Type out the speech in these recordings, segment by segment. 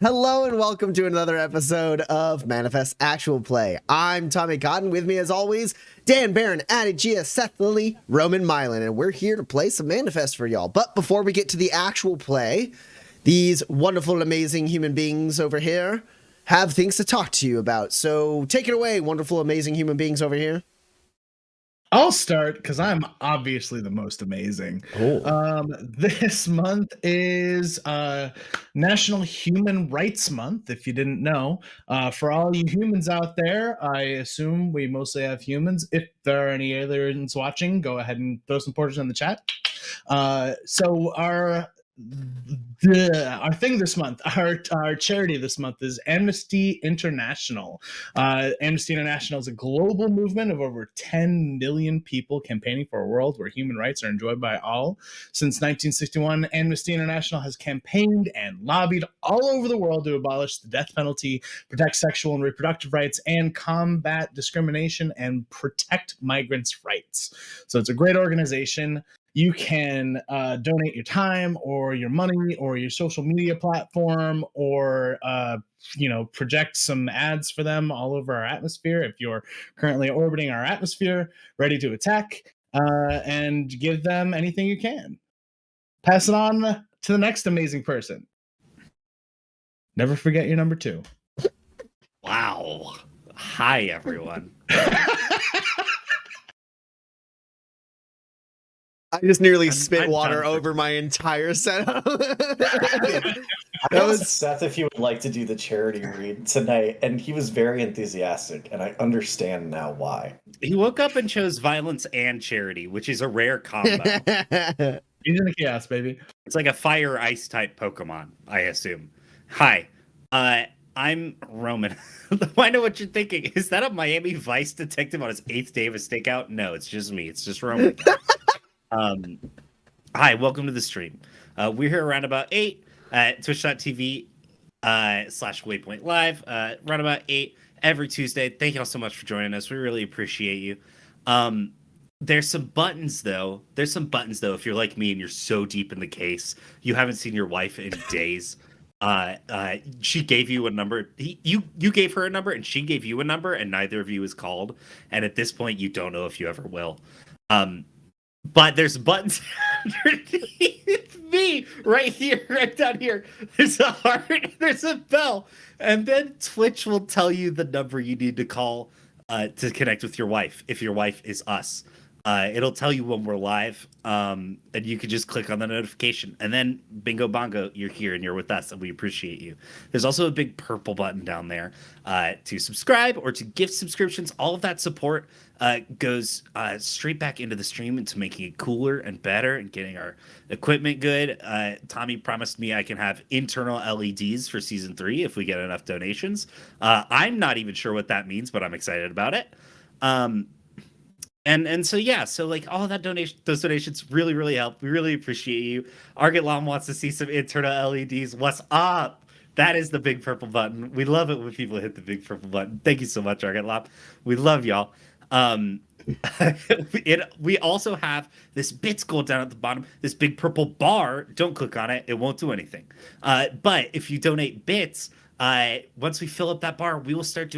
Hello and welcome to another episode of Manifest Actual Play. I'm Tommy Cotton. With me as always, Dan Barron, Addie Gia, Seth Lilly, Roman Mylan, and we're here to play some Manifest for y'all. But before we get to the actual play, these wonderful, amazing human beings over here have things to talk to you about. So take it away, wonderful, amazing human beings over here. I'll start because I'm obviously the most amazing. This month is National Human Rights Month, if you didn't know. For all you humans out there, I assume we mostly have humans. If there are any aliens watching, go ahead and throw some portions in the chat. So our thing this month, our charity this month is Amnesty International. Amnesty International is a global movement of over 10 million people campaigning for a world where human rights are enjoyed by all. Since 1961, Amnesty International has campaigned and lobbied all over the world to abolish the death penalty, protect sexual and reproductive rights, and combat discrimination and protect migrants' rights. So it's a great organization. You can donate your time or your money or your social media platform or, project some ads for them all over our atmosphere if you're currently orbiting our atmosphere, ready to attack, and give them anything you can. Pass it on to the next amazing person. Never forget your number 2. Wow. Hi, everyone. I just nearly spit water over my entire setup. I asked Seth if he would like to do the charity read tonight, and he was very enthusiastic, and I understand now why. He woke up and chose violence and charity, which is a rare combo. He's in the chaos, baby. It's like a fire ice type Pokemon, I assume. Hi, I'm Roman. I know what you're thinking. Is that a Miami Vice detective on his 8th day of a stakeout? No, it's just me. It's just Roman. Hi, welcome to the stream. We're here around about 8 at twitch.tv /Waypoint Live, around about 8 every Tuesday. Thank you all so much for joining us. We really appreciate you. There's some buttons though. If you're like me and you're so deep in the case, you haven't seen your wife in days. She gave you a number. You gave her a number and she gave you a number and neither of you is called. And at this point, you don't know if you ever will. But there's buttons underneath me right here, right down here. There's a heart, there's a bell, and then Twitch will tell you the number you need to call to connect with your wife. If your wife is us, it'll tell you when we're live, and you can just click on the notification, and then bingo bongo, you're here and you're with us, and we appreciate you. There's also a big purple button down there to subscribe or to gift subscriptions. All of that support goes straight back into the stream, into making it cooler and better and getting our equipment good. Tommy promised me I can have internal LEDs for season 3 if we get enough donations. I'm not even sure what that means, but I'm excited about it. And so yeah, so like all of that those donations really help. We really appreciate you. Argot Lom wants to see some internal LEDs. What's up? That is the big purple button. We love it when people hit the big purple button. Thank you so much, Argot Lom. We love y'all. We also have this bits gold down at the bottom, this big purple bar. Don't click on it, it won't do anything. But if you donate bits, once we fill up that bar, we will start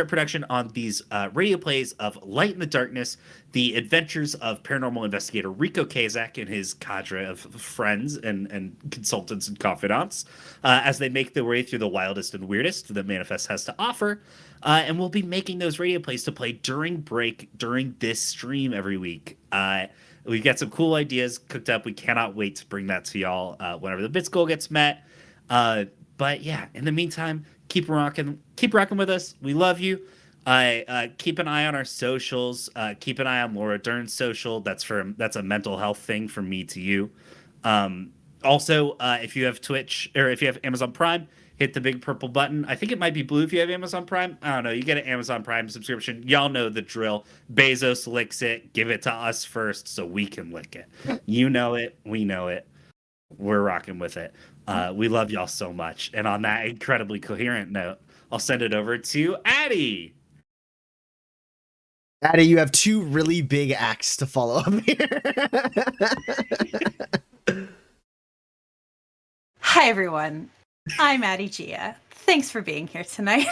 production on these radio plays of Light in the Darkness, the adventures of paranormal investigator Rico Kazak and his cadre of friends and consultants and confidants as they make their way through the wildest and weirdest that Manifest has to offer. And we'll be making those radio plays to play during this stream every week. We've got some cool ideas cooked up. We cannot wait to bring that to y'all whenever the bits goal gets met. But yeah, in the meantime, keep rocking with us. We love you. Keep an eye on our socials. Keep an eye on Laura Dern's social. That's a mental health thing from me to you. Also, if you have Twitch or if you have Amazon Prime, hit the big purple button. I think it might be blue if you have Amazon Prime. I don't know. You get an Amazon Prime subscription. Y'all know the drill. Bezos licks it. Give it to us first so we can lick it. You know it. We know it. We're rocking with it. We love y'all so much. And on that incredibly coherent note, I'll send it over to Addie. Addie, you have 2 really big acts to follow up here. Hi, everyone. I'm Addie Gia. Thanks for being here tonight.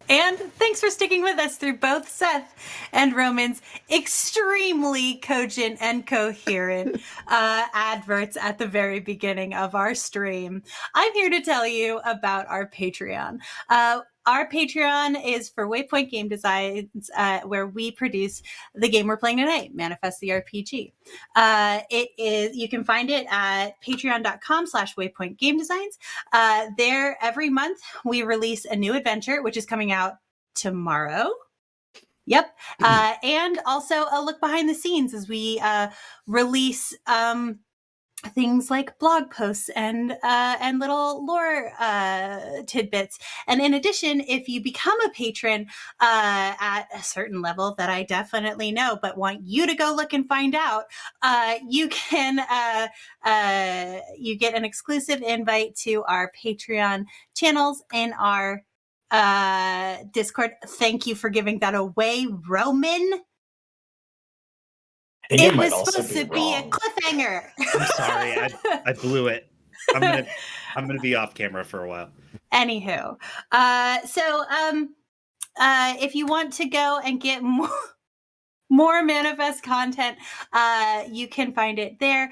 And thanks for sticking with us through both Seth and Roman's extremely cogent and coherent adverts at the very beginning of our stream. I'm here to tell you about our Patreon. Our Patreon is for Waypoint Game Designs, where we produce the game we're playing tonight, Manifest the RPG. You can find it at patreon.com/Waypoint Game Designs. There, every month, we release a new adventure, which is coming out tomorrow. Yep. And also a look behind the scenes as we release things like blog posts and little lore tidbits. And in addition, if you become a patron at a certain level that I definitely know, but want you to go look and find out, you can you get an exclusive invite to our Patreon channels in our Discord. Thank you for giving that away, Roman. It was supposed to be a cliffhanger. I'm sorry, I blew it. I'm gonna be off camera for a while. Anywho, if you want to go and get more Manifest content, you can find it there.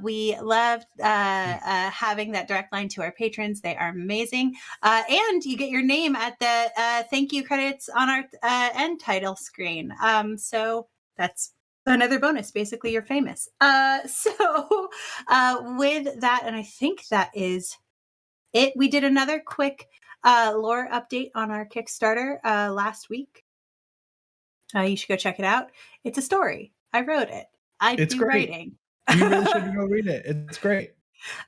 We love having that direct line to our patrons. They are amazing. And you get your name at the thank you credits on our end title screen. So that's another bonus. Basically, you're famous. With that, and I think that is it. We did another quick lore update on our Kickstarter last week. You should go check it out. It's a story. I wrote it. It's great. Writing. You really should go read it. It's great.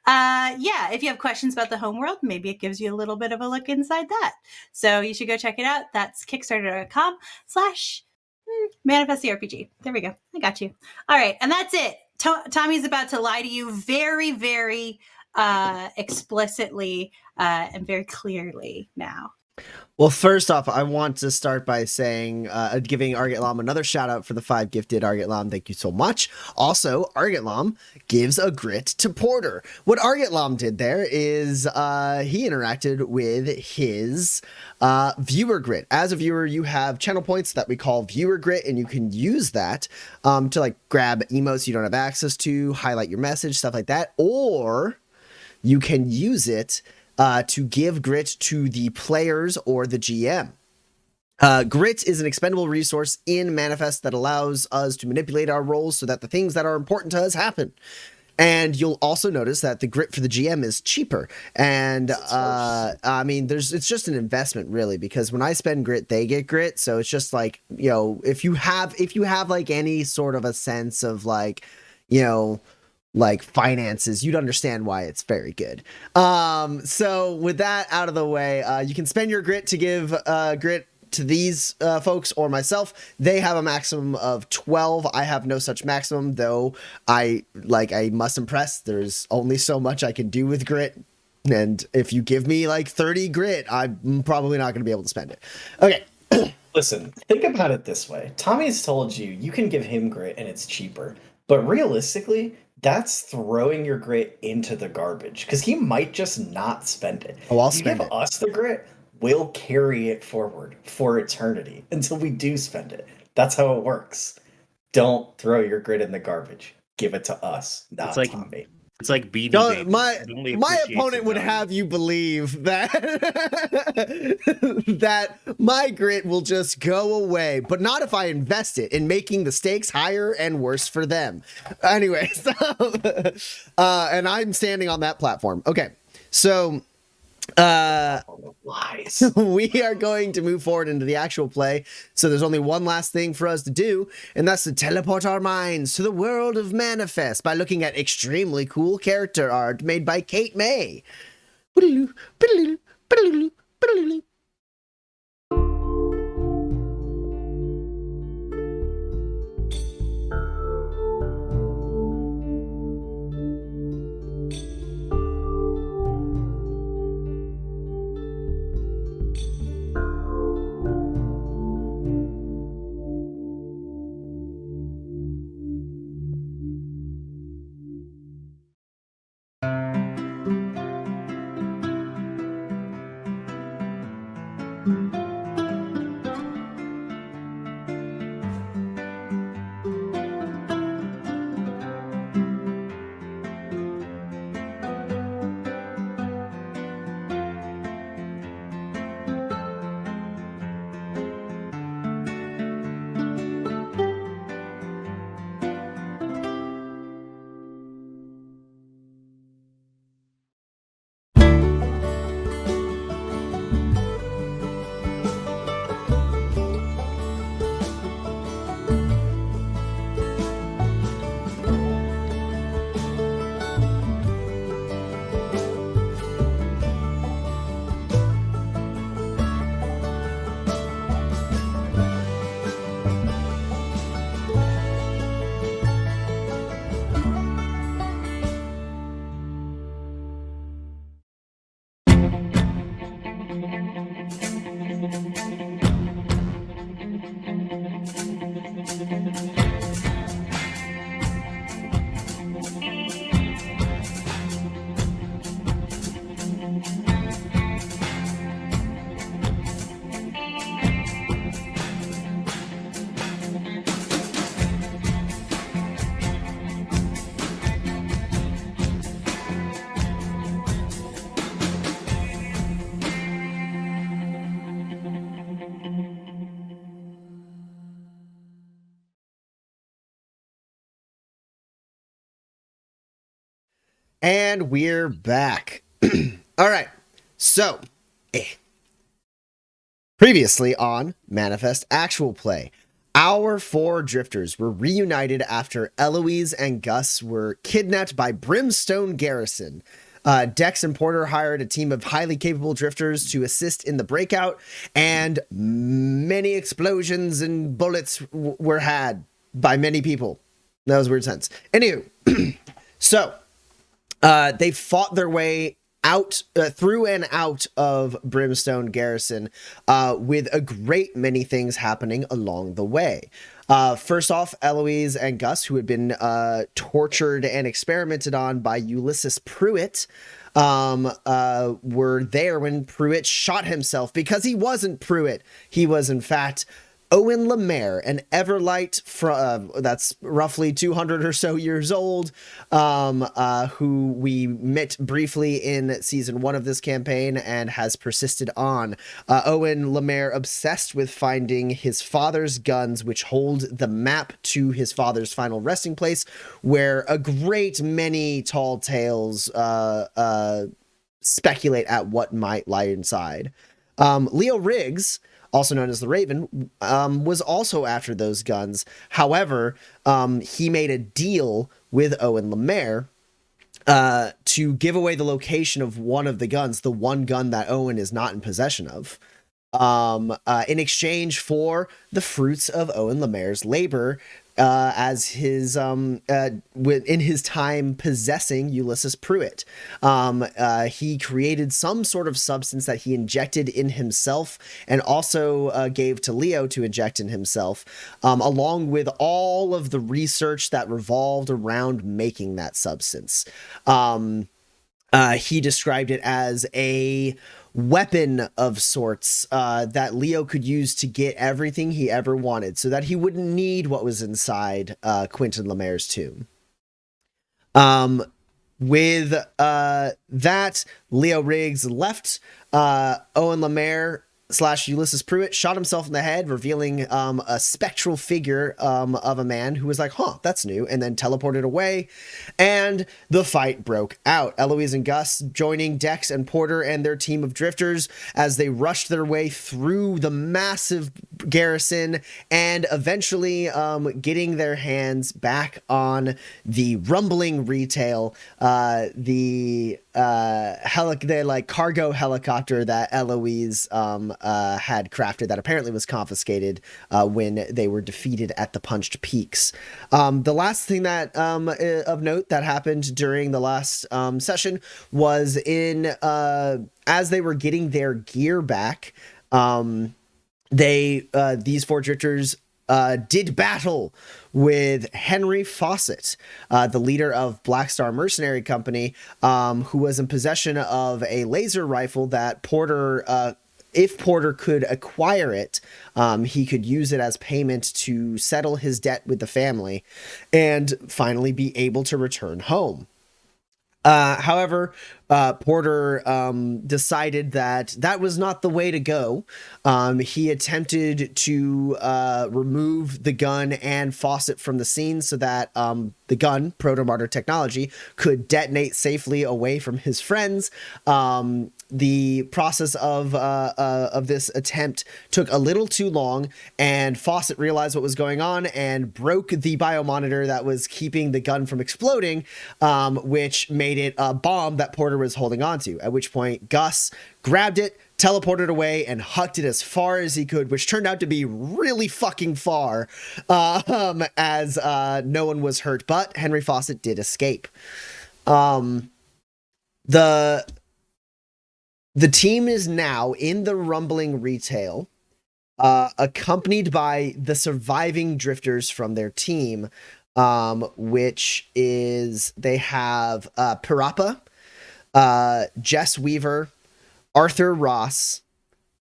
Yeah, if you have questions about the homeworld, maybe it gives you a little bit of a look inside that. So you should go check it out. That's kickstarter.com/Manifest the RPG. There we go. I got you. All right. And that's it. Tommy's about to lie to you very, very explicitly and very clearly now. Well, first off, I want to start by saying, giving Arget Lam another shout out for the 5 gifted. Arget Lam, thank you so much. Also, Arget Lam gives a grit to Porter. What Arget Lam did there is he interacted with his viewer grit. As a viewer, you have channel points that we call viewer grit, and you can use that to like grab emotes you don't have access to, highlight your message, stuff like that, or you can use it to give grit to the players or the GM. Grit is an expendable resource in Manifest that allows us to manipulate our roles so that the things that are important to us happen. And you'll also notice that the grit for the GM is cheaper. And I mean, it's just an investment really, because when I spend grit, they get grit. So it's just like, you know, if you have like any sort of a sense of like, you know, like finances, you'd understand why it's very good. So with that out of the way, you can spend your grit to give grit to these folks or myself. They have a maximum of 12. I have no such maximum, though I must impress. There's only so much I can do with grit. And if you give me like 30 grit, I'm probably not going to be able to spend it. Okay. Listen, think about it this way. Tommy's told you can give him grit and it's cheaper. But realistically, that's throwing your grit into the garbage because he might just not spend it. Oh, I'll if you spend give it. us the grit, we'll carry it forward for eternity until we do spend it. That's how it works. Don't throw your grit in the garbage. Give it to us, not It's like Tommy. It's like Beanie Babies. My It only my appreciates opponent your would value. have you believe that that my grit will just go away, but not if I invest it in making the stakes higher and worse for them. Anyways, and I'm standing on that platform. Okay, so Lies. we are going to move forward into the actual play. So there's only one last thing for us to do, and that's to teleport our minds to the world of Manifest by looking at extremely cool character art made by Kate May. And we're back. All right. So, previously on Manifest Actual Play, our four drifters were reunited after Eloise and Gus were kidnapped by Brimstone Garrison. Dex and Porter hired a team of highly capable drifters to assist in the breakout, and many explosions and bullets were had by many people. That was a weird sentence. Anywho, so they fought their way out through and out of Brimstone Garrison with a great many things happening along the way. First off, Eloise and Gus, who had been tortured and experimented on by Ulysses Pruitt, were there when Pruitt shot himself, because he wasn't Pruitt. He was, in fact, Owen Lemaire, an Everlight that's roughly 200 or so years old, who we met briefly in season 1 of this campaign and has persisted on. Owen Lemaire, obsessed with finding his father's guns, which hold the map to his father's final resting place, where a great many tall tales speculate at what might lie inside. Leo Riggs, also known as the Raven, was also after those guns. However, he made a deal with Owen Lemaire to give away the location of one of the guns, the one gun that Owen is not in possession of, in exchange for the fruits of Owen Lemaire's labor as his in his time possessing Ulysses Pruitt. He created some sort of substance that he injected in himself, and also gave to Leo to inject in himself, along with all of the research that revolved around making that substance. He described it as a weapon of sorts that Leo could use to get everything he ever wanted, so that he wouldn't need what was inside Quentin Lemaire's tomb. With that, Leo Riggs left Owen Lemaire / Ulysses Pruitt, shot himself in the head, revealing a spectral figure of a man who was like, huh, that's new, and then teleported away, and the fight broke out. Eloise and Gus joining Dex and Porter and their team of drifters as they rushed their way through the massive garrison, and eventually getting their hands back on the rumbling retail, the cargo helicopter that Eloise had crafted, that apparently was confiscated when they were defeated at the Punched Peaks. The last thing that of note that happened during the last session was as they were getting their gear back, these four drifters did battle with Henry Fawcett, the leader of Black Star Mercenary Company, who was in possession of a laser rifle that Porter, if Porter could acquire it, he could use it as payment to settle his debt with the family and finally be able to return home. However, Porter decided that that was not the way to go. He attempted to remove the gun and Fawcett from the scene so that the gun, Proto-Martyr technology, could detonate safely away from his friends. The process of this attempt took a little too long, and Fawcett realized what was going on and broke the biomonitor that was keeping the gun from exploding, which made it a bomb that Porter was holding onto, at which point Gus grabbed it, teleported away, and hucked it as far as he could, which turned out to be really fucking far, as no one was hurt, but Henry Fawcett did escape. The team is now in the rumbling retail, accompanied by the surviving drifters from their team, which is, they have Parappa, Jess Weaver, Arthur Ross,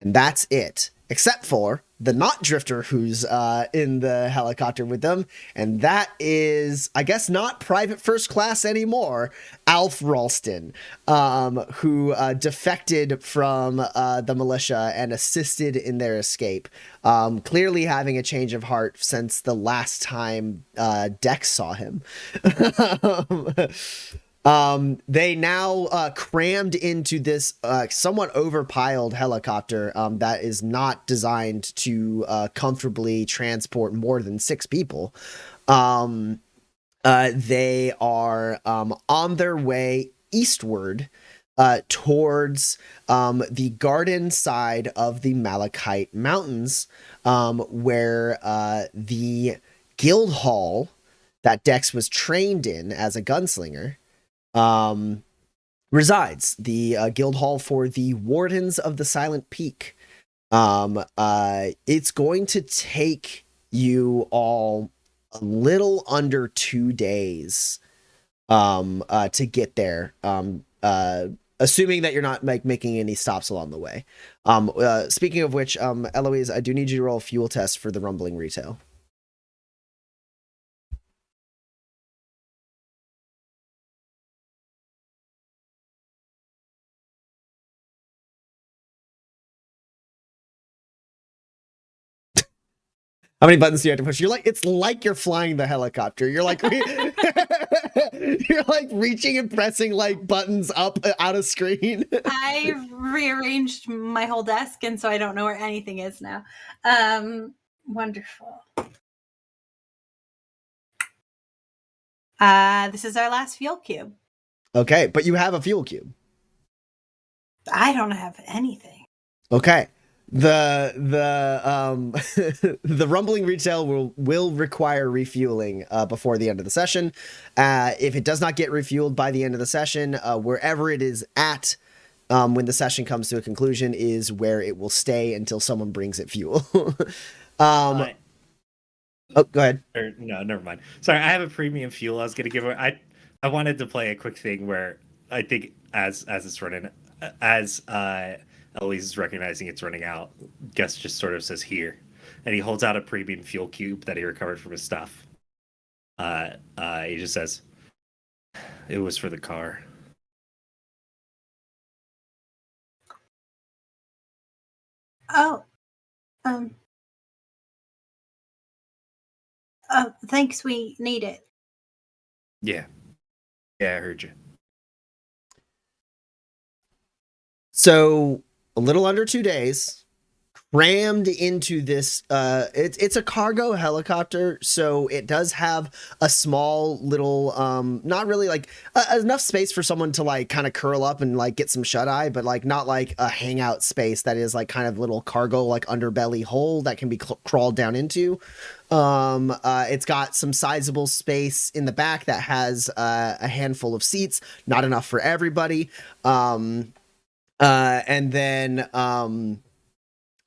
and that's it, except for the not drifter who's in the helicopter with them, and that is, I guess, not Private First Class anymore, Alf Ralston, who defected from the militia and assisted in their escape, clearly having a change of heart since the last time Dex saw him. They now crammed into this somewhat overpiled helicopter that is not designed to comfortably transport more than 6 people. They are on their way eastward towards the garden side of the Malachite Mountains, where the guild hall that Dex was trained in as a gunslinger resides. The guild hall for the Wardens of the Silent Peak. It's going to take you all a little under 2 days to get there. Assuming that you're not like making any stops along the way. Speaking of which, Eloise, I do need you to roll a fuel test for the rumbling retail. How many buttons do you have to push? It's like you're flying the helicopter. You're like, you're like reaching and pressing like buttons up out of screen. I've rearranged my whole desk, and so I don't know where anything is now. Wonderful. This is our last fuel cube. Okay, but you have a fuel cube. I don't have anything. Okay. The the rumbling retail will require refueling before the end of the session. If it does not get refueled by the end of the session, wherever it is at when the session comes to a conclusion is where it will stay until someone brings it fuel. Oh, go ahead. No, never mind. Sorry, I have a premium fuel I was going to give away. I wanted to play a quick thing where I think as it's running, as Eloise is recognizing it's running out, Gus just sort of says here, and he holds out a premium fuel cube that he recovered from his stuff. He just says, "It was for the car." Oh, thanks. We need it. Yeah, I heard you. So a little under 2 days, crammed into this. It's a cargo helicopter, so it does have a small little, not really like enough space for someone to like kind of curl up and like get some shut eye, but like not like a hangout space that is like kind of little cargo like underbelly hole that can be crawled down into. It's got some sizable space in the back that has a handful of seats, not enough for everybody. And then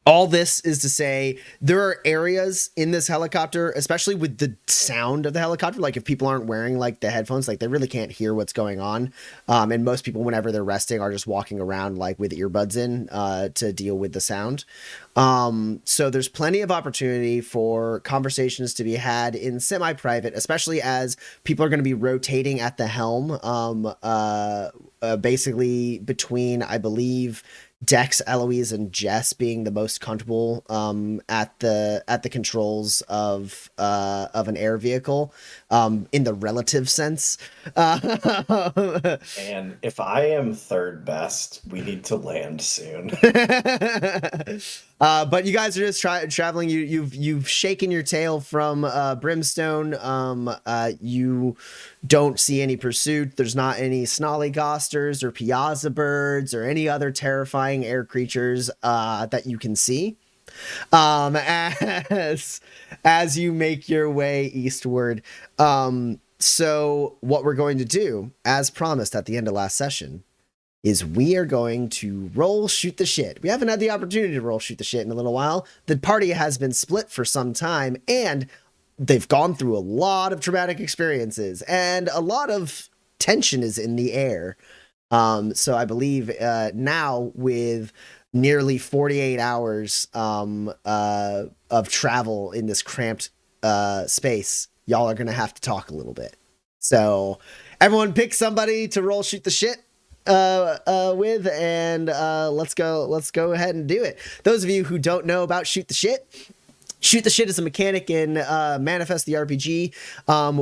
all this is to say there are areas in this helicopter, especially with the sound of the helicopter, like if people aren't wearing like the headphones, like they really can't hear what's going on. And most people, whenever they're resting, are just walking around like with earbuds in to deal with the sound. So there's plenty of opportunity for conversations to be had in semi-private, especially as people are going to be rotating at the helm, basically between, I believe, Dex, Eloise, and Jess being the most comfortable at the controls of an air vehicle in the relative sense. And if I am third best, we need to land soon. But you guys are just traveling. You've shaken your tail from Brimstone. You don't see any pursuit. There's not any Snolly-Gosters or Piazza birds or any other terrifying air creatures that you can see. As you make your way eastward. So what we're going to do, as promised at the end of last session, is we are going to roll shoot the shit. We haven't had the opportunity to roll shoot the shit in a little while. The party has been split for some time, and they've gone through a lot of traumatic experiences, and a lot of tension is in the air. So I believe now with nearly 48 hours of travel in this cramped space, y'all are going to have to talk a little bit. So everyone pick somebody to roll shoot the shit with, and let's go ahead and do it. Those of you who don't know about shoot the shit Shoot the Shit is a mechanic in Manifest the RPG,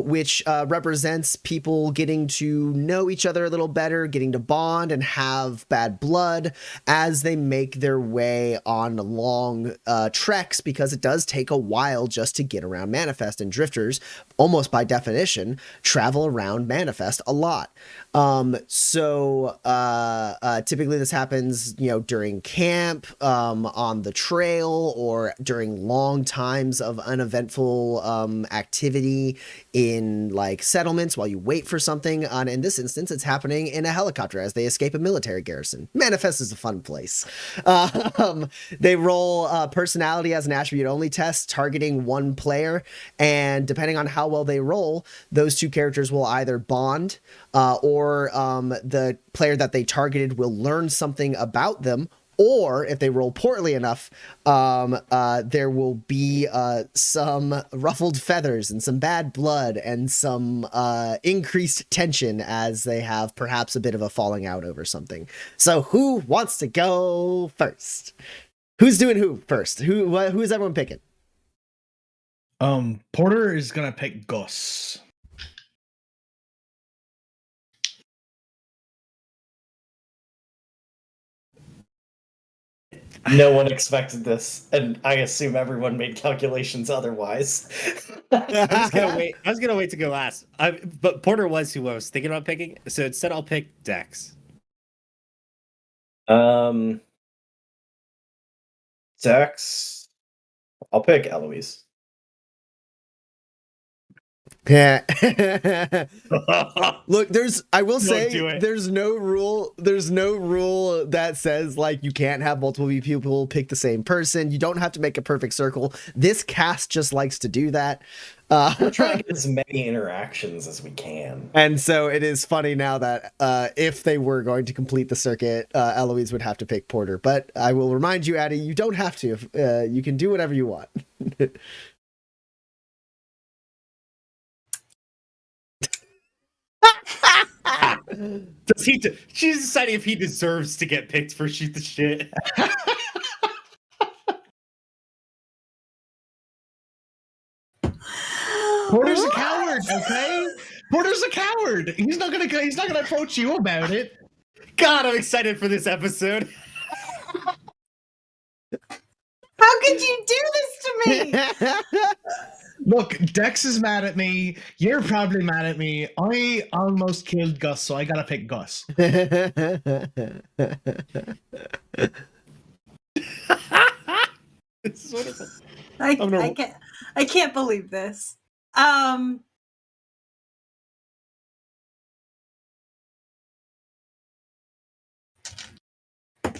which represents people getting to know each other a little better, getting to bond and have bad blood as they make their way on long treks, because it does take a while just to get around Manifest, and drifters, almost by definition, travel around Manifest a lot. So typically this happens, during camp, on the trail, or during long times of uneventful activity in like settlements while you wait for something. And in this instance, it's happening in a helicopter as they escape a military garrison. Manifest is a fun place. They roll personality as an attribute only test, targeting one player, and depending on how well they roll, those two characters will either bond, or the player that they targeted will learn something about them, or if they roll poorly enough, there will be some ruffled feathers and some bad blood and some increased tension as they have perhaps a bit of a falling out over something. So who wants to go first? Who's doing who first? Who is everyone picking? Porter is gonna pick Gus. No one expected this, and I assume everyone made calculations otherwise. I was gonna wait. I was gonna wait to go last. But Porter was who I was thinking about picking. So instead, I'll pick Dex. Dex. I'll pick Eloise. Yeah. Look, I will Don't say do it. there's no rule that says like you can't have multiple people pick the same person. You don't have to make a perfect circle. This cast just likes to do that. We're trying to get as many interactions as we can. And so it is funny now that if they were going to complete the circuit, Eloise would have to pick Porter. But I will remind you, Addie, you don't have to. You can do whatever you want. She's deciding if he deserves to get picked for Shoot the Shit. Porter's a coward, okay? Porter's a coward. He's not gonna approach you about it. God, I'm excited for this episode. How could you do this to me? Look, Dex is mad at me. You're probably mad at me. I almost killed Gus, so I gotta pick Gus. This is wonderful. I can't believe this.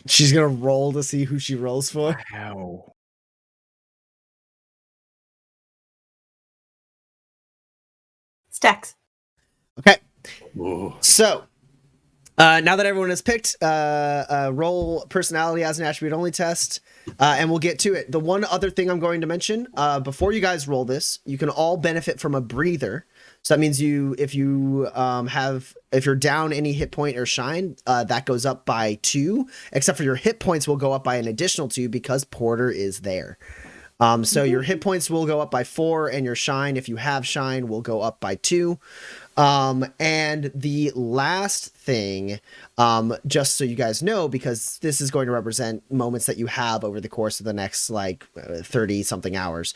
She's gonna roll to see who she rolls for. Wow. Stacks. Okay. Ooh. So, now that everyone has picked, roll personality as an attribute only test, and we'll get to it. The one other thing I'm going to mention, before you guys roll this, you can all benefit from a breather. So that means if you're down any hit point or shine, that goes up by 2, except for your hit points will go up by an additional 2 because Porter is there. So your hit points will go up by 4, and your shine, if you have shine, will go up by 2. And the last thing, just so you guys know, because this is going to represent moments that you have over the course of the next 30 something hours.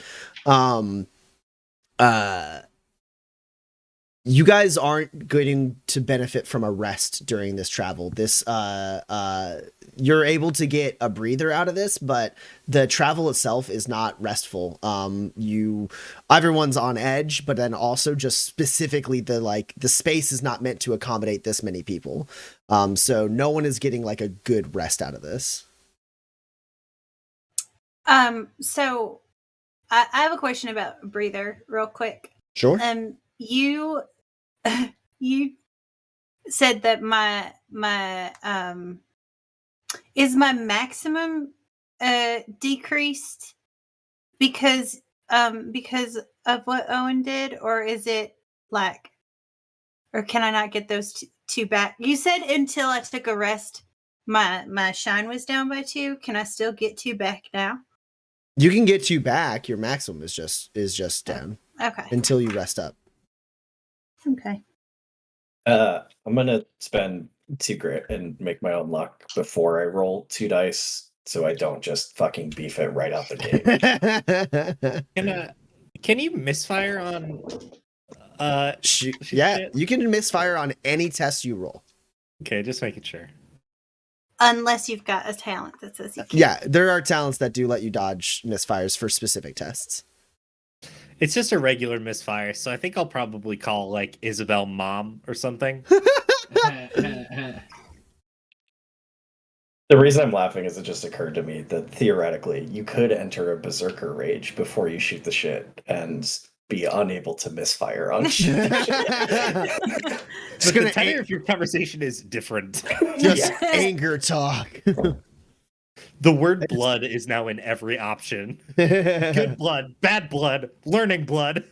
You guys aren't going to benefit from a rest during this travel. You're able to get a breather out of this, but the travel itself is not restful. Everyone's on edge, but then also just specifically the space is not meant to accommodate this many people. So no one is getting a good rest out of this. So I have a question about breather real quick. Sure. You said that my is my maximum decreased because of what Owen did, or is it or can I not get those two back? You said until I took a rest my shine was down by 2. Can I still get 2 back now? You can get 2 back. Your maximum is just down Okay. until you rest up. Okay. I'm gonna spend 2 grit and make my own luck before I roll 2 dice, so I don't just fucking beef it right out the gate. Can you misfire on Yeah, shit? you can misfire on any test you roll. Okay, just making sure. Unless you've got a talent that says you can. Yeah, there are talents that do let you dodge misfires for specific tests. It's just a regular misfire, so I think I'll probably call like Isabel mom or something. The reason I'm laughing is it just occurred to me that theoretically you could enter a berserker rage before you shoot the shit and be unable to misfire on shit. But the tenor of your conversation is different. Just anger talk. The word blood is now in every option. Good blood, bad blood, learning blood.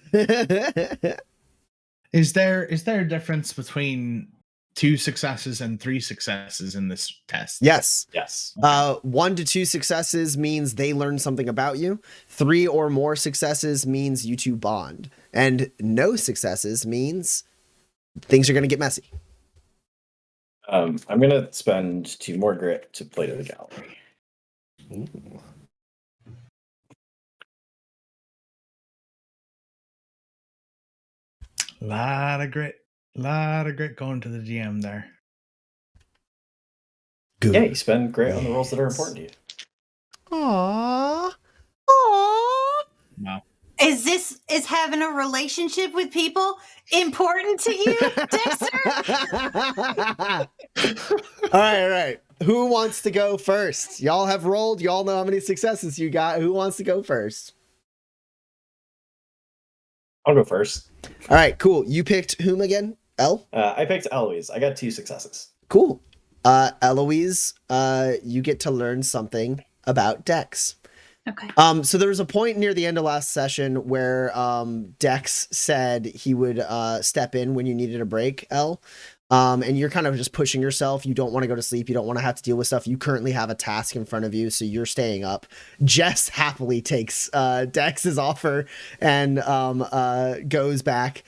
Is there a difference between 2 successes and 3 successes in this test? Yes. Yes. 1 to 2 successes means they learn something about you. 3 or more successes means you 2 bond. And no successes means things are going to get messy. I'm gonna spend 2 more grit to play to the gallery. Ooh. Lot of grit going to the GM there. Good. Yeah, you spend grit on the rolls that are important to you. Aww. Aww. Wow. Is having a relationship with people important to you, Dexter? All right. Who wants to go first? Y'all have rolled. Y'all know how many successes you got. Who wants to go first? I'll go first. All right, cool. You picked whom again? Elle? I picked Eloise. I got 2 successes. Cool. Eloise, you get to learn something about Dex. Okay. So there was a point near the end of last session where Dex said he would step in when you needed a break, Elle. And you're kind of just pushing yourself. You don't want to go to sleep. You don't want to have to deal with stuff. You currently have a task in front of you, so you're staying up. Jess happily takes Dex's offer and goes back.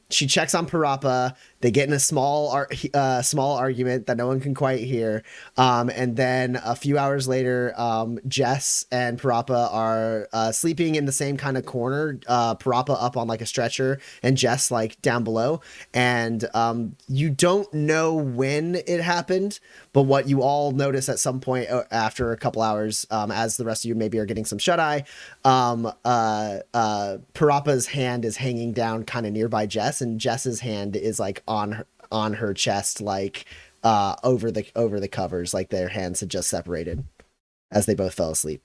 She checks on Parappa. They get in a small argument that no one can quite hear. And then a few hours later, Jess and Parappa are sleeping in the same kind of corner. Parappa up on like a stretcher and Jess like down below. And you don't know when it happened, but what you all notice at some point after a couple hours, as the rest of you maybe are getting some shut-eye, Parappa's hand is hanging down kind of nearby Jess, and Jess's hand is like on her chest, like over the covers, like their hands had just separated as they both fell asleep.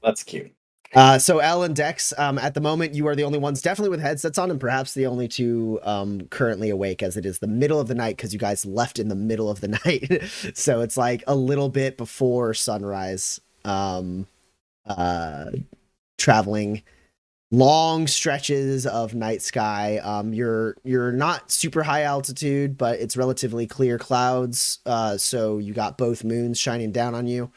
That's cute. So Elle and Dex, at the moment, you are the only ones definitely with headsets on, and perhaps the only 2 currently awake, as it is the middle of the night because you guys left in the middle of the night. So it's like a little bit before sunrise, traveling long stretches of night sky. You're not super high altitude, but it's relatively clear clouds. So you got both moons shining down on you.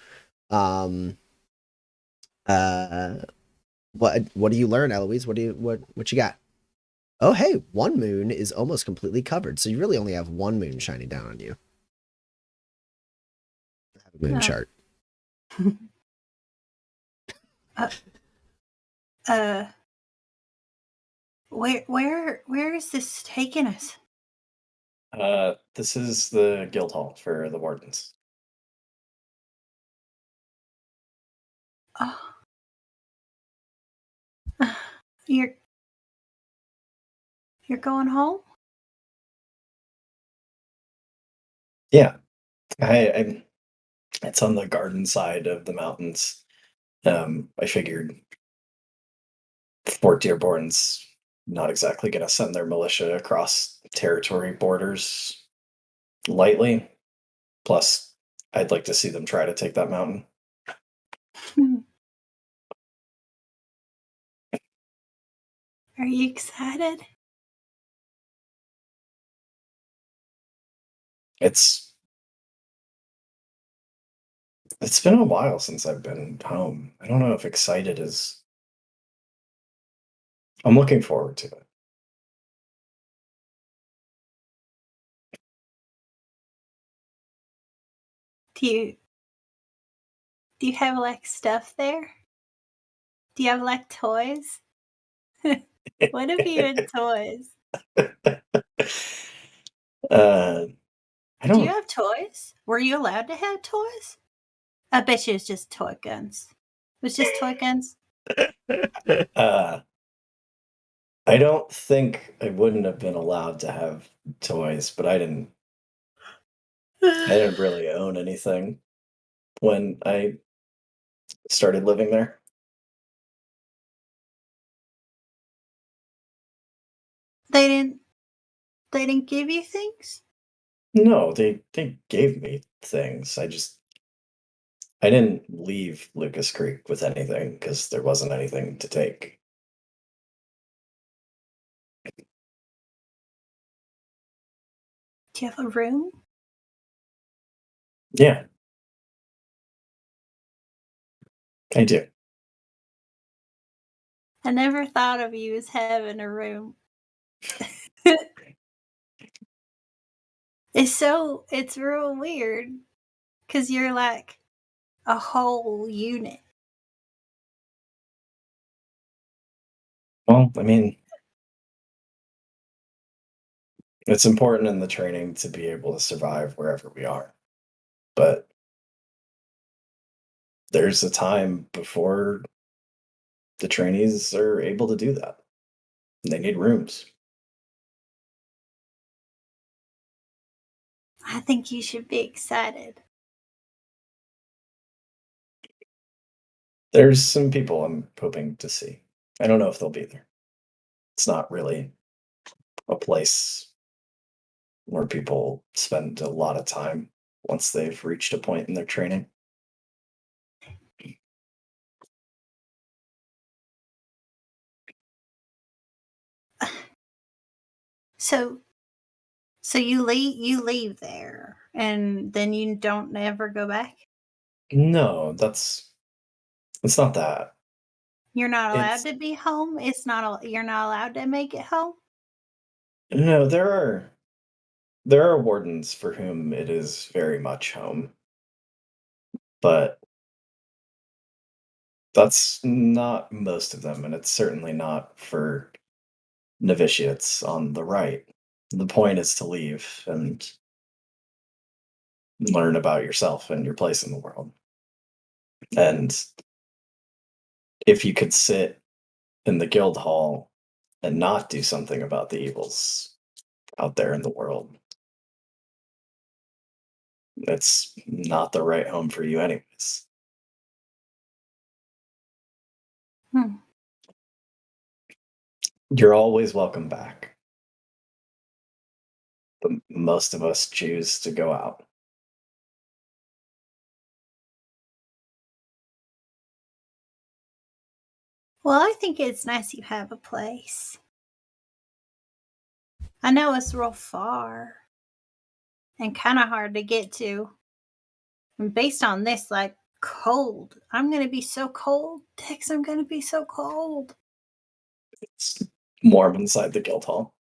What do you learn, Eloise? What you got? Oh, hey, one moon is almost completely covered, so you really only have one moon shining down on you. I have a moon chart. Where is this taking us? This is the guild hall for the wardens. Oh. You're going home? Yeah, I it's on the garden side of the mountains. I figured Fort Dearborn's not exactly going to send their militia across territory borders lightly. Plus, I'd like to see them try to take that mountain. Are you excited? It's It's been a while since I've been home. I don't know if excited is. I'm looking forward to it. Do you have like stuff there? Do you have like toys? What have you in toys? uh, I Do you don't. have toys? Were you allowed to have toys? I bet you it's just toy guns. It was just toy guns. Uh, I don't think I wouldn't have been allowed to have toys, but I didn't. I didn't really own anything when I started living there. They didn't. They didn't give you things. No, they gave me things. I didn't leave Lucas Creek with anything because there wasn't anything to take. Do you have a room? Yeah, I do. I never thought of you as having a room. It's real weird because you're like a whole unit. Well, I mean, it's important in the training to be able to survive wherever we are. But there's a time before the trainees are able to do that. They need rooms. I think you should be excited. There's some people I'm hoping to see. I don't know if they'll be there. It's not really a place where people spend a lot of time once they've reached a point in their training. So so you leave there and then you don't ever go back? No, it's not that. You're not allowed It's to be home? You're not allowed to make it home? no, there are wardens for whom it is very much home, but that's not most of them, and it's certainly not for novitiates on the right. The point is to leave and learn about yourself and your place in the world. And if you could sit in the guild hall and not do something about the evils out there in the world, it's not the right home for you, anyways. Hmm. You're always welcome back. But most of us choose to go out. Well, I think it's nice you have a place. I know it's real far and kind of hard to get to. And based on this, like cold. I'm gonna be so cold. Tex, I'm gonna be so cold. It's warm inside the guild hall.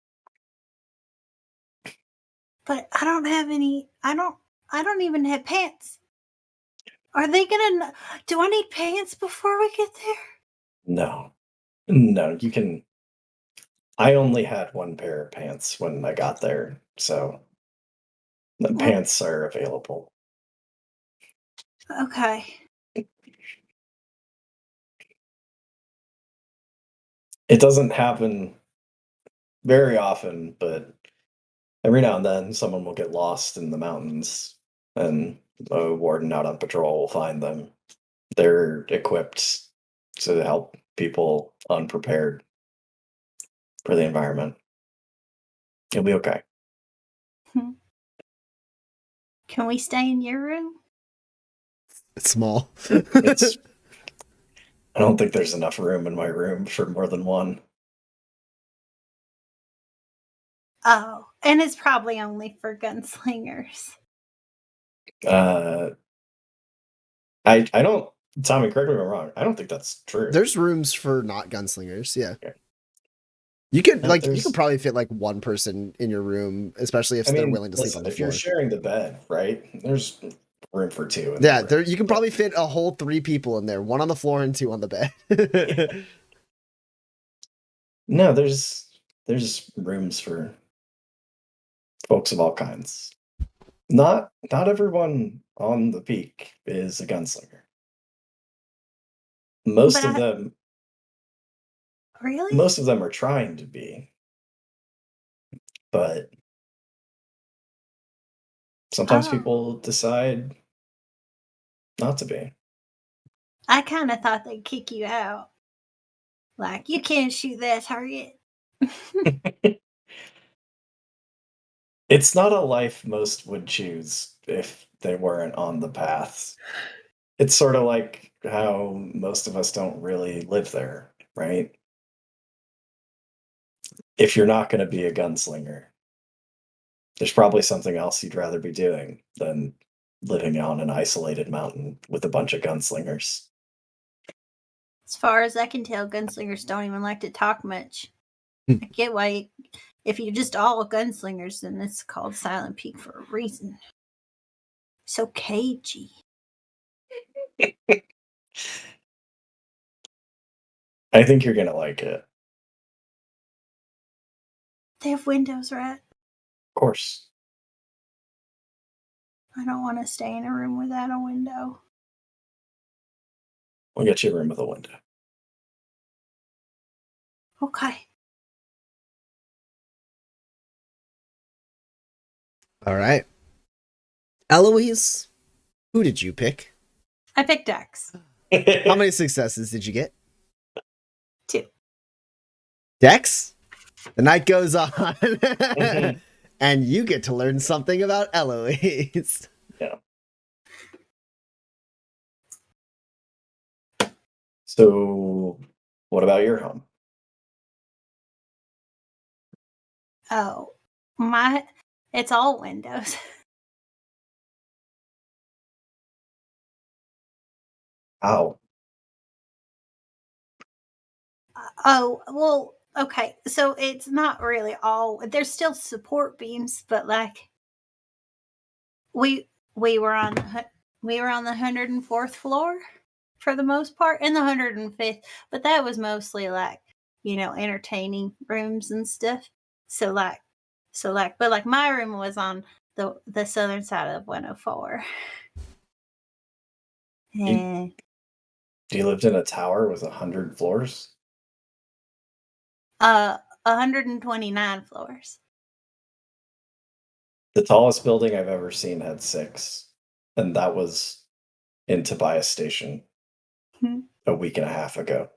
But I don't have any I don't even have pants. Are they gonna do I need pants before we get there? No. No, you can. I only had one pair of pants when I got there, so the Well, pants are available. okay. It doesn't happen very often, but every now and then someone will get lost in the mountains and a warden out on patrol will find them. They're equipped to help people unprepared for the environment. It'll be okay. Hmm. Can we stay in your room? It's small. It's I don't think there's enough room in my room for more than one. Oh, and it's probably only for gunslingers. Uh I don't. Tommy, correct me if I'm wrong. I don't think that's true. There's rooms for not gunslingers. Yeah. Okay. You could No, you could probably fit like one person in your room, especially if I they're mean, willing to sleep listen, on the if you're floor. sharing the bed, right? There's room for two. In Yeah, the there room. you can probably fit a whole 3 people in there, one on the floor and 2 on the bed. No, there's rooms for folks of all kinds. Not everyone on the peak is a gunslinger. Most But of them really? most of them are trying to be, but sometimes Oh, people decide not to be. I kind of thought they'd kick you out. Like, you can't shoot that target. It's not a life most would choose if they weren't on the path. It's sort of like how most of us don't really live there, right? If you're not going to be a gunslinger, there's probably something else you'd rather be doing than living on an isolated mountain with a bunch of gunslingers. As far as I can tell, gunslingers don't even like to talk much. Hmm. I get why, if you're just all gunslingers, then it's called Silent Peak for a reason. So cagey. I think you're going to like it. They have windows, right? Of course. I don't want to stay in a room without a window. We'll get you a room with a window. Okay. All right. Eloise, who did you pick? I picked Dex. How many successes did you get? 2. Dex? The night goes on. And you get to learn something about Eloise. Yeah. So, what about your home? Oh, it's all windows. Ow. Oh, well, okay. So it's not really all. There's still support beams, but like we we were on we were on the 104th floor for the most part, and the 105th, but that was mostly like, entertaining rooms and stuff. So but like my room was on the southern side of 104. And You lived in a tower with 100 floors? 129 floors. The tallest building I've ever seen had 6, and that was in Tobias Station a week and a half ago.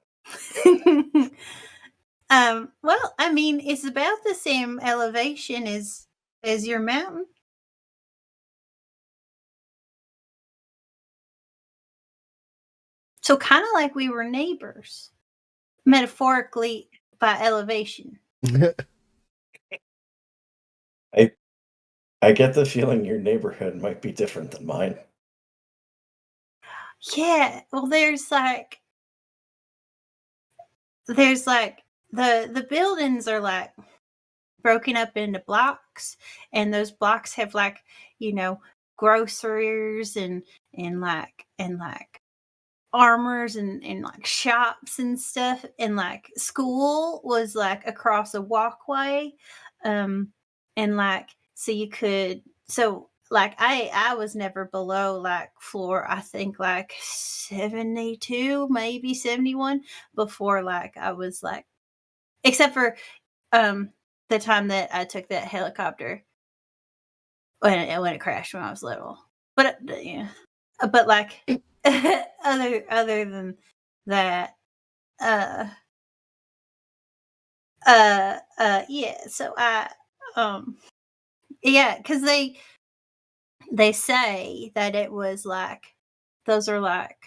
Well, I mean, it's about the same elevation as your mountain. So kind of like we were neighbors, metaphorically by elevation. I get the feeling your neighborhood might be different than mine. Yeah, well, there's like the buildings are like broken up into blocks, and those blocks have like, groceries and like armors and like shops and stuff, and like school was like across a walkway, and like so you could so like I was never below like floor, I think like 72, maybe 71, before like I was like, except for the time that I took that helicopter when it crashed when I was little. But yeah, but like other than that, uh, yeah. So yeah, because they say that it was like those are like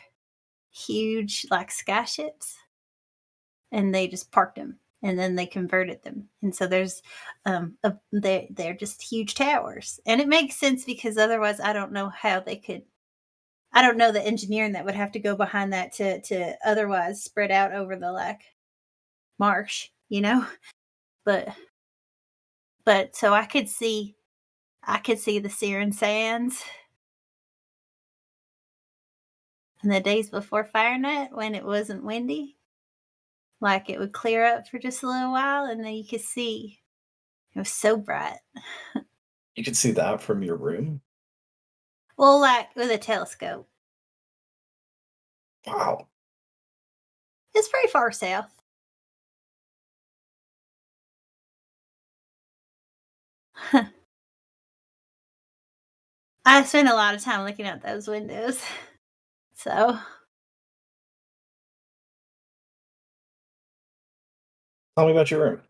huge like sky ships, and they just parked them and then they converted them, and so there's they're just huge towers, and it makes sense because otherwise I don't know how they could. I don't know the engineering that would have to go behind that to otherwise spread out over the like marsh, you know. But so I could see the Syren Sands in the days before FireNet when it wasn't windy. Like it would clear up for just a little while, and then you could see it was so bright. You could see that from your room. Well, like with a telescope. Wow. It's pretty far south. I spent a lot of time looking out those windows. So Tell me about your room.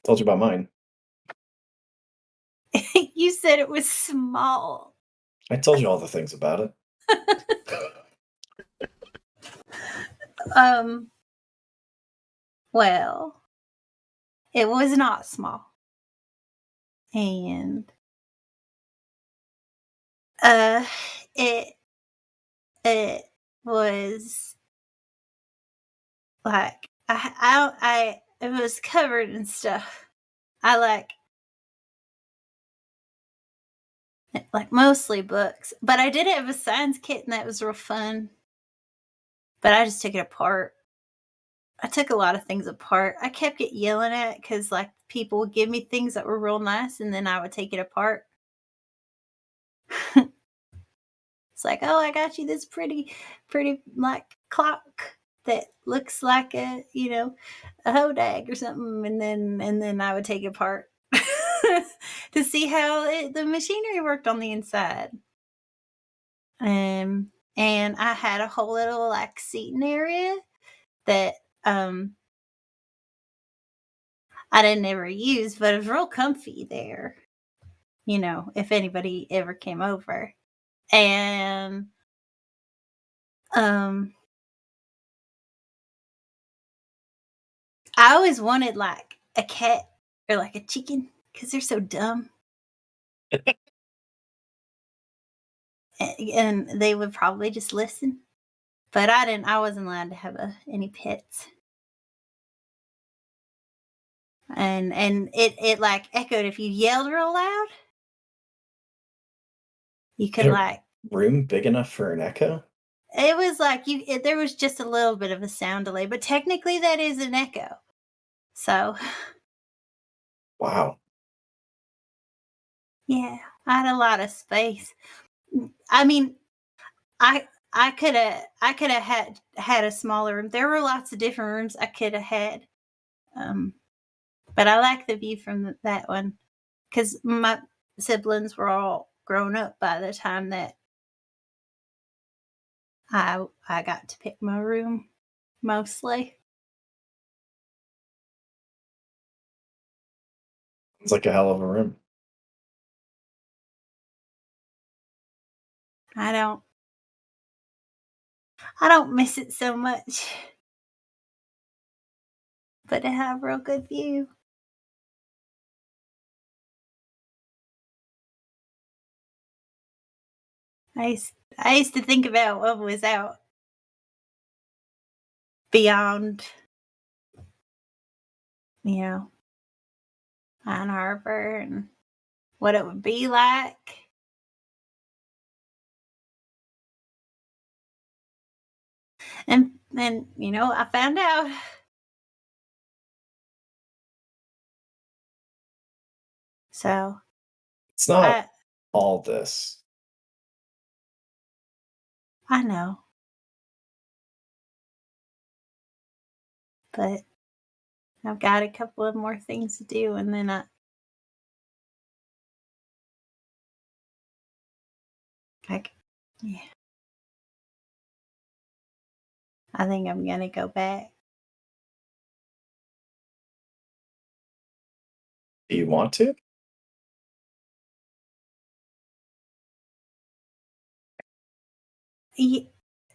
Told you about mine. you said it was small. I told you all the things about it. Well, it was not small. And uh it it was like it was covered in stuff. I like mostly books, but I did have a science kit and that was real fun. But I just took it apart. I took a lot of things apart. I kept get yelling at because like people would give me things that were real nice and then I would take it apart. It's like, oh, I got you this pretty like clock that looks like a a hodag or something, and then I would take it apart to see how the machinery worked on the inside. And I had a whole little like seating area that I didn't ever use, but it was real comfy there. If anybody ever came over. And um I always wanted like a cat or like a chicken because they're so dumb. And they would probably just listen. But I wasn't allowed to have any pets. And it like echoed if you yelled real loud. You could In a like room big enough for an echo? it was like there was just a little bit of a sound delay, but technically that is an echo. So Wow. yeah, I had a lot of space. I mean, I could have had a smaller room. There were lots of different rooms I could have had. But I like the view from that one because my siblings were all grown up by the time that I got to pick my room mostly. It's like a hell of a room. I don't I don't miss it so much, but it had a real good view. I used to think about what was out beyond, you know, Ann Arbor and what it would be like. And I found out. So It's not I all this. I know, but I've got a couple of more things to do, and then I yeah, I think I'm gonna go back. Do you want to?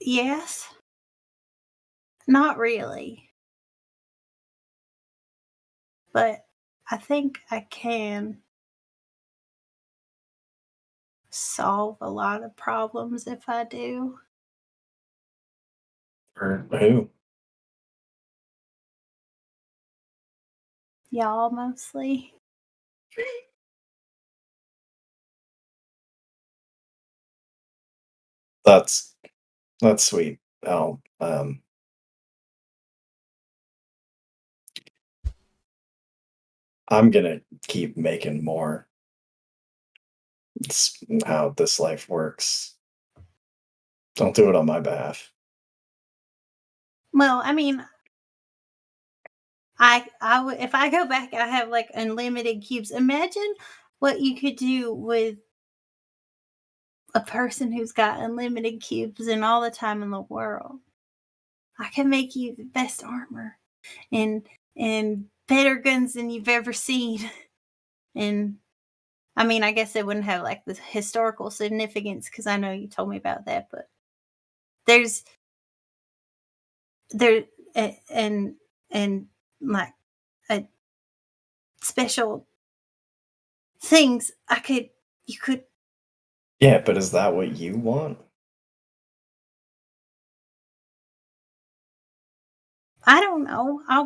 Yes, not really, but I think I can. solve a lot of problems if I do. For who? Y'all mostly. That's sweet. Oh, I'm gonna keep making more. It's how this life works. Don't do it on my behalf. Well, I mean, I would if I go back, I have like unlimited cubes. Imagine what you could do with a person who's got unlimited cubes and all the time in the world. I can make you the best armor and better guns than you've ever seen. And I mean, I guess it wouldn't have like the historical significance because I know you told me about that, but there's there and like a special things you could. Yeah, but is that what you want? I don't know. I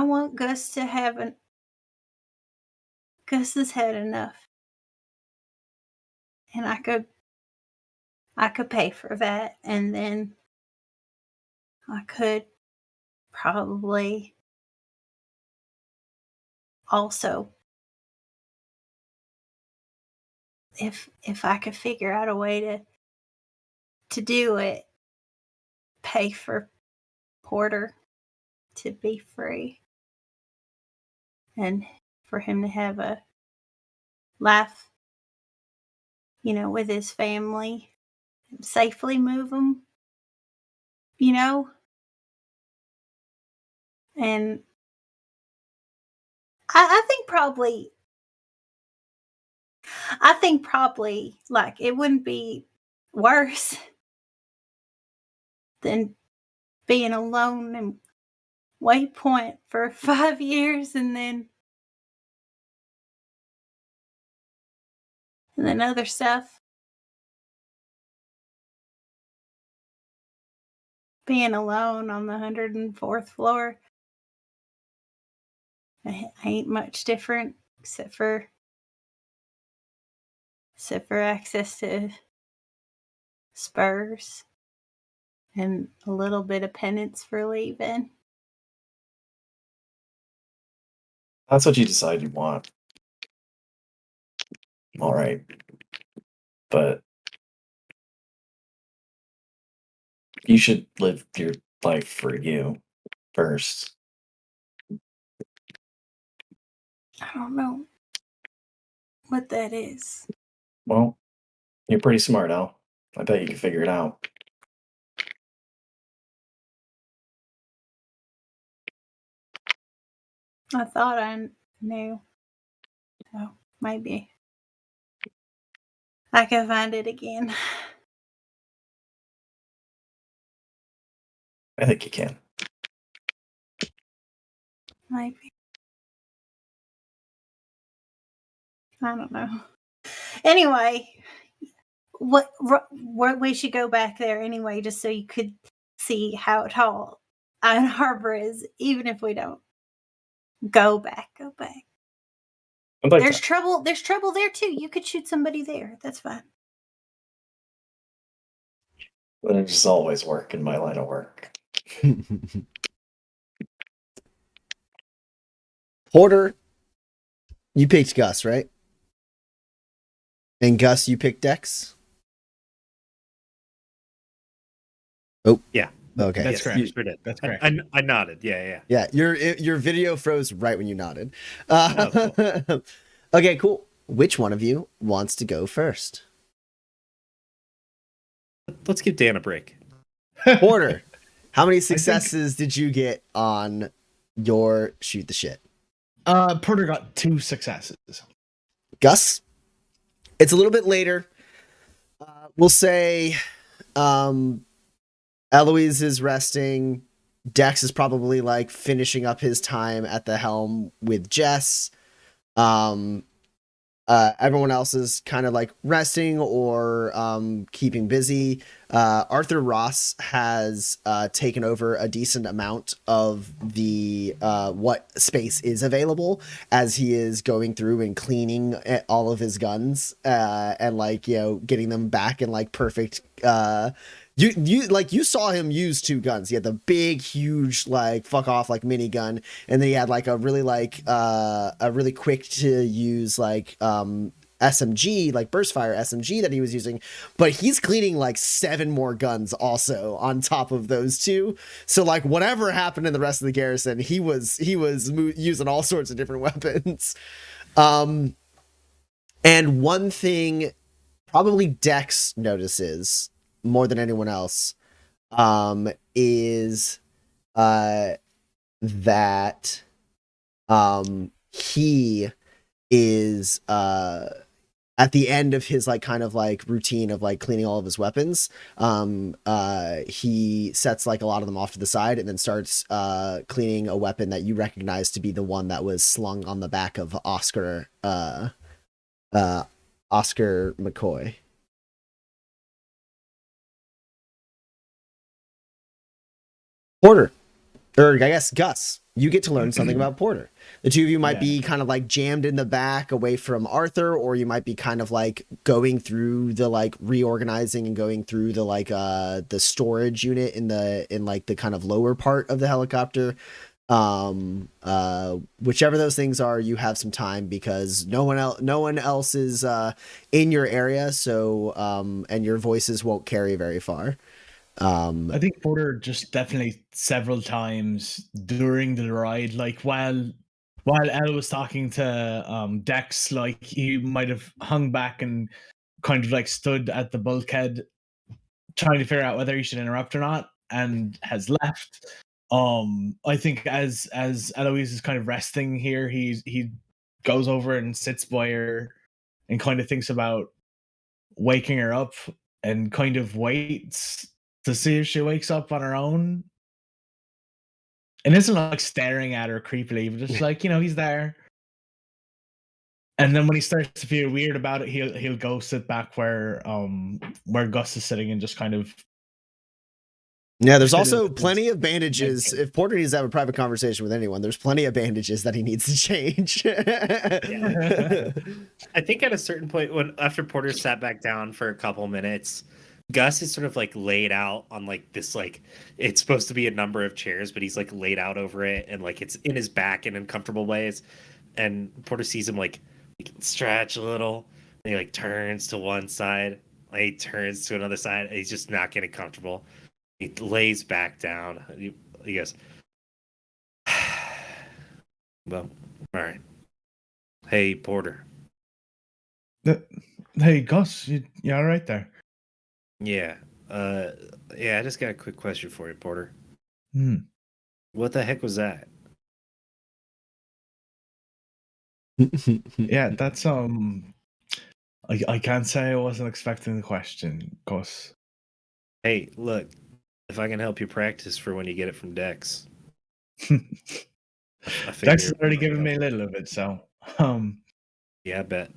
want Gus to have an Gus has had enough. And I could pay for that and then I could probably also if I could figure out a way to do it, pay for Porter to be free and for him to have a life, with his family, safely move him, you know? And I think probably like it wouldn't be worse than being alone in Waypoint for 5 years and then other stuff. Being alone on the 104th floor ain't much different except for access to spurs and a little bit of penance for leaving. That's what you decide you want. All right. But you should live your life for you first. I don't know what that is. Well, you're pretty smart, Al. I bet you can figure it out. I thought I knew. So maybe I can find it again. I think you can. Maybe. I don't know. Anyway, what we should go back there anyway, just so you could see how tall Iron Harbor is, even if we don't go back. I'd like There's to. trouble. There's trouble there too. You could shoot somebody there. That's fine. But it just always work in my line of work. Porter, you picked Gus, right? And Gus, you picked Dex? Oh. Yeah. Okay. That's Yes, correct. you sure did. That's correct. I nodded. Yeah. Yeah, your video froze right when you nodded. Oh, Okay, cool. Which one of you wants to go first? Let's give Dan a break. Porter, how many successes did you get on your shoot the shit? Porter got 2 successes. Gus, it's a little bit later. We'll say Eloise is resting. Dex is probably like finishing up his time at the helm with Jess. everyone else is kind of like resting or keeping busy. Arthur Ross has taken over a decent amount of the what space is available as he is going through and cleaning all of his guns and like, you know, getting them back in like perfect you saw him use 2 guns. He had the big, huge, like fuck off like minigun, and then he had like a really quick to use like SMG, like burst fire SMG that he was using. But he's cleaning like 7 more guns also on top of those 2. So like whatever happened in the rest of the garrison, he was using all sorts of different weapons. And one thing probably Dex notices more than anyone else is that he is at the end of his like kind of like routine of like cleaning all of his weapons, he sets like a lot of them off to the side and then starts cleaning a weapon that you recognize to be the one that was slung on the back of Oscar McCoy. Porter, or I guess Gus, you get to learn something about Porter. The 2 of you might be kind of like jammed in the back away from Arthur, or you might be kind of like going through the like reorganizing and going through the like the storage unit in like the kind of lower part of the helicopter. Whichever those things are, you have some time because no one else is in your area, so and your voices won't carry very far. I think Porter just definitely several times during the ride, like while Elle was talking to Dex, like he might have hung back and kind of like stood at the bulkhead trying to figure out whether he should interrupt or not, and has left. I think as Eloise is kind of resting here, he goes over and sits by her and kind of thinks about waking her up and kind of waits to see if she wakes up on her own. And isn't like staring at her creepily, but just like, you know, he's there. And then when he starts to feel weird about it, he'll go sit back where Gus is sitting and just kind of. Yeah, there's also plenty of bandages. If Porter needs to have a private conversation with anyone, there's plenty of bandages that he needs to change. I think at a certain point, after Porter sat back down for a couple minutes, Gus is sort of like laid out on like this, like it's supposed to be a number of chairs, but he's like laid out over it and like it's in his back in uncomfortable ways. And Porter sees him like stretch a little, and he like turns to one side, like he turns to another side, and he's just not getting comfortable. He lays back down. He goes, well, all right. Hey, Porter. Hey, Gus, you all right there? Yeah. Yeah, I just got a quick question for you, Porter. What the heck was that? Yeah, that's I can't say I wasn't expecting the question, Gus. Hey, look, if I can help you practice for when you get it from Dex. Dex has already given me a little of it, so yeah, I bet.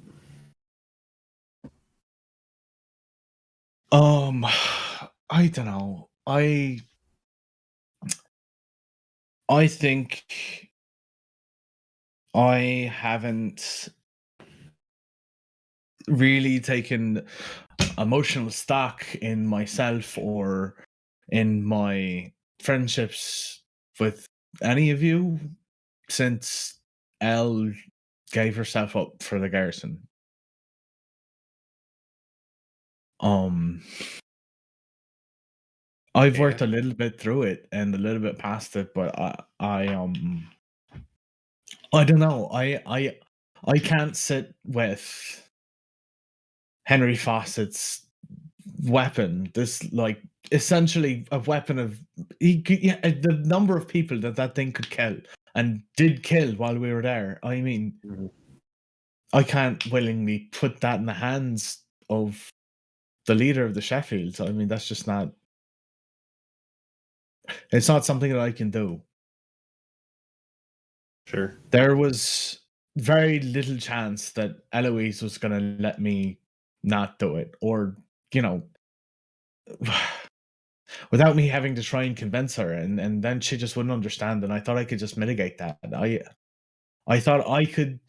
I don't know. I think I haven't really taken emotional stock in myself or in my friendships with any of you since Elle gave herself up for the garrison. I've worked a little bit through it and a little bit past it, but I don't know. I can't sit with Henry Fawcett's weapon. This like essentially a weapon of the number of people that thing could kill and did kill while we were there. I mean, I can't willingly put that in the hands of the leader of the Sheffields. I mean, that's just not. It's not something that I can do. Sure. There was very little chance that Eloise was going to let me not do it, or, you know, without me having to try and convince her, and then she just wouldn't understand. And I thought I could just mitigate that. I thought I could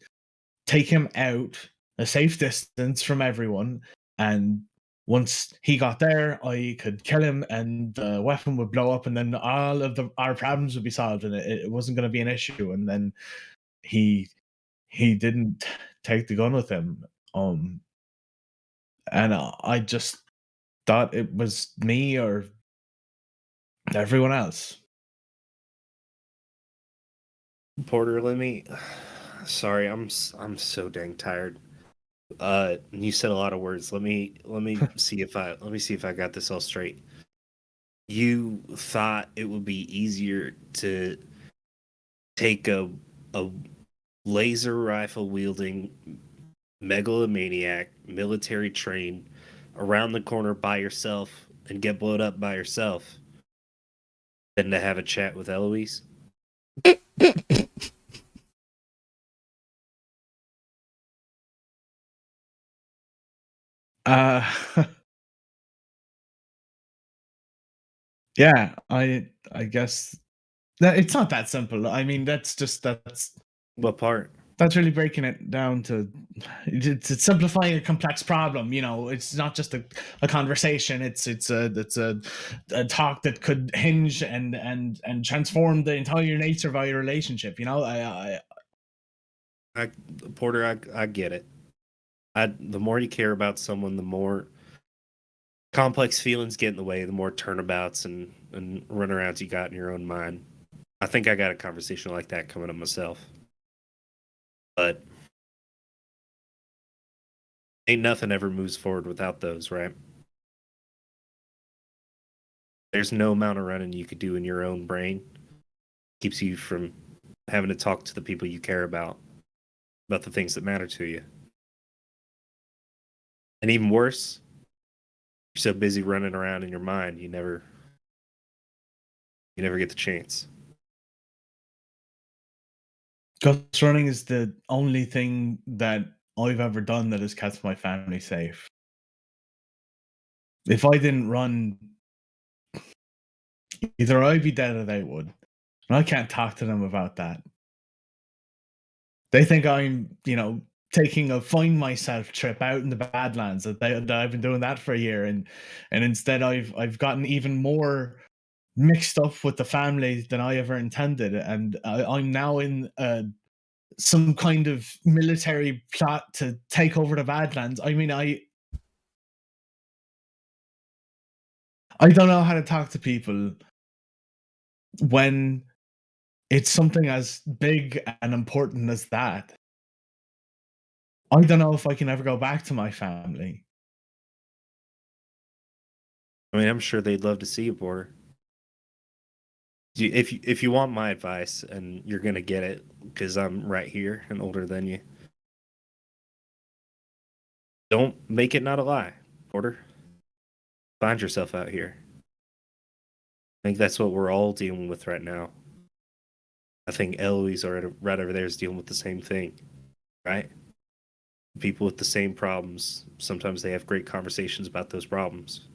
take him out a safe distance from everyone, and once he got there, I could kill him, and the weapon would blow up, and then all of our problems would be solved, and it wasn't going to be an issue. And then he didn't take the gun with him, and I just thought it was me or everyone else. Porter, let me. Sorry, I'm so dang tired. You said a lot of words. Let me see if I got this all straight. You thought it would be easier to take a laser rifle wielding megalomaniac, military trained, around the corner by yourself and get blown up by yourself than to have a chat with Eloise? Uh, yeah, I guess it's not that simple. I mean, that's What part? that's really breaking it down to it's simplifying a complex problem. You know, it's not just a conversation. It's a talk that could hinge and transform the entire nature of our relationship. You know, Porter, I get it. The more you care about someone, the more complex feelings get in the way, the more turnabouts and runarounds you got in your own mind. I think I got a conversation like that coming up myself. But ain't nothing ever moves forward without those, right? There's no amount of running you could do in your own brain. Keeps you from having to talk to the people you care about the things that matter to you. And even worse, you're so busy running around in your mind, you never get the chance. ghost running is the only thing that I've ever done that has kept my family safe. If I didn't run, either I'd be dead or they would. And I can't talk to them about that. They think I'm, taking a find myself trip out in the Badlands, that I've been doing that for a year, and instead I've gotten even more mixed up with the family than I ever intended, and I'm now in some kind of military plot to take over the Badlands. I mean, I don't know how to talk to people when it's something as big and important as that. I don't know if I can ever go back to my family. I mean, I'm sure they'd love to see you, Porter. If you want my advice, and you're gonna get it because I'm right here and older than you, don't make it not a lie, Porter. Find yourself out here. I think that's what we're all dealing with right now. I think Eloise right over there is dealing with the same thing, right? People with the same problems, sometimes they have great conversations about those problems.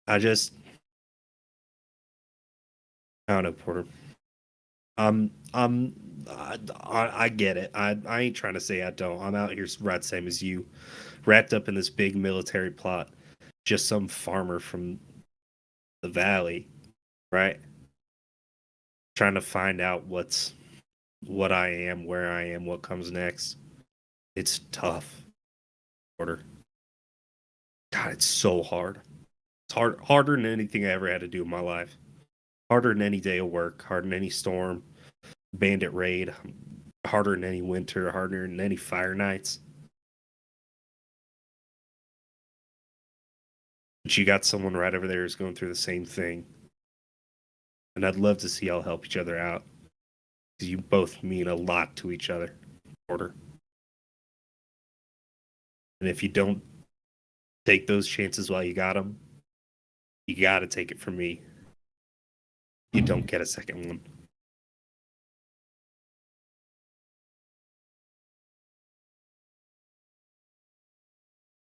I don't know, Porter. I get it. I ain't trying to say I don't. I'm out here right same as you, wrapped up in this big military plot. Just some farmer from the valley, right? Trying to find out what I am, where I am, what comes next. It's tough, Porter. God, it's so hard. It's harder than anything I ever had to do in my life. Harder than any day of work, harder than any storm, bandit raid, harder than any winter, harder than any fire nights. But you got someone right over there who's going through the same thing. And I'd love to see y'all help each other out. Because you both mean a lot to each other, Porter. And if you don't take those chances while you got them, you got to take it from me. You don't get a second one.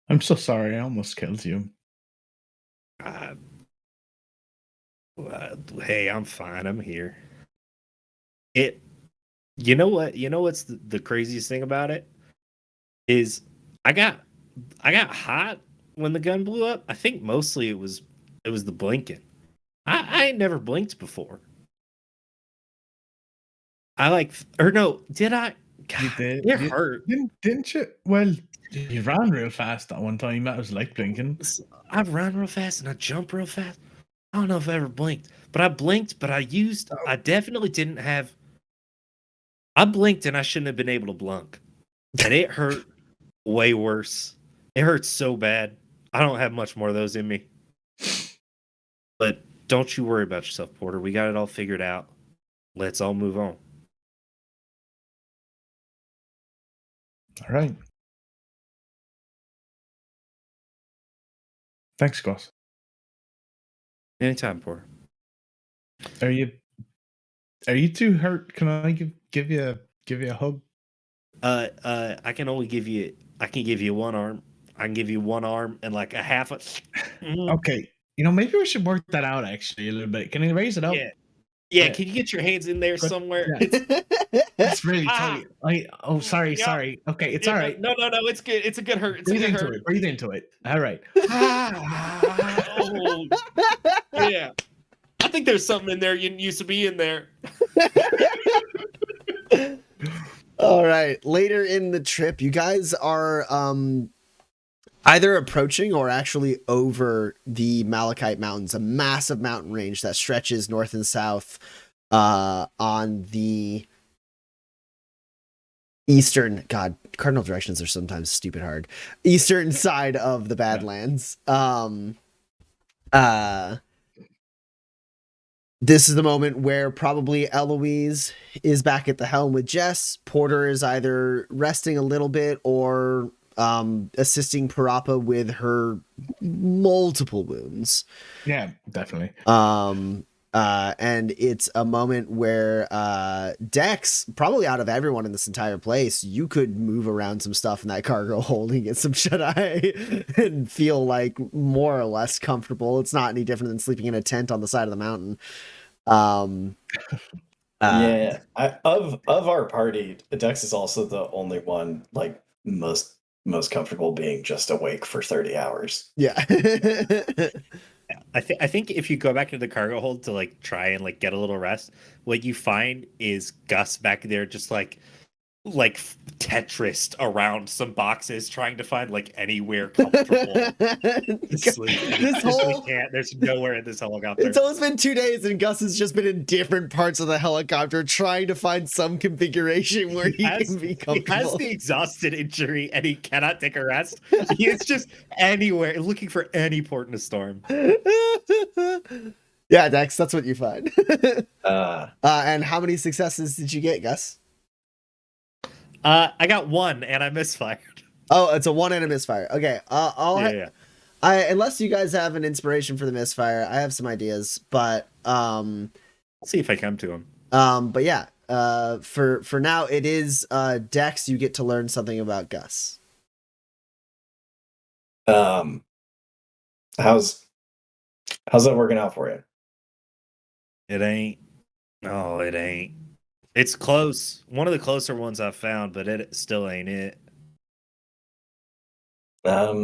I'm so sorry. I almost killed you. Uh, hey, I'm fine. I'm here. It. You know what? You know what's the craziest thing about it is I got I got hot when the gun blew up. I think mostly it was the blinking. I ain't never blinked before. I like or no, did I? You God, did. it hurt. Didn't you? Well, you ran real fast that one time. That was like blinking. I run real fast and I jump real fast. I don't know if I ever blinked, but I blinked. But I definitely didn't have. I blinked and I shouldn't have been able to blink, and it hurt way worse. It hurts so bad. I don't have much more of those in me. But don't you worry about yourself, Porter. We got it all figured out. Let's all move on. All right. Thanks, Gus. Anytime, Porter. Are you too hurt? Can I give you a hug? I can give you one arm. I can give you one arm and like a half a Okay. Maybe we should work that out actually a little bit. Can you raise it up? Yeah. Yeah, can you get your hands in there Good. somewhere? Yeah. It's really Ah! tight. Sorry. Yeah. Sorry. Okay, it's Yeah, all right. No, it's good. It's a good hurt. It's Breathe a good into hurt. it. Breathe into it. All right. Oh, yeah. I think there's something in there you used to be in there. All right. Later in the trip, you guys are either approaching or actually over the Malachite Mountains, a massive mountain range that stretches north and south on the eastern, God, cardinal directions are sometimes stupid hard, eastern side of the Badlands. This is the moment where probably Eloise is back at the helm with Jess. Porter is either resting a little bit or assisting Parappa with her multiple wounds. Yeah, definitely. And it's a moment where Dex, probably out of everyone in this entire place, you could move around some stuff in that cargo hold and get some shut-eye and feel like more or less comfortable. It's not any different than sleeping in a tent on the side of the mountain. Yeah, of our party, Dex is also the only one like most comfortable being just awake for 30 hours. Yeah. I think if you go back into the cargo hold to like try and like get a little rest, what you find is Gus back there just like Tetris around some boxes trying to find like anywhere comfortable to sleep. This whole can't. There's nowhere in this helicopter. It's almost been 2 days and Gus has just been in different parts of the helicopter trying to find some configuration where he can be comfortable. He has the exhausted injury and he cannot take a rest. He is just anywhere looking for any port in a storm. Yeah, Dex, that's what you find. And how many successes did you get, Gus? I got one and I misfired. Oh, it's a 1 and a misfire. Okay, unless you guys have an inspiration for the misfire, I have some ideas, but I'll see if I come to him. But yeah, for now it is Dex. You get to learn something about Gus. How's that working out for you? It ain't. No, it ain't. It's close. One of the closer ones I've found, but it still ain't it. Let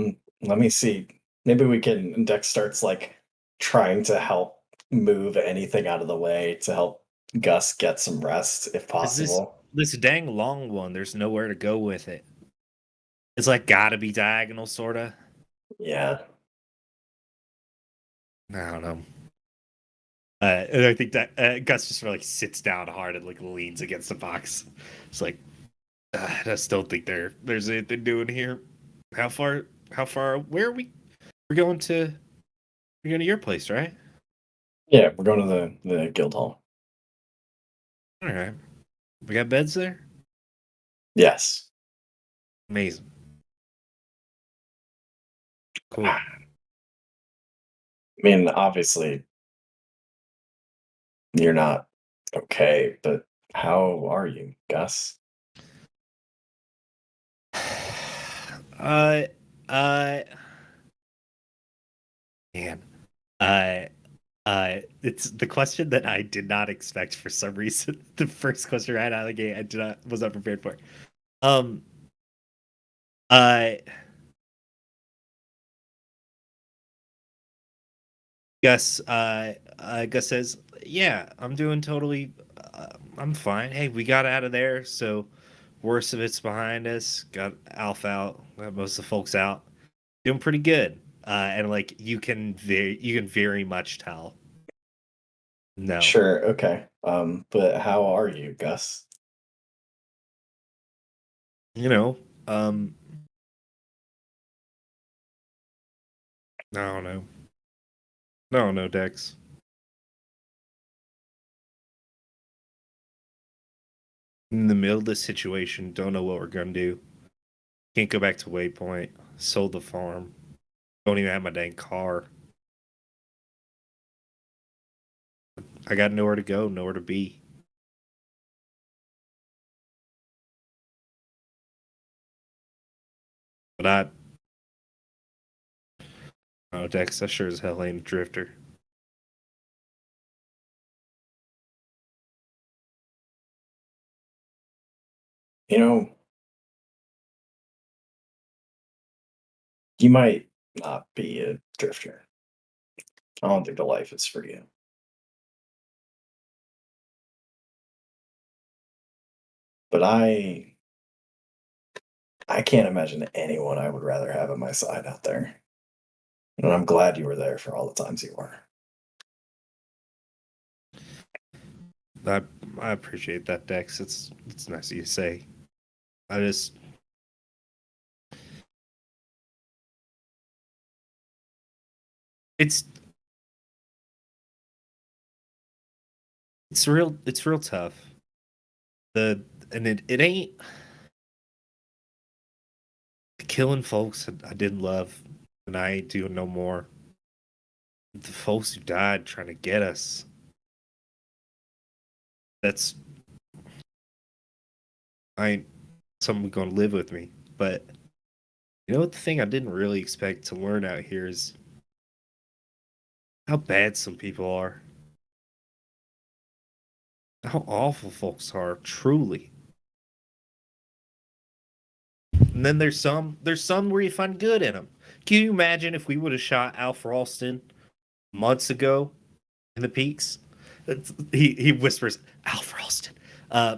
me see. Maybe we can. Dex starts like trying to help move anything out of the way to help Gus get some rest if possible. This dang long one, there's nowhere to go with it. It's like gotta be diagonal, sorta. Yeah. I don't know. And I think that Gus just like sits down hard and like leans against the box. It's like I just don't think there's anything doing here. How far? Where are we? We're going to your place, right? Yeah, we're going to the guild hall. All right. We got beds there? Yes. Amazing. Cool. I mean, obviously, you're not okay, but how are you, Gus? Man. It's the question that I did not expect for some reason. The first question right out of the gate, was not prepared for. Um, uh, Gus says, "Yeah, I'm doing totally. I'm fine. Hey, we got out of there, so worst of it's behind us. Got Alpha out. Got most of the folks out. Doing pretty good. And like you can very much tell. No, Sure, okay. But how are you, Gus? you know, um, I don't know. No, Dex. In the middle of this situation, don't know what we're gonna do. Can't go back to Waypoint. Sold the farm. Don't even have my dang car. I got nowhere to go, nowhere to be. But oh, Dex, I sure as hell ain't a drifter. You know, you might not be a drifter. I don't think the life is for you. But I can't imagine anyone I would rather have at my side out there. And I'm glad you were there for all the times you were. I I appreciate that, Dex. It's nice of you to say. I just it's it's real tough. It ain't killing folks I didn't love and I ain't doing no more. The folks who died trying to get us. That's I ain't something gonna live with me. But you know what the thing I didn't really expect to learn out here is how bad some people are. How awful folks are, truly. And then there's some where you find good in them. Can you imagine if we would have shot Alf Ralston months ago in the Peaks? He whispers Alf Ralston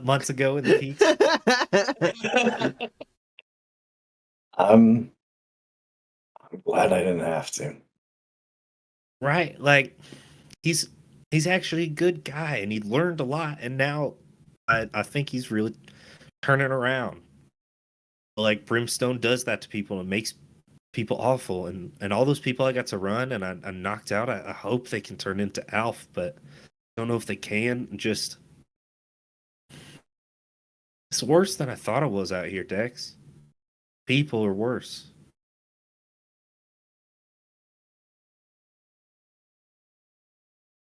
months ago in the Peaks. I'm glad I didn't have to. Right, like he's actually a good guy and he learned a lot and now I think he's really turning around. Like Brimstone does that to people and makes people awful and all those people I got to run and I knocked out. I hope they can turn into Alf, but I don't know if they can. Just it's worse than I thought it was out here, Dex. People are worse.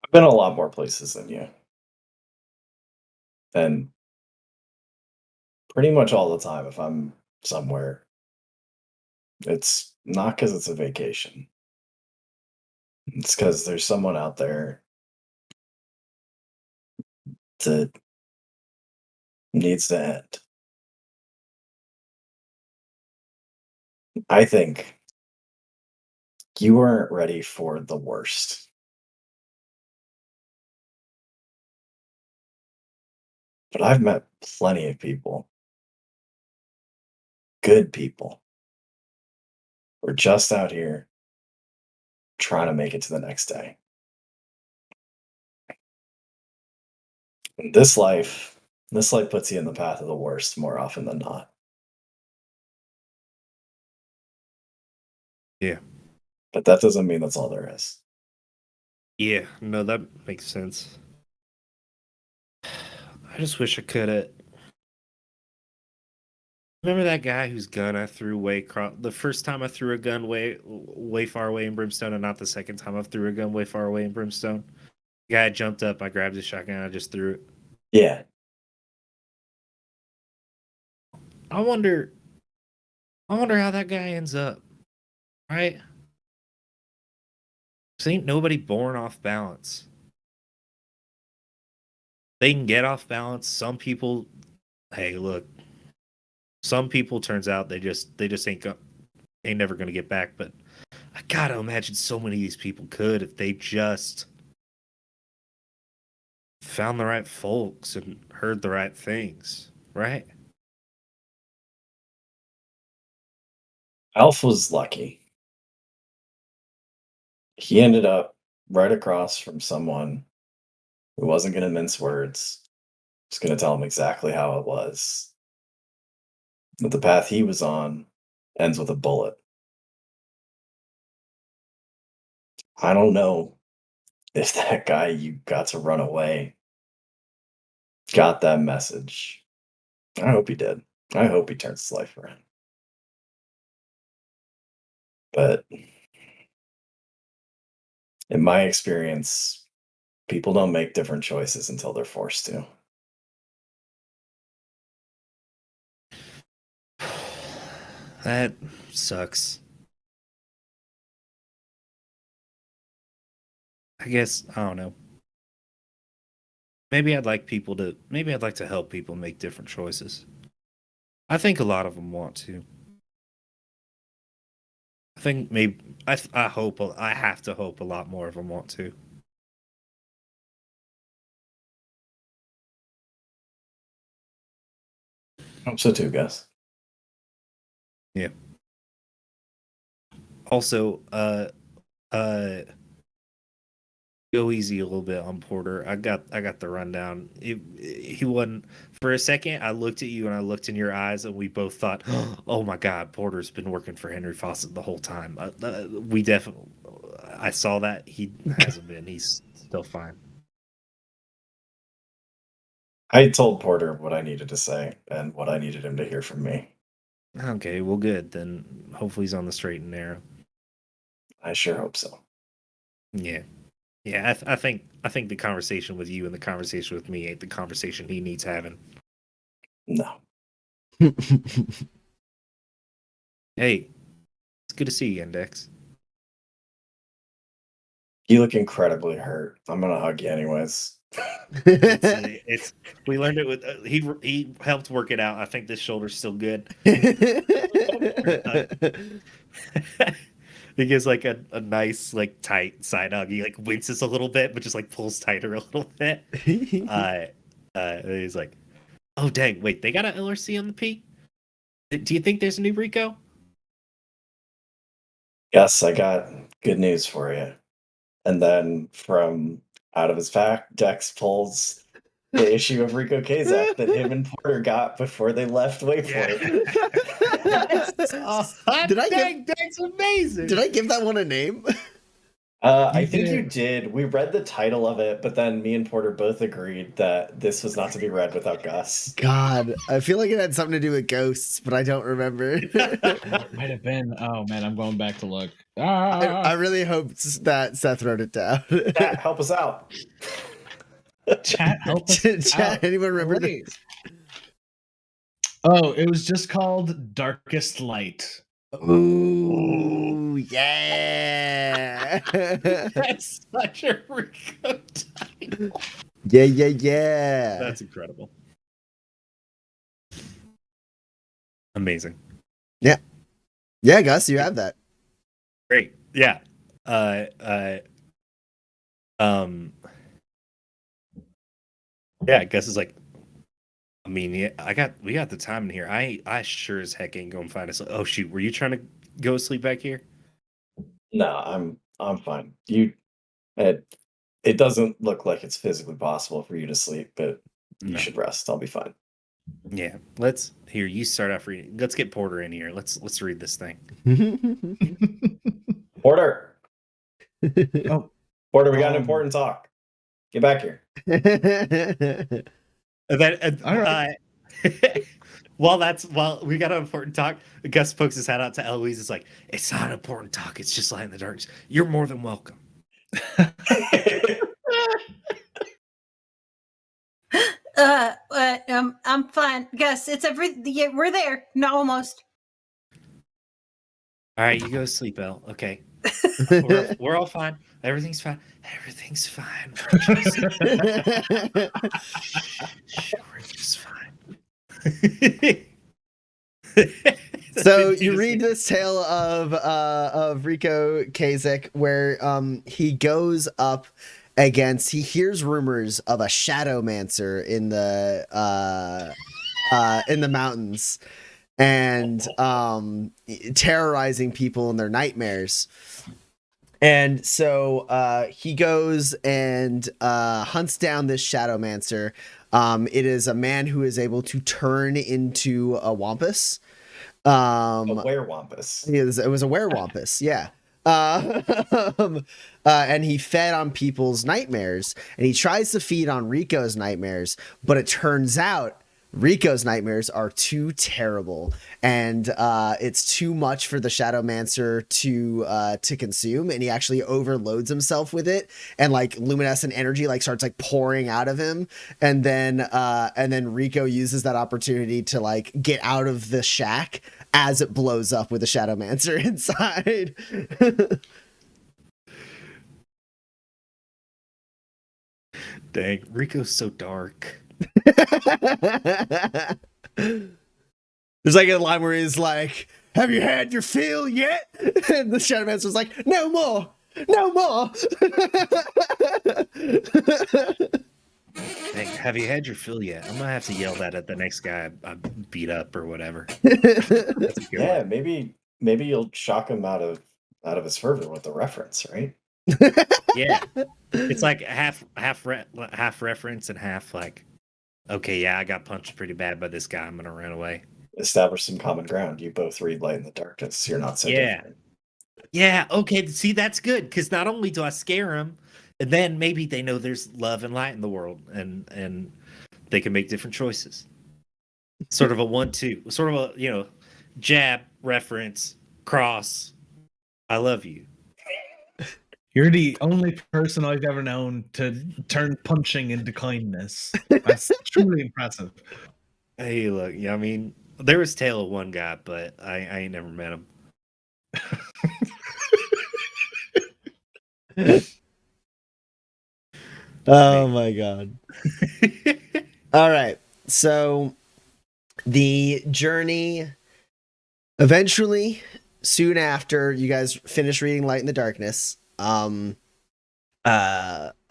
I've been a lot more places than you. And pretty much all the time, if I'm somewhere, it's not because it's a vacation. It's because there's someone out there that needs to end. I think you weren't ready for the worst. But I've met plenty of people, good people, who are just out here trying to make it to the next day. And this life puts you in the path of the worst more often than not. Yeah. But that doesn't mean that's all there is. Yeah, no, that makes sense. I just wish I could have. Remember that guy whose gun I threw the first time I threw a gun way far away in Brimstone, and not the second time I threw a gun way far away in Brimstone. The guy jumped up, I grabbed his shotgun, I just threw it. Yeah. I wonder how that guy ends up. right? This ain't nobody born off balance. They can get off balance. Some people, hey, look, some people turns out they just ain't never gonna get back. But I gotta imagine so many of these people could if they just found the right folks and heard the right things, right? Alf was lucky. He ended up right across from someone who wasn't going to mince words, just going to tell him exactly how it was. But the path he was on ends with a bullet. I don't know if that guy you got to run away got that message. I hope he did. I hope he turns his life around. But in my experience, people don't make different choices until they're forced to. That sucks. I guess I don't know. Maybe I'd like to help people make different choices. I think a lot of them want to. I think maybe I hope I have to hope a lot more of them want to. Hope so too, Gus. Yeah. Also, go easy a little bit on Porter. I got the rundown. He wasn't for a second. I looked at you and I looked in your eyes, and we both thought, "Oh my God, Porter's been working for Henry Fawcett the whole time." We definitely. I saw that he hasn't been. He's still fine. I told Porter what I needed to say and what I needed him to hear from me. Okay, well, good. Then hopefully he's on the straight and narrow. I sure hope so. Yeah. Yeah, I think the conversation with you and the conversation with me ain't the conversation he needs having. No. Hey, it's good to see you, Index. You look incredibly hurt. I'm gonna hug you anyways. It's we learned it with he helped work it out. I think this shoulder's still good. He gives like a nice like tight side hug. He like winces a little bit, but just like pulls tighter a little bit. He's like, "Oh dang, wait, they got an LRC on the P? Do you think there's a new Rico?" Yes, I got good news for you. And then from out of his pack, Dex pulls the issue of Rico Kazak that him and Porter got before they left Waypoint. That's amazing. Did I give that one a name? I think you did. We read the title of it, but then me and Porter both agreed that this was not to be read without Gus. God, I feel like it had something to do with ghosts, but I don't remember. It might have been. Oh man, I'm going back to look. I really hope that Seth wrote it down. Chat, help us out. Chat, help us Chat, out. anyone remember Great. Oh, it was just called Darkest Light. Ooh, yeah. That's such a Rico title. Yeah. That's incredible. Amazing. Yeah, Gus, you have that. Great. Yeah. Yeah, Gus is like, I mean, yeah, we got the time in here. I sure as heck ain't gonna find us. Oh shoot, were you trying to go sleep back here? No, I'm fine. It doesn't look like it's physically possible for you to sleep, but you No. should rest. I'll be fine. Yeah. You start off reading. Let's get Porter in here. Let's read this thing. Porter. Oh. Porter, we got an important talk. Get back here. And then, All right. while we got an important talk, Gus pokes his head out to Eloise. It's like, it's not an important talk. It's just light in the darkness. You're more than welcome. I'm fine. Gus, it's yeah, we're there. No, almost. All right, you go to sleep, Elle. Okay. We're all fine. Everything's fine. Everything's fine. We're just fine. So you read this tale of Rico Kazek where he goes up against, he hears rumors of a shadowmancer in the mountains and terrorizing people in their nightmares. And so he goes and hunts down this shadowmancer. It is a man who is able to turn into a wampus. A werewampus. It was a werewampus, yeah. And he fed on people's nightmares, and he tries to feed on Rico's nightmares, but it turns out Rico's nightmares are too terrible, and it's too much for the Shadowmancer to consume, and he actually overloads himself with it, and like luminescent energy like starts like pouring out of him, and then Rico uses that opportunity to like get out of the shack as it blows up with the Shadowmancer inside. Dang, Rico's so dark. There's like a line where he's like, "Have you had your fill yet?" And the Shadowmancer's like, "No more, no more." Dang, have you had your fill yet? I'm gonna have to yell that at the next guy I beat up or whatever. That's a good Yeah, one. maybe you'll shock him out of his fervor with the reference, right? Yeah, it's like half reference and half like, okay, yeah, I got punched pretty bad by this guy. I'm gonna run away. Establish some common ground. You both read Light in the Darkness. You're not so Yeah. different. Yeah, okay. See, that's good because not only do I scare them, and then maybe they know there's love and light in the world, and they can make different choices. Sort of a 1-2, sort of a jab, reference, cross. I love you. You're the only person I've ever known to turn punching into kindness. That's truly impressive. Hey, look, yeah, I mean, there was tale of one guy, but I ain't never met him. Oh my god. All right. So the journey eventually, soon after you guys finish reading Light in the Darkness, a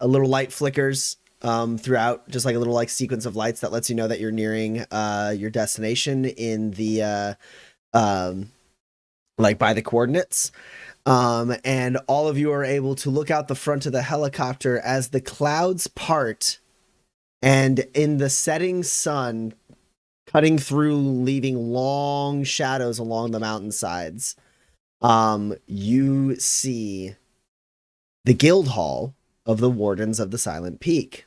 little light flickers throughout, just like a little like sequence of lights that lets you know that you're nearing your destination in the like by the coordinates. And all of you are able to look out the front of the helicopter as the clouds part, and in the setting sun cutting through, leaving long shadows along the mountainsides, you see the guild hall of the Wardens of the Silent Peak.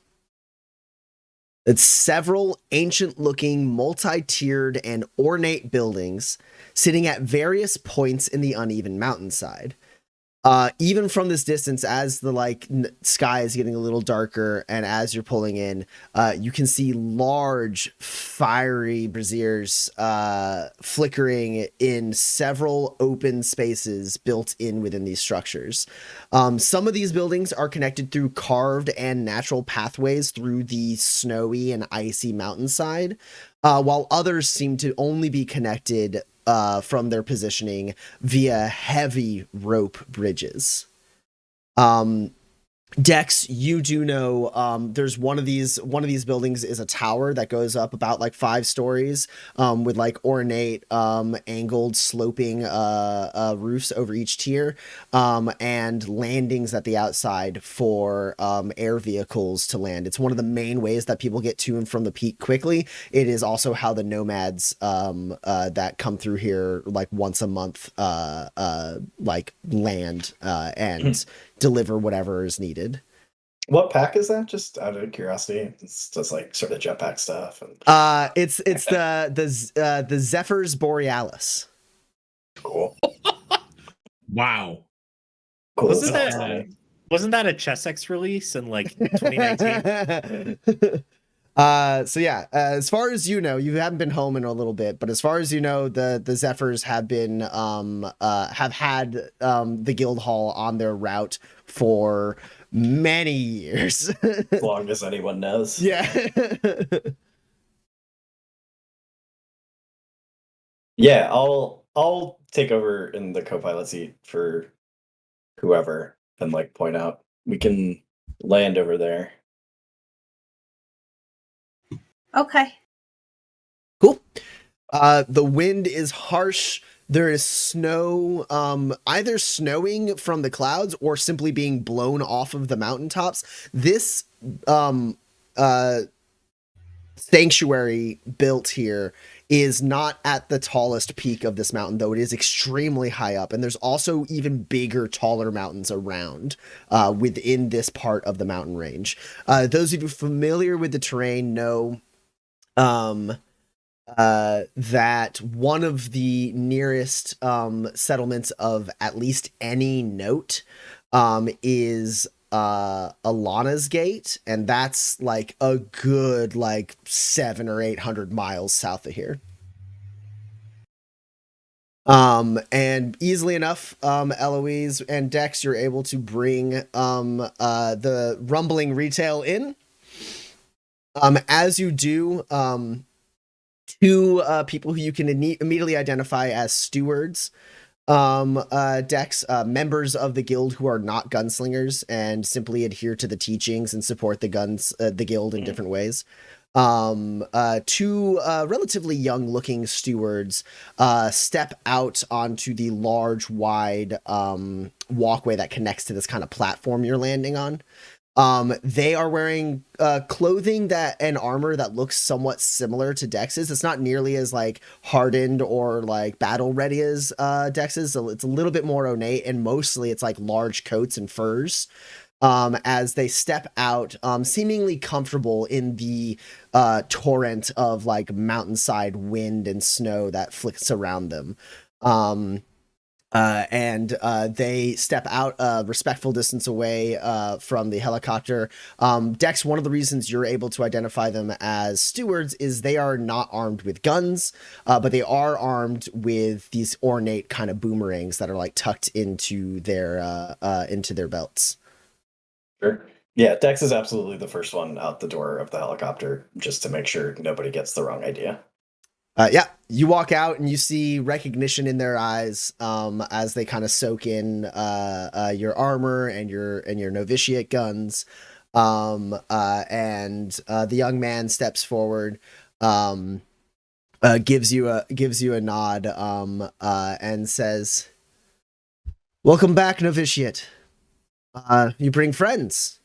It's several ancient-looking, multi-tiered, and ornate buildings sitting at various points in the uneven mountainside. Even from this distance, as the sky is getting a little darker, and as you're pulling in, you can see large, fiery braziers flickering in several open spaces built in within these structures. Some of these buildings are connected through carved and natural pathways through the snowy and icy mountainside, while others seem to only be connected from their positioning via heavy rope bridges. Dex, you do know there's one of these buildings is a tower that goes up about like 5 stories with like ornate angled sloping roofs over each tier, and landings at the outside for air vehicles to land. It's one of the main ways that people get to and from the peak quickly. It is also how the nomads that come through here like once a month like land and deliver whatever is needed. What pack is that? Just out of curiosity. It's just like sort of jetpack stuff. And... it's the Zephyrs Borealis. Cool. Wow. Cool. Wasn't that a Chessex release in like 2019? So yeah, as far as you know, you haven't been home in a little bit, but as far as you know, the Zephyrs have been have had the guild hall on their route for many years. As long as anyone knows. Yeah. Yeah, I'll take over in the co-pilot seat for whoever and like point out we can land over there. Okay. Cool. The wind is harsh. There is snow, either snowing from the clouds or simply being blown off of the mountaintops. This sanctuary built here is not at the tallest peak of this mountain, though it is extremely high up. And there's also even bigger, taller mountains around within this part of the mountain range. Those of you familiar with the terrain know that one of the nearest settlements of at least any note is Alana's Gate, and that's like a good like 700 or 800 miles south of here. And easily enough, Eloise and Dex, you're able to bring the rumbling retail in. As you do, two people who you can immediately identify as stewards, Dex, members of the guild who are not gunslingers and simply adhere to the teachings and support the guild in different ways. Two relatively young looking stewards step out onto the large, wide walkway that connects to this kind of platform you're landing on. They are wearing clothing and armor that looks somewhat similar to Dex's. It's not nearly as like hardened or like battle ready as Dex's. So it's a little bit more ornate, and mostly it's like large coats and furs. As they step out, seemingly comfortable in the torrent of like mountainside wind and snow that flicks around them. And they step out a respectful distance away from the helicopter. Dex, one of the reasons you're able to identify them as stewards is they are not armed with guns, but they are armed with these ornate kind of boomerangs that are like tucked into their belts. Sure. Yeah, Dex is absolutely the first one out the door of the helicopter, just to make sure nobody gets the wrong idea. Yeah, you walk out and you see recognition in their eyes as they kind of soak in your armor and your novitiate guns. And the young man steps forward, gives you a nod, and says, "Welcome back, novitiate. You bring friends."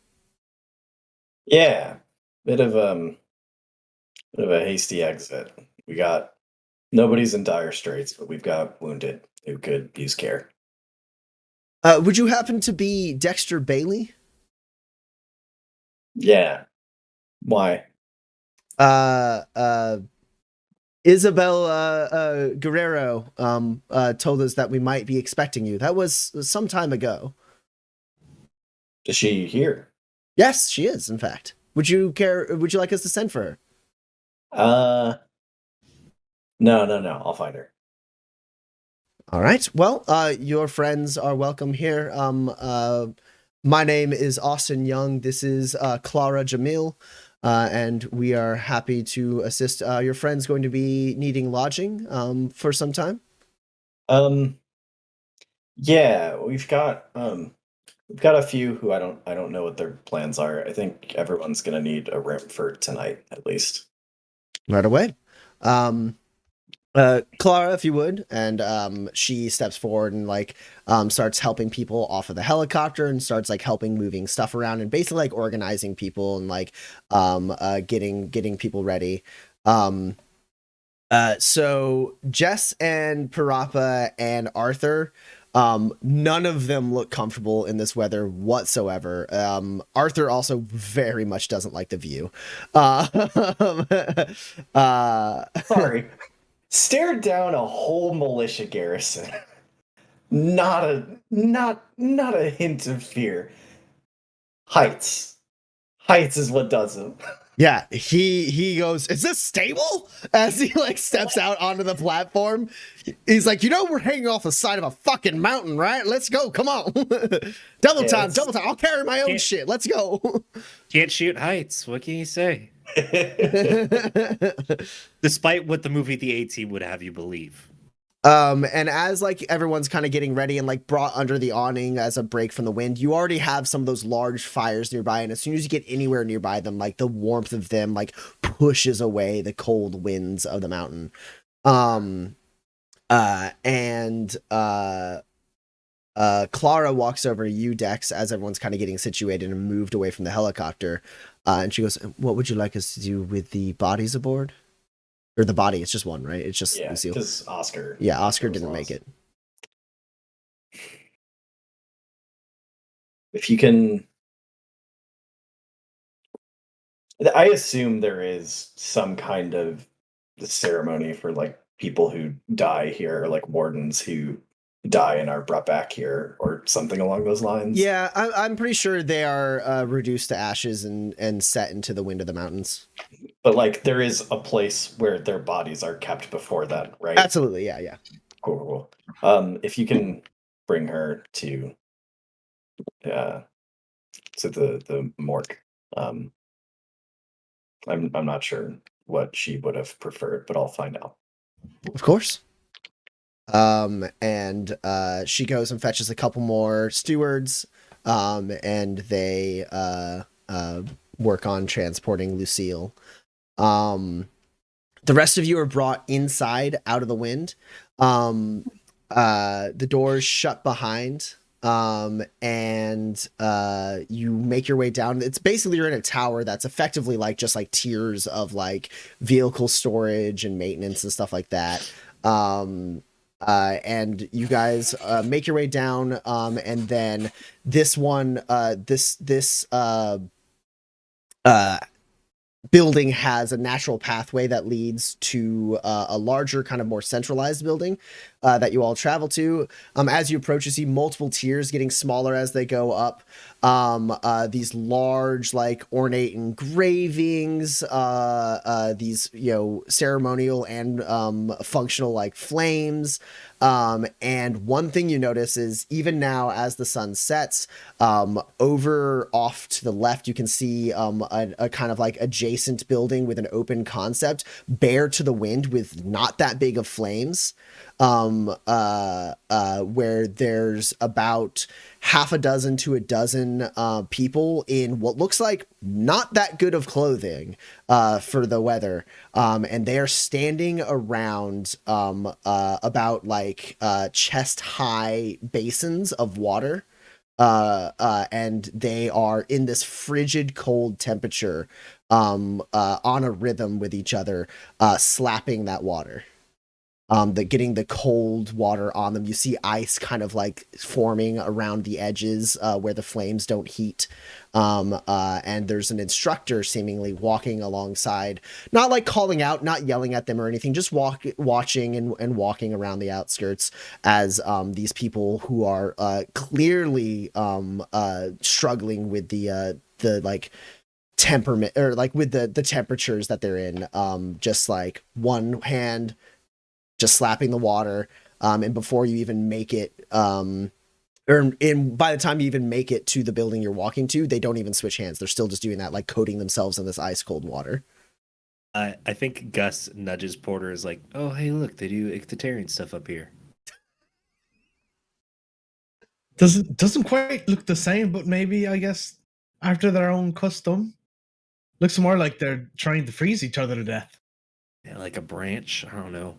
Yeah, bit of a hasty exit. Nobody's in dire straits, but we've got wounded who could use care. Would you happen to be Dexter Bailey? Yeah. Why? Isabel Guerrero told us that we might be expecting you. That was some time ago. Is she here? Yes, she is, in fact. Would you like us to send for her? No. I'll find her. All right. Well, your friends are welcome here. My name is Austin Young. This is Clara Jamil, and we are happy to assist. Your friend's going to be needing lodging for some time. Yeah, we've got a few who I don't know what their plans are. I think everyone's gonna need a room for tonight, at least. Right away. Clara, if you would, and she steps forward and like starts helping people off of the helicopter and starts like helping moving stuff around and basically like organizing people and like getting people ready. So Jess and Parappa and Arthur, none of them look comfortable in this weather whatsoever. Arthur also very much doesn't like the view. Sorry. Stared down a whole militia garrison. Not a hint of fear. Heights is what does them. Yeah, he goes, "Is this stable?" As he like steps out onto the platform. He's like, we're hanging off the side of a fucking mountain, right? Let's go. Come on. double time. I'll carry my own Can't- shit. Let's go. Can't shoot heights. What can you say? Despite what the movie The A-Team would have you believe. And as like everyone's kind of getting ready and like brought under the awning as a break from the wind, you already have some of those large fires nearby, and as soon as you get anywhere nearby them, like the warmth of them like pushes away the cold winds of the mountain. Clara walks over to you, Dex, as everyone's kind of getting situated and moved away from the helicopter, and she goes, "What would you like us to do with the bodies aboard?" Or the body, it's just one, right? It's just Lucille. Because Oscar. Yeah, Oscar was didn't lost. make it. If you can, I assume there is some kind of ceremony for like people who die here, like wardens who die and are brought back here, or something along those lines. Yeah, I'm pretty sure they are reduced to ashes and set into the wind of the mountains. But like there is a place where their bodies are kept before that, right? Absolutely, yeah. Cool. If you can bring her to the morgue. I'm not sure what she would have preferred, but I'll find out. Of course. And she goes and fetches a couple more stewards, and they work on transporting Lucille. The rest of you are brought inside out of the wind. The doors shut behind, and you make your way down. It's basically you're in a tower that's effectively like just like tiers of like vehicle storage and maintenance and stuff like that. And you guys make your way down, and then this one, this building has a natural pathway that leads to a larger, kind of more centralized building that you all travel to. As you approach, you see multiple tiers getting smaller as they go up. These large, like ornate engravings, these ceremonial and functional like flames. And one thing you notice is even now as the sun sets, over off to the left, you can see a kind of like adjacent building with an open concept, bare to the wind with not that big of flames, where there's about half a dozen to a dozen people in what looks like not that good of clothing for the weather, and they are standing around about like chest high basins of water, and they are in this frigid cold temperature, on a rhythm with each other, slapping that water. Getting the cold water on them. You see ice kind of like forming around the edges where the flames don't heat. And there's an instructor seemingly walking alongside, not like calling out, not yelling at them or anything, just watching and walking around the outskirts as these people who are clearly struggling with the like temperament, or like with the temperatures that they're in, just like one hand just slapping the water, and before you even make it, by the time you even make it to the building you're walking to, they don't even switch hands. They're still just doing that, like coating themselves in this ice cold water. I think Gus nudges Porter, is like, "Oh, hey, look, they do Ictitarian stuff up here." Doesn't quite look the same, but maybe I guess after their own custom, looks more like they're trying to freeze each other to death. Yeah, like a branch. I don't know.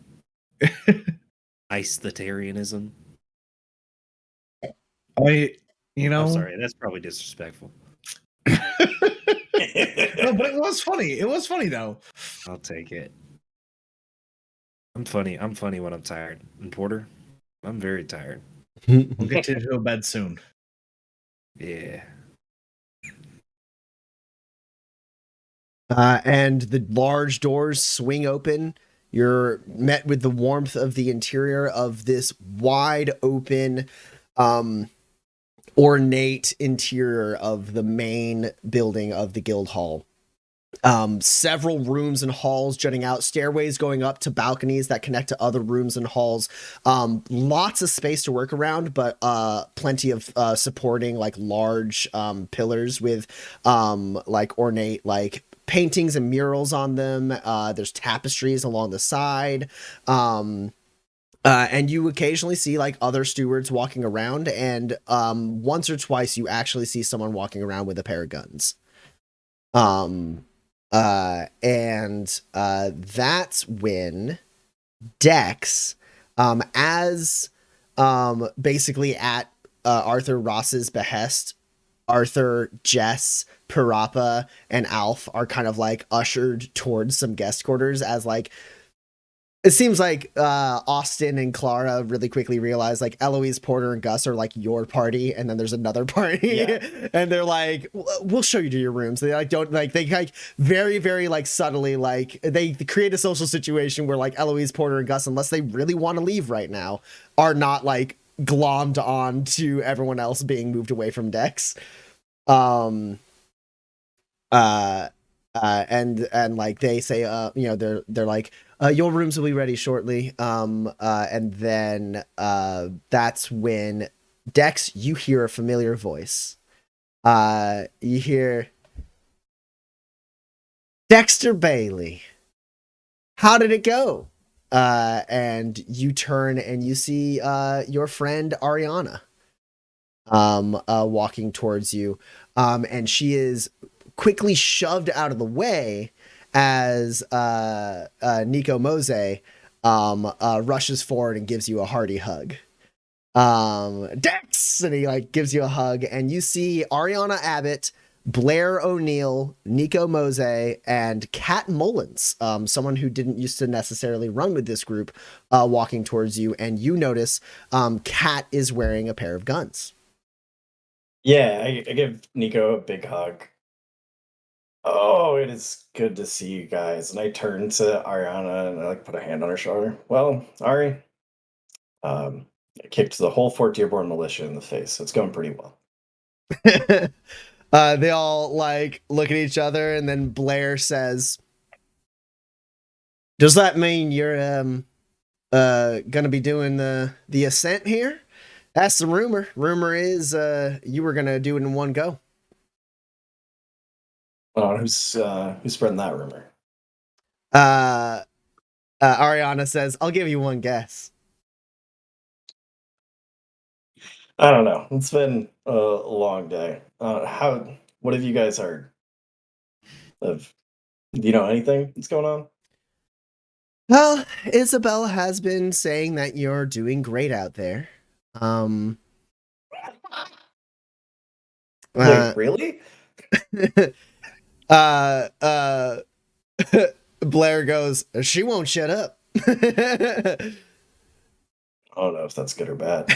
Icetarianism. I'm sorry, that's probably disrespectful. No, but it was funny. It was funny though. I'll take it. I'm funny when I'm tired. And Porter, I'm very tired. We'll get you to bed soon. Yeah. And the large doors swing open. You're met with the warmth of the interior of this wide open, ornate interior of the main building of the guild hall. several rooms and halls jutting out, stairways going up to balconies that connect to other rooms and halls. Lots of space to work around, but plenty of supporting like large pillars with like ornate like paintings and murals on them. There's tapestries along the side. And you occasionally see like other stewards walking around, and once or twice you actually see someone walking around with a pair of guns. And that's when Dex, as basically at Arthur Ross's behest, Arthur, Jess, Parappa, and Alf are kind of like ushered towards some guest quarters as like it seems like Austin and Clara really quickly realize like Eloise, Porter, and Gus are like your party, and then there's another party, and they're like, "We'll show you to your rooms." They like don't like they like very very like subtly like they create a social situation where like Eloise, Porter, and Gus, unless they really want to leave right now, are not like glommed on to everyone else being moved away from Dex. And like they say, you know, they're like, your rooms will be ready shortly. And then that's when Dex, you hear a familiar voice. You hear Dexter Bailey. How did it go? And you turn and you see your friend Ariana walking towards you. And she is quickly shoved out of the way as Nico Mose rushes forward and gives you a hearty hug. Dex! And he like gives you a hug, and you see Ariana Abbott, Blair O'Neill, Nico Mose, and Kat Mullins, someone who didn't used to necessarily run with this group, walking towards you, and you notice Kat is wearing a pair of guns. Yeah, I give Nico a big hug. Oh, it is good to see you guys. And I turn to Ariana and I like put a hand on her shoulder. Well, Ari, I kicked the whole Fort Dearborn militia in the face, so it's going pretty well. They all like look at each other, and then Blair says, "Does that mean you're gonna be doing the ascent here? That's the rumor. Rumor is you were gonna do it in one go." Who's spreading that rumor? Ariana says, "I'll give you one guess." I don't know. It's been a long day. What have you guys heard? Do you know anything that's going on? Well, Isabel has been saying that you're doing great out there. Wait, really? Blair goes, "She won't shut up." I don't know if that's good or bad.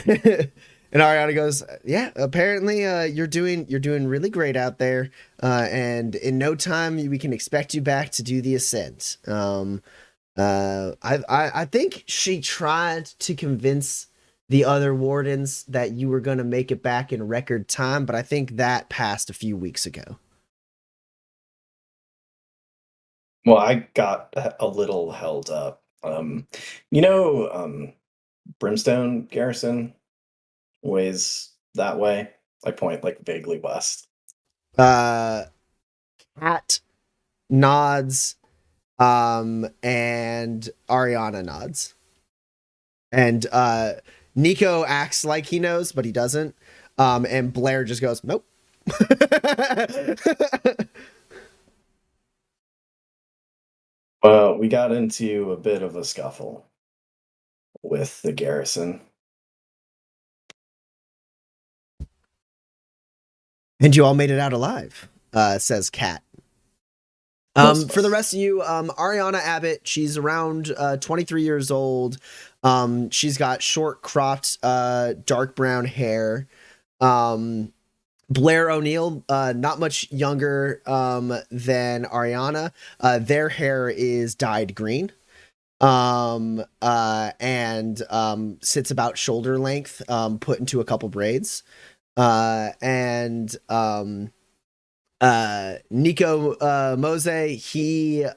And Ariana goes, "Yeah, apparently you're doing really great out there, and in no time we can expect you back to do the ascent." I think she tried to convince the other wardens that you were going to make it back in record time, but I think that passed a few weeks ago. Well, I got a little held up. Brimstone Garrison ways that way. I point like vaguely west. Cat nods, and Ariana nods, and Nico acts like he knows, but he doesn't. And Blair just goes, "Nope." Well, we got into a bit of a scuffle with the garrison. And you all made it out alive, says Kat. For the rest of you, Ariana Abbott, she's around 23 years old. She's got short cropped dark brown hair. Blair O'Neill, not much younger than Ariana. Their hair is dyed green, and sits about shoulder length, put into a couple braids. And Nico Mose, he is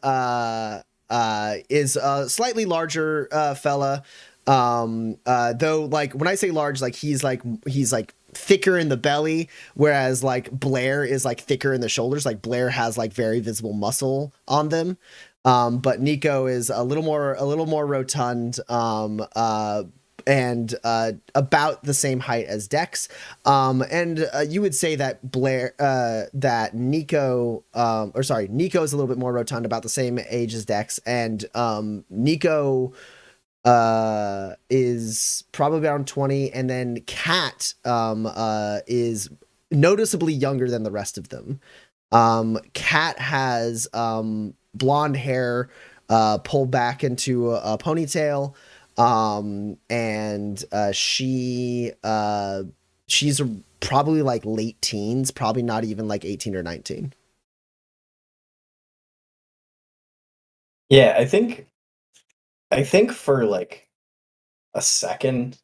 a slightly larger fella. Though, like, when I say large, like he's like thicker in the belly, whereas like Blair is like thicker in the shoulders. Like Blair has like very visible muscle on them. But Nico is a little more rotund, and about the same height as Dex. And you would say that Nico is a little bit more rotund, about the same age as Dex, and Nico is probably around 20, and then Kat is noticeably younger than the rest of them. Kat has blonde hair pulled back into a ponytail, and she's probably like late teens, probably not even like 18 or 19. Yeah, I think for like a second,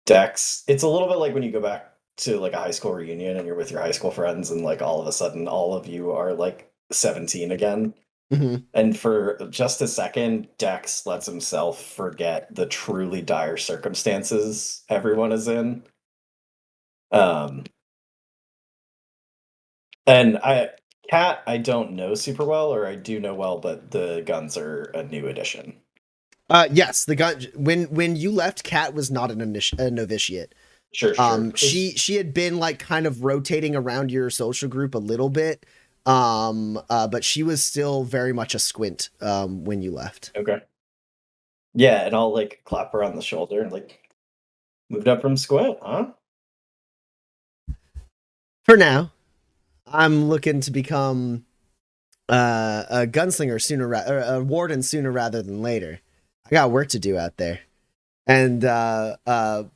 Dex, it's a little bit like when you go back to like a high school reunion and you're with your high school friends, and like all of a sudden all of you are like 17 again. Mm-hmm. And for just a second, Dex lets himself forget the truly dire circumstances everyone is in. And Kat, I don't know super well, or I do know well, but the guns are a new addition. Yes, the gun. When you left, Kat was not a novitiate. Sure. She had been like kind of rotating around your social group a little bit, but she was still very much a squint when you left. Okay. Yeah, and I'll like clap her on the shoulder and like, moved up from squint, huh? For now, I'm looking to become a gunslinger sooner, or a warden sooner rather than later. I got work to do out there. And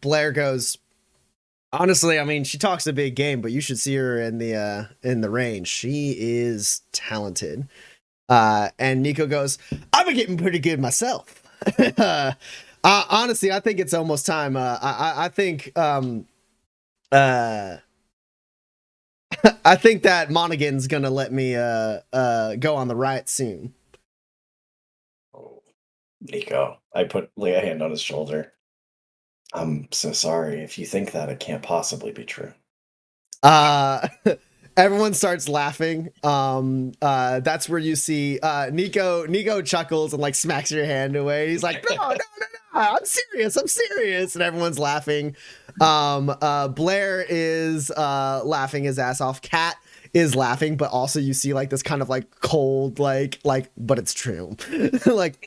Blair goes, honestly, I mean, she talks a big game, but you should see her in the range. She is talented. And Nico goes, I've been getting pretty good myself. Honestly, I think it's almost time. I think I think that Monaghan's gonna let me go on the riot soon. Oh, Nico, I lay a hand on his shoulder. I'm so sorry. If you think that, it can't possibly be true. Everyone starts laughing. That's where you see Nico chuckles and like smacks your hand away. He's like, no, I'm serious. And everyone's laughing. Blair is laughing his ass off. Kat is laughing, but also you see like this kind of like cold, like, but it's true. Like,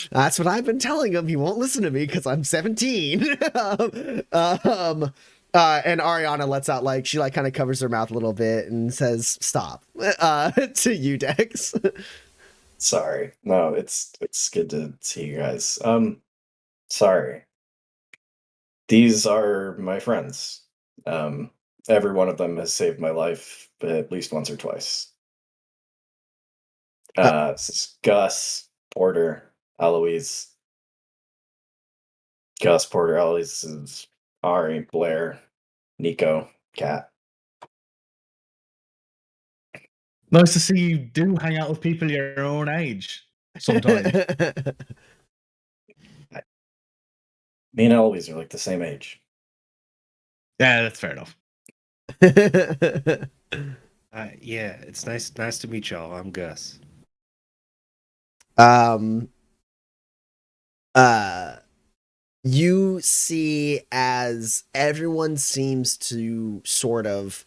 that's what I've been telling him. He won't listen to me because I'm 17. And Ariana lets out, like, she like kind of covers her mouth a little bit and says, stop, to you, Dex. Sorry. No, it's good to see you guys. Sorry. These are my friends. Every one of them has saved my life at least once or twice. This is Gus, Porter, Eloise. Gus, Porter, Eloise is Ari, Blair, Nico, Kat. Nice to see you do hang out with people your own age sometimes. Me and Eloise are like the same age. Yeah, that's fair enough. Yeah, it's nice to meet y'all. I'm Gus. You see as everyone seems to sort of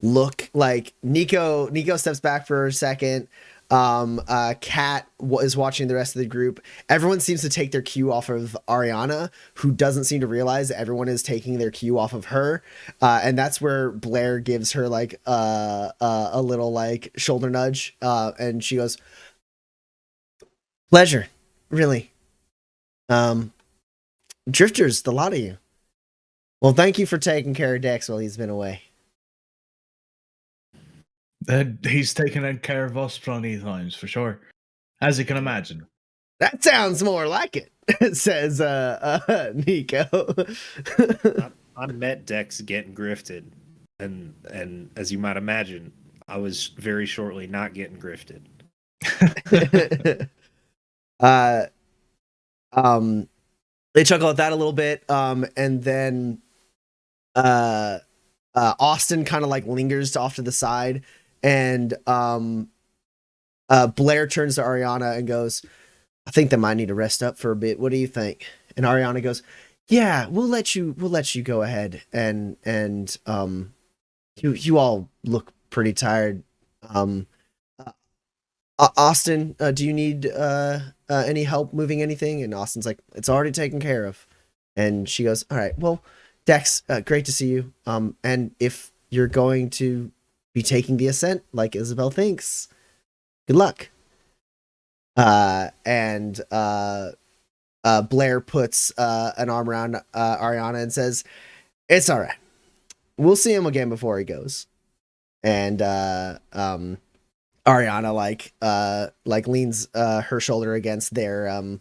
look like Nico steps back for a second. Kat is watching the rest of the group. Everyone seems to take their cue off of Ariana, who doesn't seem to realize that everyone is taking their cue off of her. And that's where Blair gives her like a little like shoulder nudge. And she goes, pleasure, really. Drifters, the lot of you. Well, thank you for taking care of Dex while he's been away. He's taken care of us plenty of times, for sure. As you can imagine. That sounds more like it, says Nico. I met Dex getting grifted. And as you might imagine, I was very shortly not getting grifted. uh, they chuckle at that a little bit, and then Austin kind of like lingers off to the side, and Blair turns to Ariana and goes, I think they might need to rest up for a bit. What do you think? And Ariana goes, yeah, we'll let you go ahead. And you all look pretty tired. Austin, do you need any help moving anything? And Austin's like, it's already taken care of. And she goes, all right, well, Dex, great to see you. And if you're going to be taking the ascent like Isabel thinks, good luck. And Blair puts an arm around Ariana and says, it's all right. We'll see him again before he goes. And Ariana like leans her shoulder against their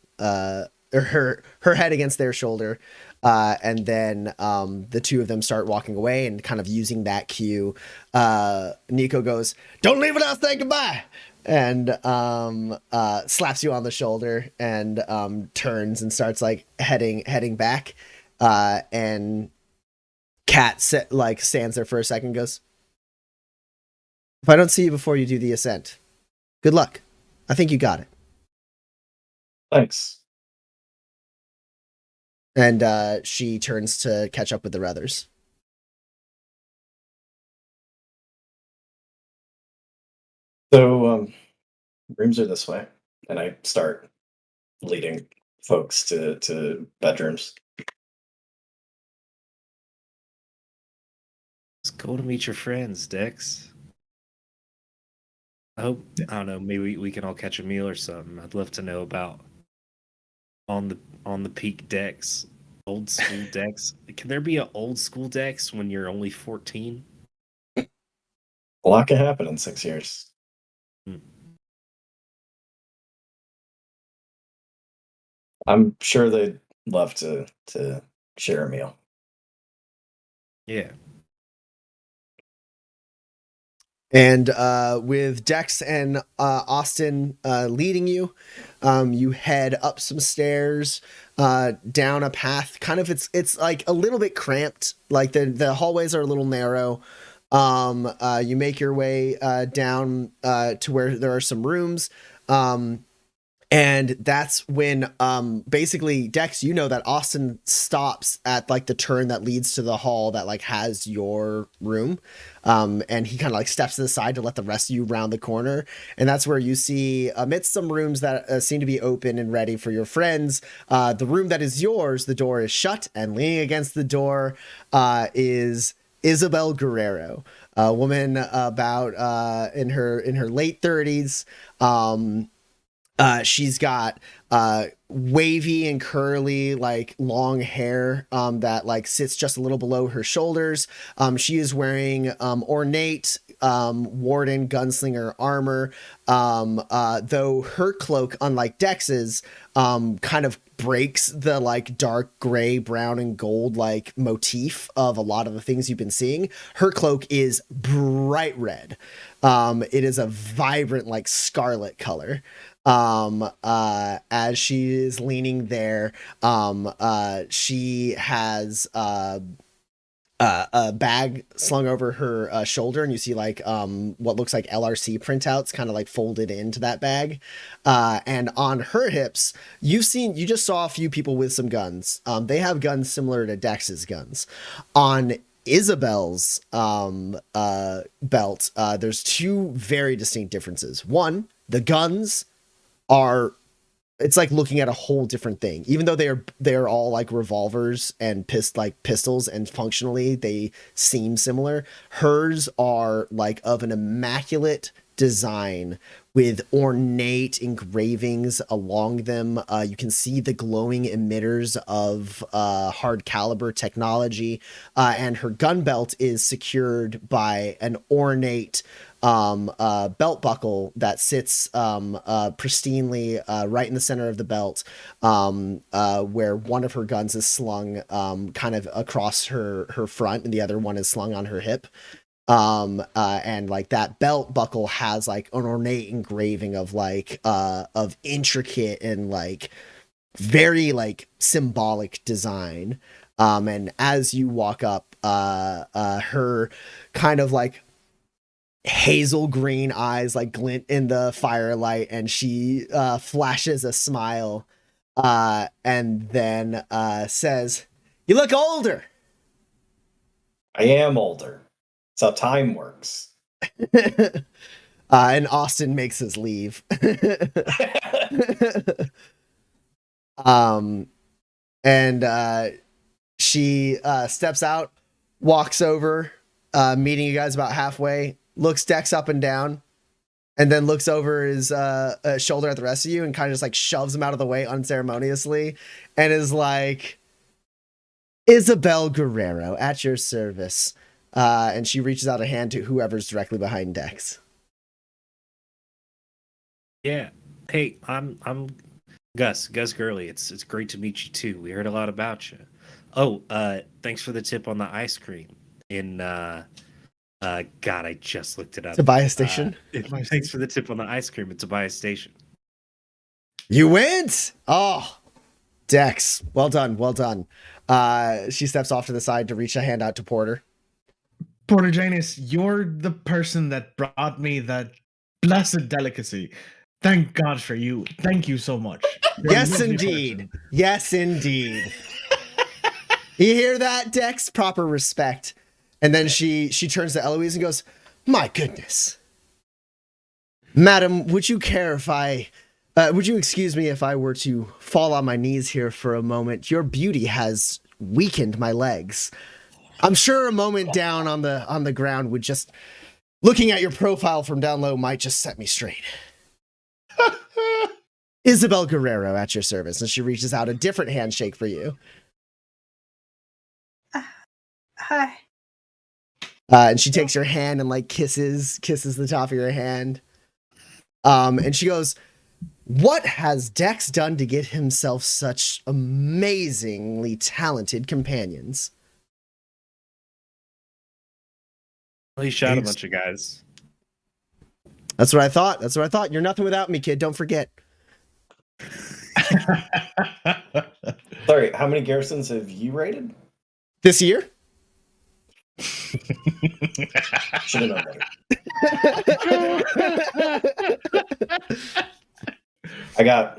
or her head against their shoulder, and then the two of them start walking away, and kind of using that cue, Nico goes, don't leave without saying goodbye, and slaps you on the shoulder, and turns and starts like heading back, and Kat stands there for a second and goes, if I don't see you before you do the ascent, good luck. I think you got it. Thanks. And she turns to catch up with the others. So, rooms are this way, and I start leading folks to bedrooms. Let's go to meet your friends, Dex. I hope, I don't know, maybe we can all catch a meal or something. I'd love to know about on the peak Dex, old school Dex. Can there be an old school Dex when you're only 14? A lot can happen in 6 years. I'm sure they'd love to share a meal. Yeah. And with Dex and Austin leading you, you head up some stairs, down a path. Kind of, it's like a little bit cramped. Like the hallways are a little narrow. You make your way down to where there are some rooms. And that's when basically, Dex, you know that Austin stops at like the turn that leads to the hall that like has your room. And he kind of like steps to the side to let the rest of you round the corner. And that's where you see, amidst some rooms that seem to be open and ready for your friends, the room that is yours, the door is shut, and leaning against the door is Isabel Guerrero, a woman about in her late 30s. She's got wavy and curly, like long hair that like sits just a little below her shoulders. She is wearing ornate warden gunslinger armor, though her cloak, unlike Dex's, kind of breaks the like dark gray, brown, and gold like motif of a lot of the things you've been seeing. Her cloak is bright red. It is a vibrant like scarlet color. As she is leaning there, she has a bag slung over her shoulder, and you see like what looks like LRC printouts kind of like folded into that bag. And on her hips, you just saw a few people with some guns. They have guns similar to Dex's guns. On Isabel's belt, there's two very distinct differences. One, the guns it's like looking at a whole different thing, even though they're all like revolvers and pistols, and functionally they seem similar. Hers are like of an immaculate design with ornate engravings along them. You can see the glowing emitters of hard caliber technology, and her gun belt is secured by an ornate belt buckle that sits pristinely right in the center of the belt, where one of her guns is slung kind of across her front and the other one is slung on her hip. And like that belt buckle has like an ornate engraving of like of intricate and like very like symbolic design. And as you walk up, her kind of like hazel green eyes like glint in the firelight, and she flashes a smile, and then says, "You look older." I am older. That's how time works. And Austin makes his leave. And she steps out, walks over, meeting you guys about halfway, looks Dex up and down, and then looks over his shoulder at the rest of you and kind of just like shoves him out of the way unceremoniously and is like, "Isabel Guerrero, at your service." And she reaches out a hand to whoever's directly behind Dex. Yeah. Hey, I'm Gus Gurley. It's great to meet you too. We heard a lot about you. Oh, thanks for the tip on the ice cream in God, I just looked it up. Tobias Station. Thanks for the tip on the ice cream at Tobias Station. You went? Oh, Dex. Well done. Well done. She steps off to the side to reach a hand out to Porter. Porter Janus, you're the person that brought me that blessed delicacy. Thank God for you. Thank you so much. You're a Yes, lovely indeed. person. Yes, indeed. You hear that, Dex? Proper respect. And then she turns to Eloise and goes, "My goodness. Madam, would you care if would you excuse me if I were to fall on my knees here for a moment? Your beauty has weakened my legs. I'm sure a moment down on the ground would just, looking at your profile from down low might just set me straight." Isabel Guerrero, at your service. And she reaches out a different handshake for you. Hi. And she takes your hand and like kisses the top of your hand. And she goes, "What has Dex done to get himself such amazingly talented companions?" Well, he shot a bunch of guys. That's what I thought. That's what I thought. You're nothing without me, kid. Don't forget. Sorry, how many garrisons have you raided? This year? Should have known better. I got.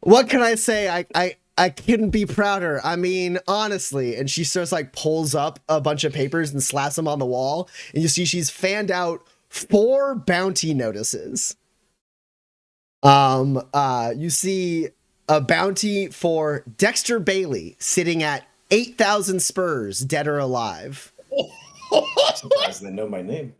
What can I say? I couldn't be prouder. I mean, honestly. And she starts like pulls up a bunch of papers and slaps them on the wall. And you see she's fanned out 4 bounty notices. You see a bounty for Dexter Bailey sitting at 8,000 spurs, dead or alive. I'm surprised they know my name.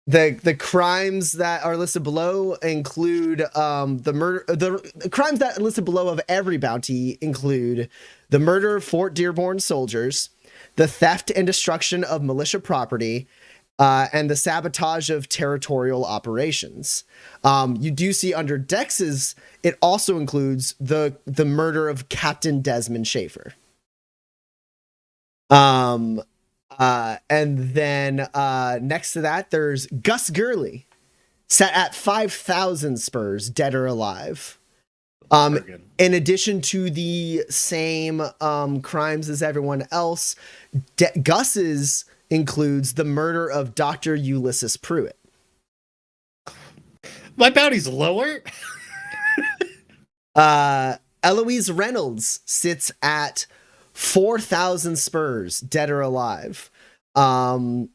The crimes that are listed below include the murder. The crimes that are listed below of every bounty include the murder of Fort Dearborn soldiers, the theft and destruction of militia property, and the sabotage of territorial operations. You do see under Dex's, it also includes the murder of Captain Desmond Schaefer. And then next to that, there's Gus Gurley, set at 5,000 spurs, dead or alive. In addition to the same crimes as everyone else, Gus's includes the murder of Dr. Ulysses Pruitt. My bounty's lower. Eloise Reynolds sits at 4,000 spurs, dead or alive. And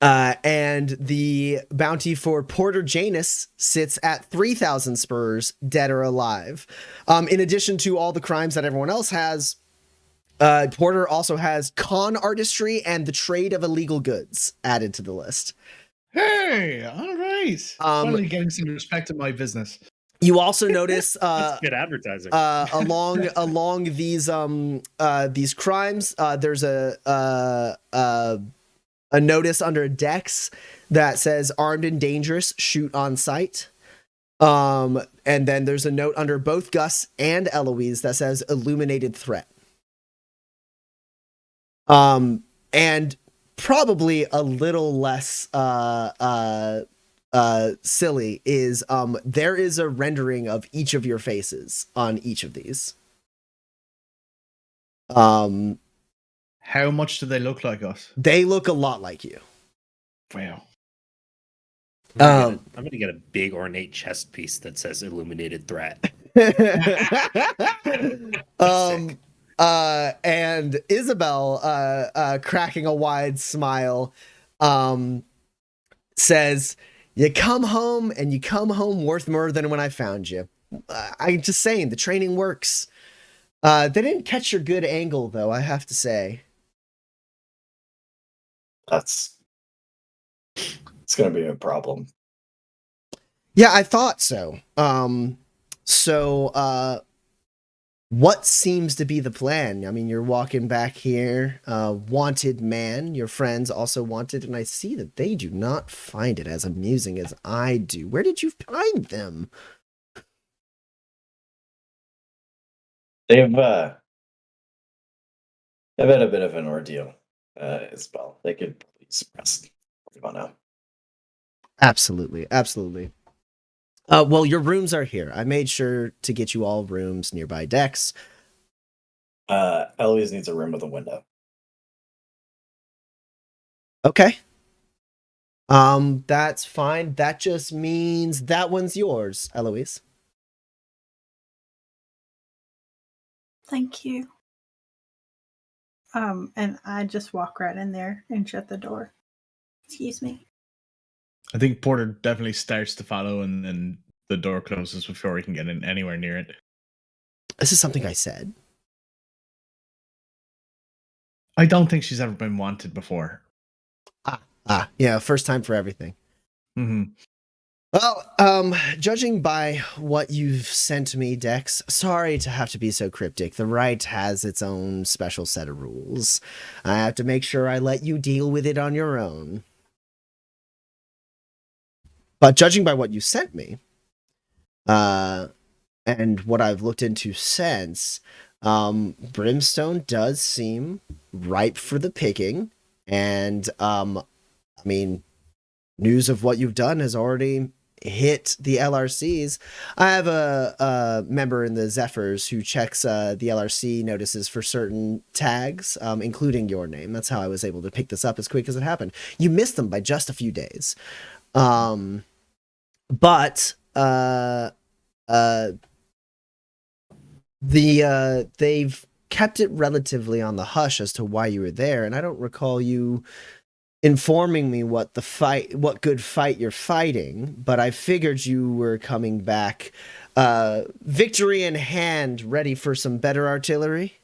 the bounty for Porter Janus sits at 3,000 spurs, dead or alive. In addition to all the crimes that everyone else has, Porter also has con artistry and the trade of illegal goods added to the list. Hey, all right. Finally getting some respect in my business. You also notice That's good advertising. along these crimes, there's a notice under Dex that says armed and dangerous, shoot on sight. And then there's a note under both Gus and Eloise that says illuminated threat. And probably a little less silly is there is a rendering of each of your faces on each of these. How much do they look like us? They look a lot like you. Wow. I'm gonna get a big ornate chest piece that says illuminated threat. And Isabel, cracking a wide smile, says, "You come home and you come home worth more than when I found you." I'm just saying, the training works. They didn't catch your good angle, though, I have to say. It's going to be a problem. Yeah, I thought so. What seems to be the plan? I mean, you're walking back here, wanted man, your friends also wanted, and I see that they do not find it as amusing as I do. Where did you find them? They've had a bit of an ordeal as well. They could please rest on now. Absolutely. Well, your rooms are here. I made sure to get you all rooms nearby Dex. Eloise needs a room with a window. Okay. That's fine. That just means that one's yours, Eloise. Thank you. And I just walk right in there and shut the door. Excuse me. I think Porter definitely starts to follow, and then the door closes before he can get in anywhere near it. This is something I said. I don't think she's ever been wanted before. Yeah, first time for everything. Mm-hmm. Well, judging by what you've sent me, Dex, sorry to have to be so cryptic. The right has its own special set of rules. I have to make sure I let you deal with it on your own. But judging by what you sent me, and what I've looked into since, Brimstone does seem ripe for the picking. And, I mean, news of what you've done has already hit the LRCs. I have a member in the Zephyrs who checks the LRC notices for certain tags, including your name. That's how I was able to pick this up as quick as it happened. You missed them by just a few days. But they've kept it relatively on the hush as to why you were there, and I don't recall you informing me what good fight you're fighting, but I figured you were coming back victory in hand, ready for some better artillery.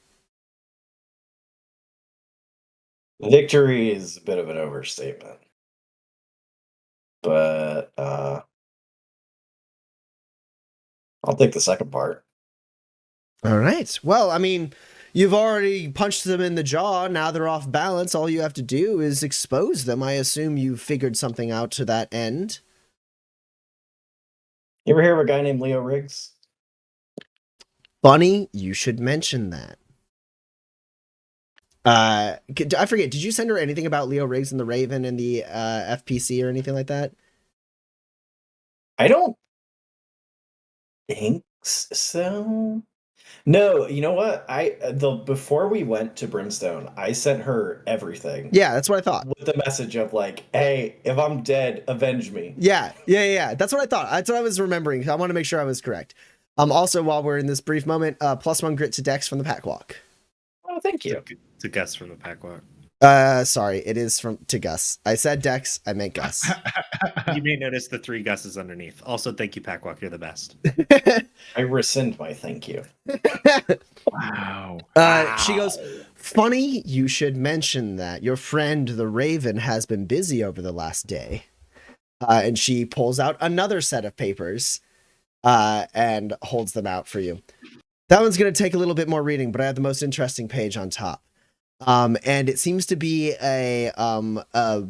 Victory is a bit of an overstatement. But I'll take the second part. All right. Well, I mean, you've already punched them in the jaw. Now they're off balance. All you have to do is expose them. I assume you figured something out to that end. You ever hear of a guy named Leo Riggs? Funny, you should mention that. I forget, did you send her anything about Leo Riggs and the Raven and the FPC or anything like that? I don't think so. No, you know what? Before we went to Brimstone, I sent her everything. Yeah, that's what I thought. With the message of like, hey, if I'm dead, avenge me. Yeah. That's what I thought. That's what I was remembering. I want to make sure I was correct. Also, while we're in this brief moment, +1 grit to Dex from the pack walk. Oh, thank you. To Gus from the pack walk. Sorry, it is to Gus. I said Dex, I meant Gus. You may notice the 3 Gus's underneath. Also, thank you, Packwalk. You're the best. I rescind my thank you. Wow. She goes, funny, you should mention that. Your friend, the Raven, has been busy over the last day. And she pulls out another set of papers and holds them out for you. That one's going to take a little bit more reading, but I have the most interesting page on top. And it seems to be a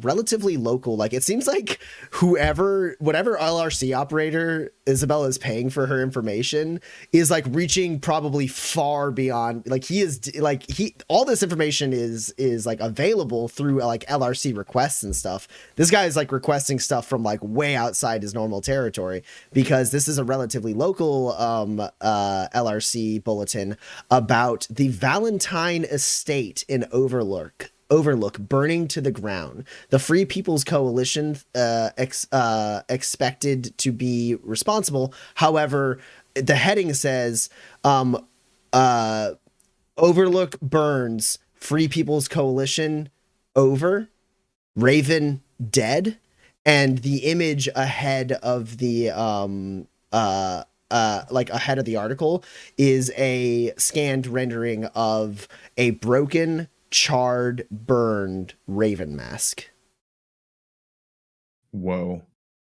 relatively local, like it seems like whatever LRC operator Isabella is paying for her information is like reaching probably far beyond, like all this information is like available through like LRC requests and stuff. This guy is like requesting stuff from like way outside his normal territory because this is a relatively local LRC bulletin about the Valentine estate in Overlook burning to the ground. The Free People's Coalition expected to be responsible. However, the heading says Overlook burns, Free People's Coalition over, Raven dead, and the image ahead of the ahead of the article is a scanned rendering of a broken, charred, burned Raven mask. Whoa.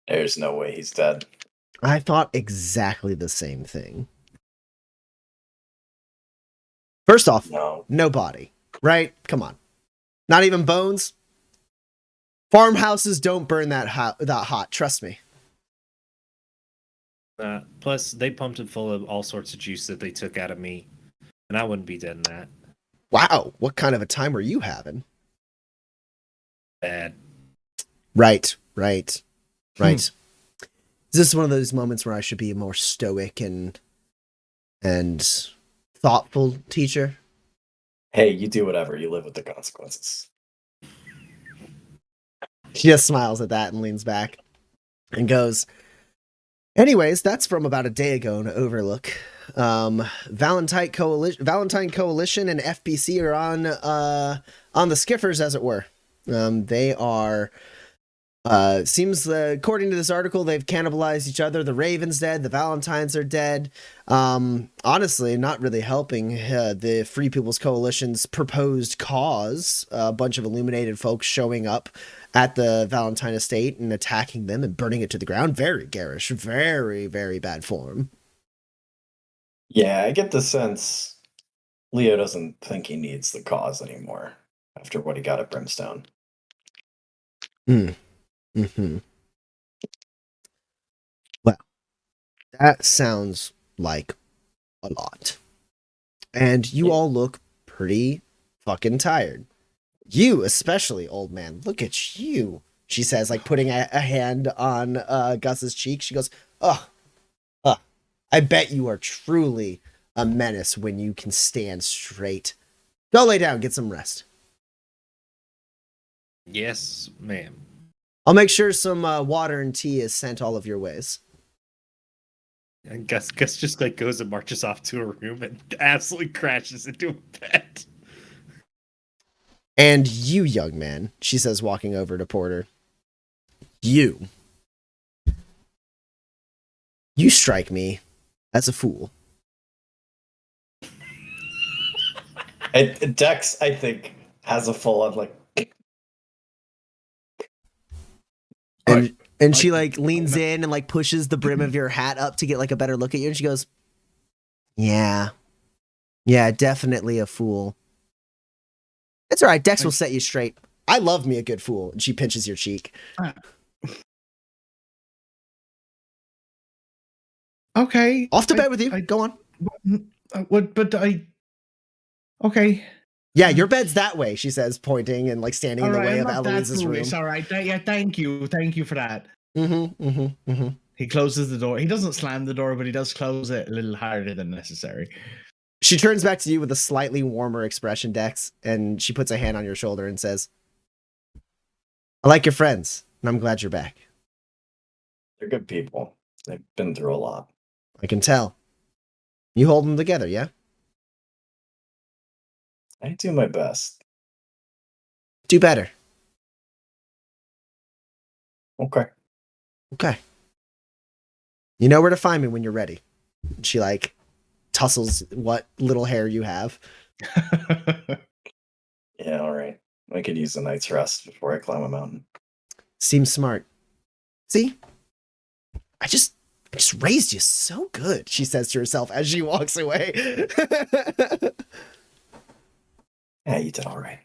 There's no way he's dead. I thought exactly the same thing. First off, no body, right? Come on. Not even bones. Farmhouses don't burn that hot, trust me. Plus, they pumped it full of all sorts of juice that they took out of me, and I wouldn't be dead in that. Wow, what kind of a time were you having? Bad. Right. Is this one of those moments where I should be a more stoic and thoughtful teacher? Hey, you do whatever. You live with the consequences. She just smiles at that and leans back and goes, anyways, that's from about a day ago in Overlook. Valentine Coalition and FBC are on the skiffers, as it were. They are seems according to this article, they've cannibalized each other. The Raven's dead, the Valentines are dead. Honestly, not really helping the Free People's Coalition's proposed cause. A bunch of illuminated folks showing up at the Valentine estate and attacking them and burning it to the ground. Very garish, very, very bad form. Yeah, I get the sense Leo doesn't think he needs the cause anymore after what he got at Brimstone. Mm-hmm. Well, that sounds like a lot. And you all look pretty fucking tired. You especially, old man. Look at you, she says, like putting a hand on Gus's cheek. She goes, I bet you are truly a menace when you can stand straight. Go lay down, get some rest. Yes, ma'am. I'll make sure some water and tea is sent all of your ways. And Gus just like goes and marches off to a room and absolutely crashes into a bed. And you, young man, she says, walking over to Porter, you strike me as a fool. Dex, I think, has a full-on like. And she like leans in and like pushes the brim of your hat up to get like a better look at you, and she goes, yeah, definitely a fool. It's all right. Dex will set you straight. I love me a good fool. And she pinches your cheek. Okay. Off to bed with you. Go on. Okay. Yeah, your bed's that way, she says, pointing and like standing in the way of Eloise's room. All right. Yeah, thank you for that. Mm-hmm. He closes the door. He doesn't slam the door, but he does close it a little harder than necessary. She turns back to you with a slightly warmer expression, Dex, and she puts a hand on your shoulder and says, I like your friends, and I'm glad you're back. They're good people. They've been through a lot. I can tell. You hold them together, yeah? I do my best. Do better. Okay. You know where to find me when you're ready. She like tussles what little hair you have. Yeah, all right. I could use a night's rest before I climb a mountain. Seems smart. See? I just raised you so good, she says to herself as she walks away. Yeah, you did all right.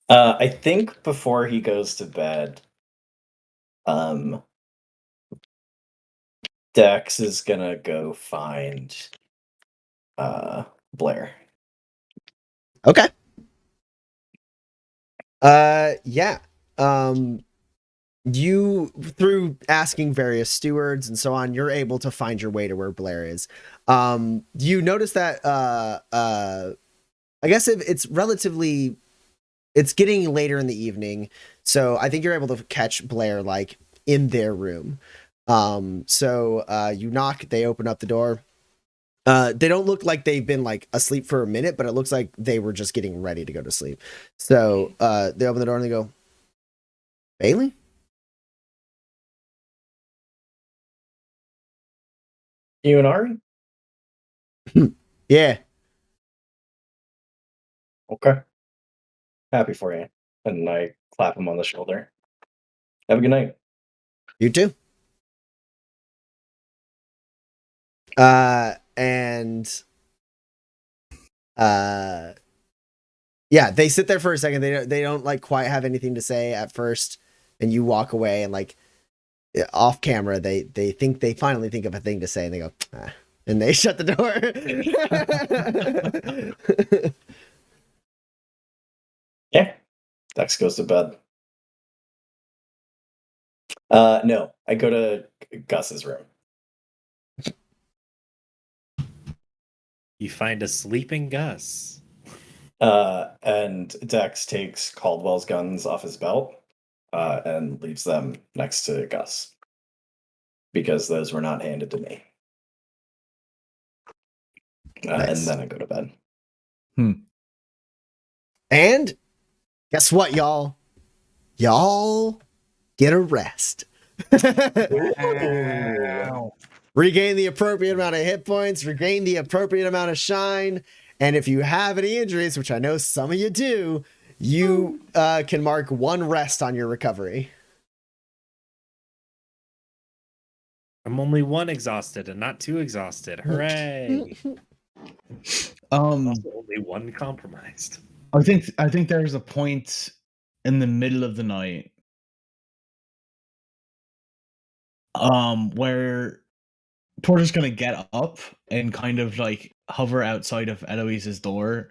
I think before he goes to bed, Dex is gonna go find Blair. Okay. Yeah. You, through asking various stewards and so on, you're able to find your way to where Blair is. You notice that I guess if it's relatively, it's getting later in the evening, so I think you're able to catch Blair like in their room. So you knock, they open up the door. They don't look like they've been like asleep for a minute, but it looks like they were just getting ready to go to sleep. So they open the door and they go, Bailey? You and Ari? Yeah. Okay. Happy for you. And I clap him on the shoulder. Have a good night. You too. And yeah, they sit there for a second. They don't like quite have anything to say at first, and you walk away and like off camera they think they finally think of a thing to say and they go ah, and they shut the door. Yeah. Dex goes to bed. No, I go to Gus's room. You find a sleeping Gus. And Dex takes Caldwell's guns off his belt and leaves them next to Gus because those were not handed to me. Nice. And then I go to bed. And guess what, y'all? Y'all get a rest. Wow. Regain the appropriate amount of hit points, regain the appropriate amount of shine, and if you have any injuries, which I know some of you do, you can mark 1 rest on your recovery. I'm only 1 exhausted and not 2 exhausted. Hooray! Also only 1 compromised. I think there's a point in the middle of the night where Porter's gonna get up and kind of like hover outside of Eloise's door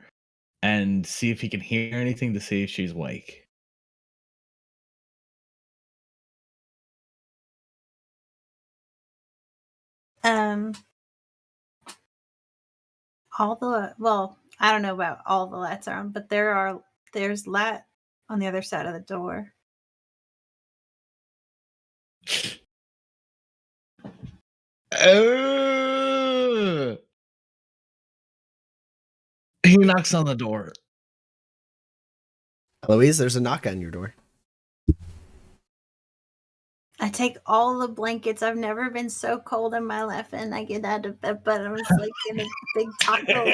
and see if he can hear anything to see if she's awake. I don't know about all the lights are on, but there's light on the other side of the door. He knocks on the door. Eloise, there's a knock on your door. I take all the blankets. I've never been so cold in my life, and I get out of bed, but I was like in a big taco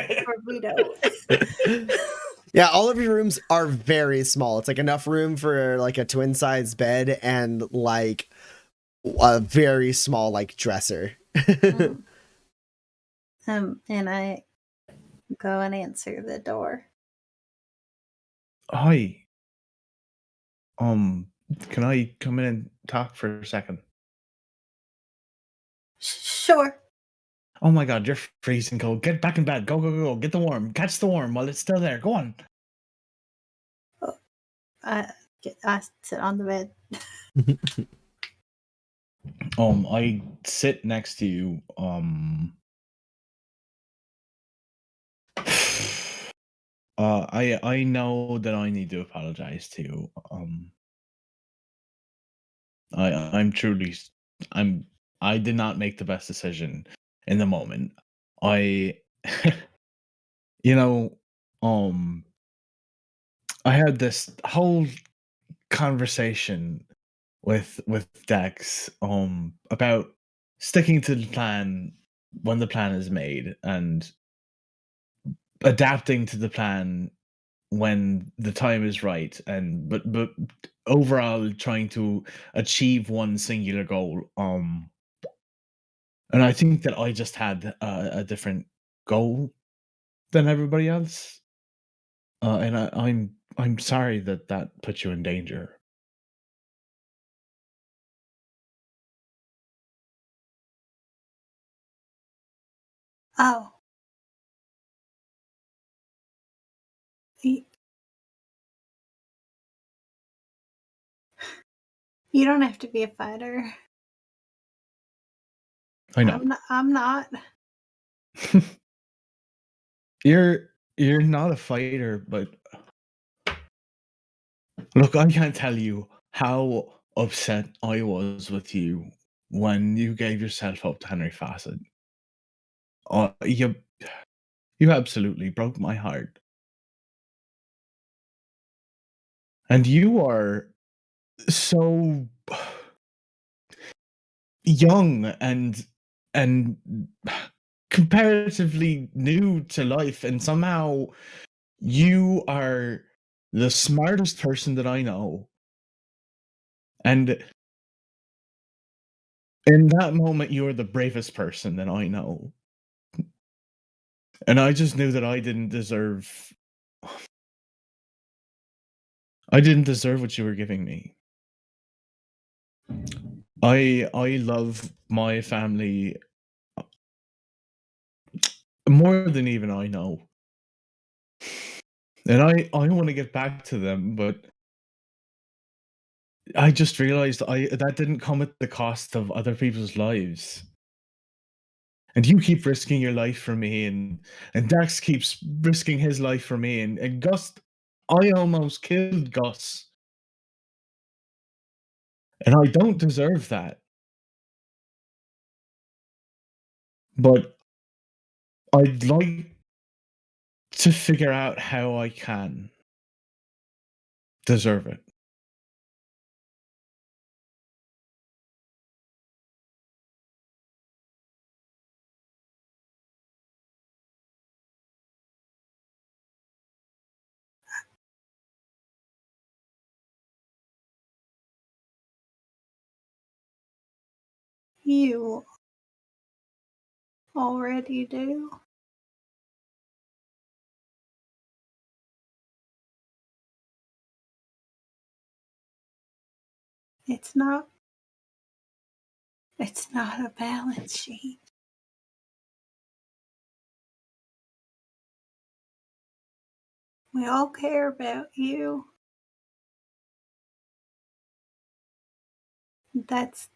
burrito. Yeah, all of your rooms are very small. It's like enough room for like a twin size bed and like a very small like dresser. And I go and answer the door. Hi. Can I come in and talk for a second? Sure. Oh my god, you're freezing cold. Get back in bed. Go, go, go, go. Get the worm. Catch the worm while it's still there. Go on. I sit on the bed. I sit next to you. I know that I need to apologize to you. I did not make the best decision in the moment. I had this whole conversation with Dex about sticking to the plan when the plan is made and adapting to the plan when the time is right, and but overall trying to achieve one singular goal. And I think that I just had a different goal than everybody else, and I'm sorry that that put you in danger. Oh, y- you don't have to be a fighter. I know. I'm not. You're not a fighter, but look, I can't tell you how upset I was with you when you gave yourself up to Henry Fassett. You absolutely broke my heart. And you are so young and comparatively new to life, and somehow you are the smartest person that I know. And in that moment, you are the bravest person that I know. And I just knew that I didn't deserve what you were giving me. I love my family more than even I know. And I want to get back to them, but I just realized that didn't come at the cost of other people's lives. And you keep risking your life for me, and Dax keeps risking his life for me, and Gus, I almost killed Gus. And I don't deserve that. But I'd like to figure out how I can deserve it. You already do. It's not. It's not a balance sheet. We all care about you. That's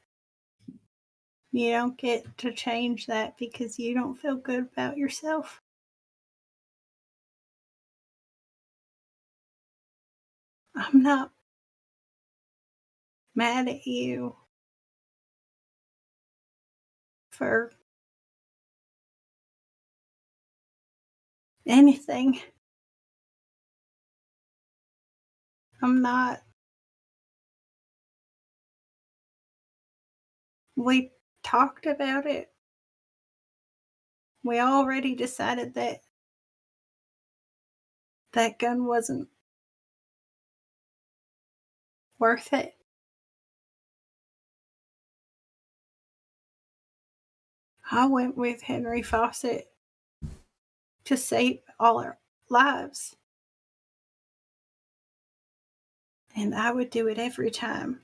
You don't get to change that because you don't feel good about yourself. I'm not mad at you for anything. I'm not. We talked about it. We already decided that that gun wasn't worth it. I went with Henry Fawcett to save all our lives. And I would do it every time.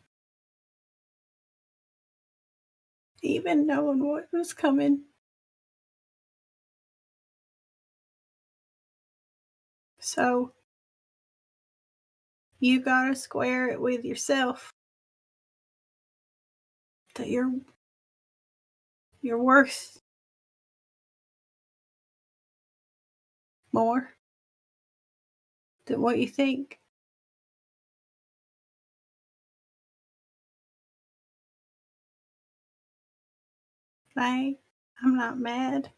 Even knowing what was coming. So you gotta square it with yourself that you're worth more than what you think. I'm not mad.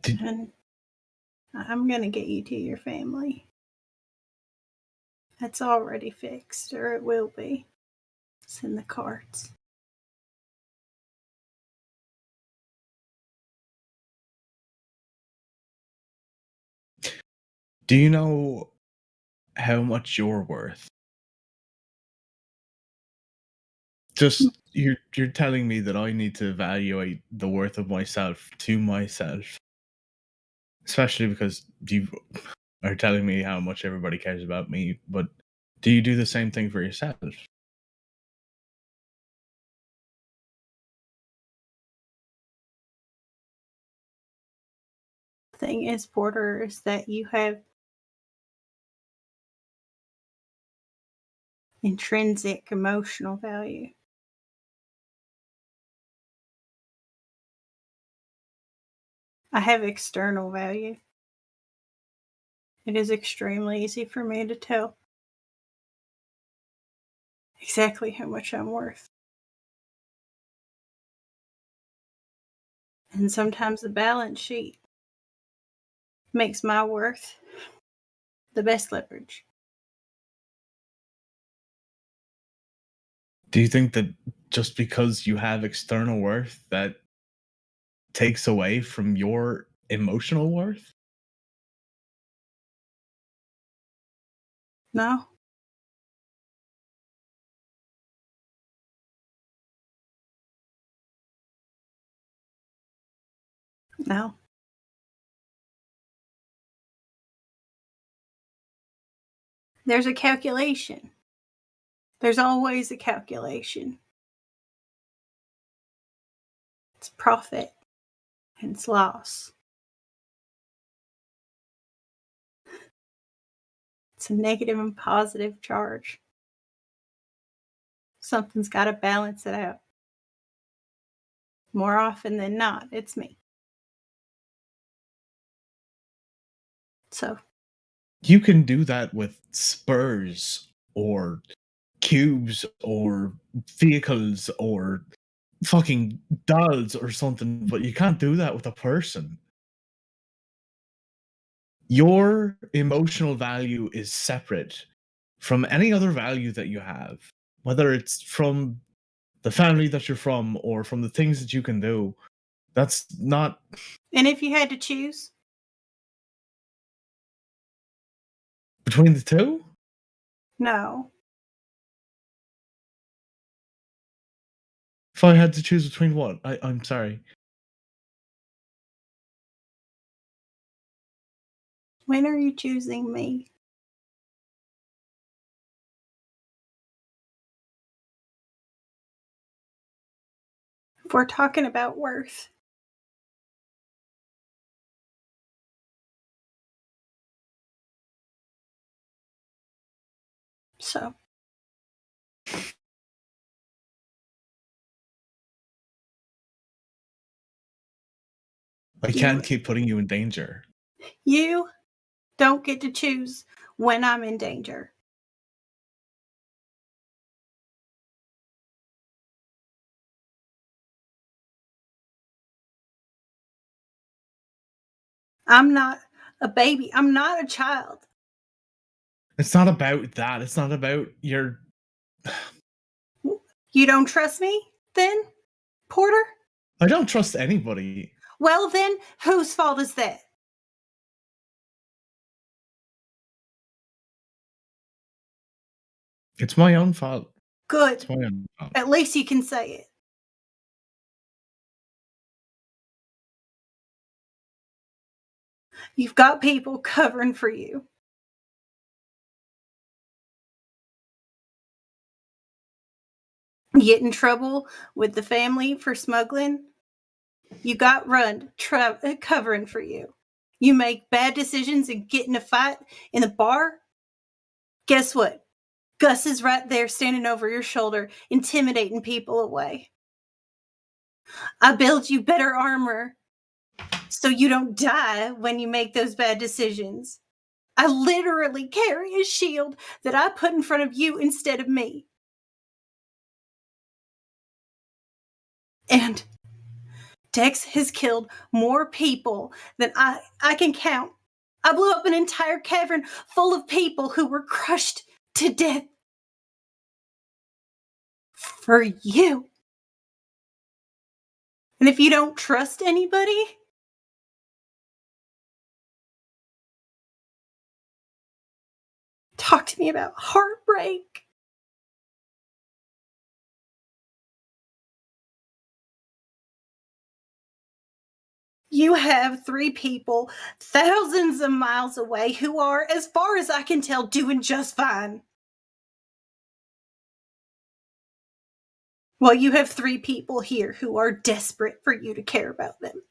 Did, And I'm gonna get you to your family. That's already fixed, or it will be. It's in the cards. Do you know how much you're worth? Just you're telling me that I need to evaluate the worth of myself to myself, especially because you are telling me how much everybody cares about me. But do you do the same thing for yourself? Thing is, Porter, is that you have intrinsic emotional value. I have external value. It is extremely easy for me to tell exactly how much I'm worth. And sometimes the balance sheet makes my worth the best leverage. Do you think that just because you have external worth, that takes away from your emotional worth? No. No. There's a calculation. There's always a calculation. It's profit and it's loss. It's a negative and positive charge. Something's got to balance it out. More often than not, it's me. So, You can do that with spurs or cubes or vehicles or fucking dolls or something, but you can't do that with a person. Your emotional value is separate from any other value that you have, whether it's from the family that you're from or from the things that you can do. That's not and if you had to choose, between the two. no. If I had to choose between what? I'm sorry. When are you choosing me? If we're talking about worth, so I can't keep putting you in danger. you don't get to choose when I'm in danger. I'm not a baby. I'm not a child. It's not about that. It's not about your. You don't trust me, then, Porter? I don't trust anybody. Well, then, whose fault is that? It's my own fault. Good. It's my own fault. At least you can say it. You've got people covering for you. You get in trouble with the family for smuggling. You got Rund covering for you. You make bad decisions and get in a fight in the bar. Guess what? Gus is right there standing over your shoulder, intimidating people away. I build you better armor so you don't die when you make those bad decisions. I literally carry a shield that I put in front of you instead of me. And Dex has killed more people than I can count. I blew up an entire cavern full of people who were crushed to death for you. And if you don't trust anybody, to me about heartbreak. You have 3 people thousands of miles away who are, as far as I can tell, doing just fine. Well, you have 3 people here who are desperate for you to care about them.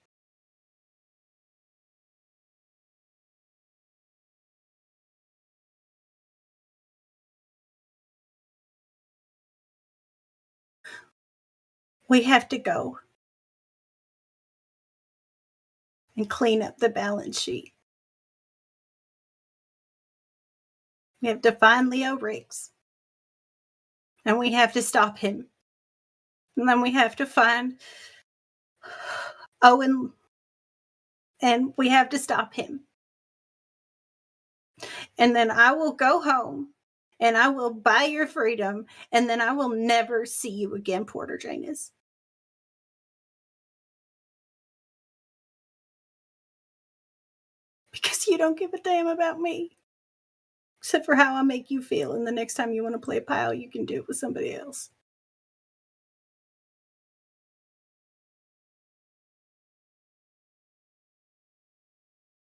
We have to go and clean up the balance sheet. We have to find Leo Riggs. And we have to stop him. And then we have to find Owen. And we have to stop him. And then I will go home and I will buy your freedom. And then I will never see you again, Porter Janus. Because you don't give a damn about me. Except for how I make you feel. And the next time you want to play pile, you can do it with somebody else.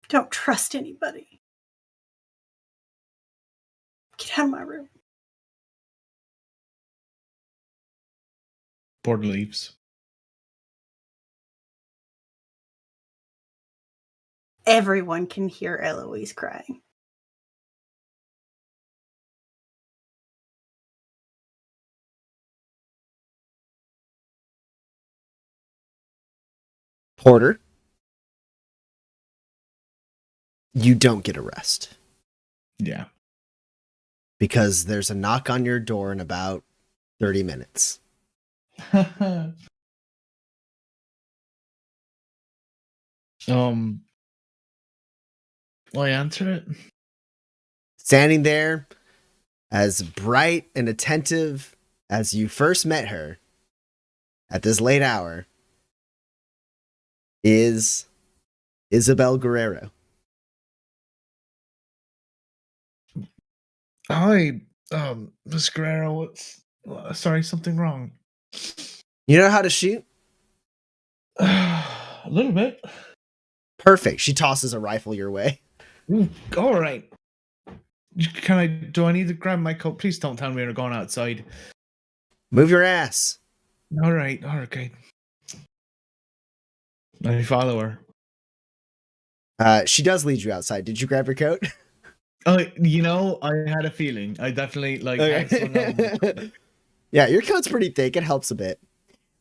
Don't trust anybody. Get out of my room. Porter leaves. Everyone can hear Eloise crying. Porter, you don't get a rest. Yeah. Because there's a knock on your door in about 30 minutes. Will I answer it? Standing there, as bright and attentive as you first met her at this late hour, is Isabel Guerrero. Hi, Miss Guerrero. Sorry, something wrong. You know how to shoot? A little bit. Perfect. She tosses a rifle your way. Ooh, all right. Do I need to grab my coat? Please don't tell me we're going outside. Move your ass. All right. Okay. Let me follow her. She does lead you outside. Did you grab your coat? I had a feeling. I definitely Okay. Yeah, your coat's pretty thick. It helps a bit.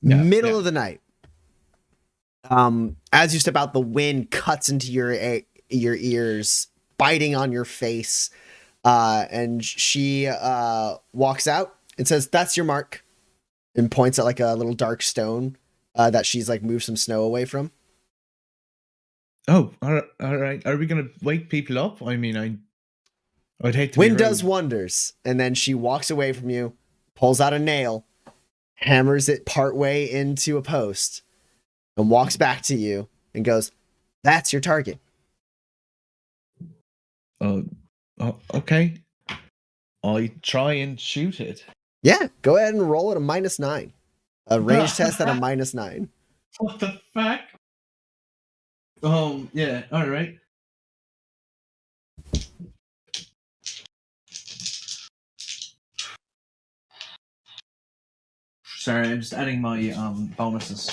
Yeah, Middle of the night. As you step out, the wind cuts into your ears, biting on your face. And she walks out and says, "That's your mark," and points at like a little dark stone that she's like moved some snow away from. Oh, all right. Are we gonna wake people up? I mean, I'd hate to. Wind be rude. does wonders, and then she walks away from you, pulls out a nail, hammers it partway into a post, and walks back to you and goes, "That's your target." Okay. I try and shoot it. Yeah, go ahead and roll at a -9. A range test at a -9. What the fuck? Yeah, all right. Sorry, I'm just adding my bonuses.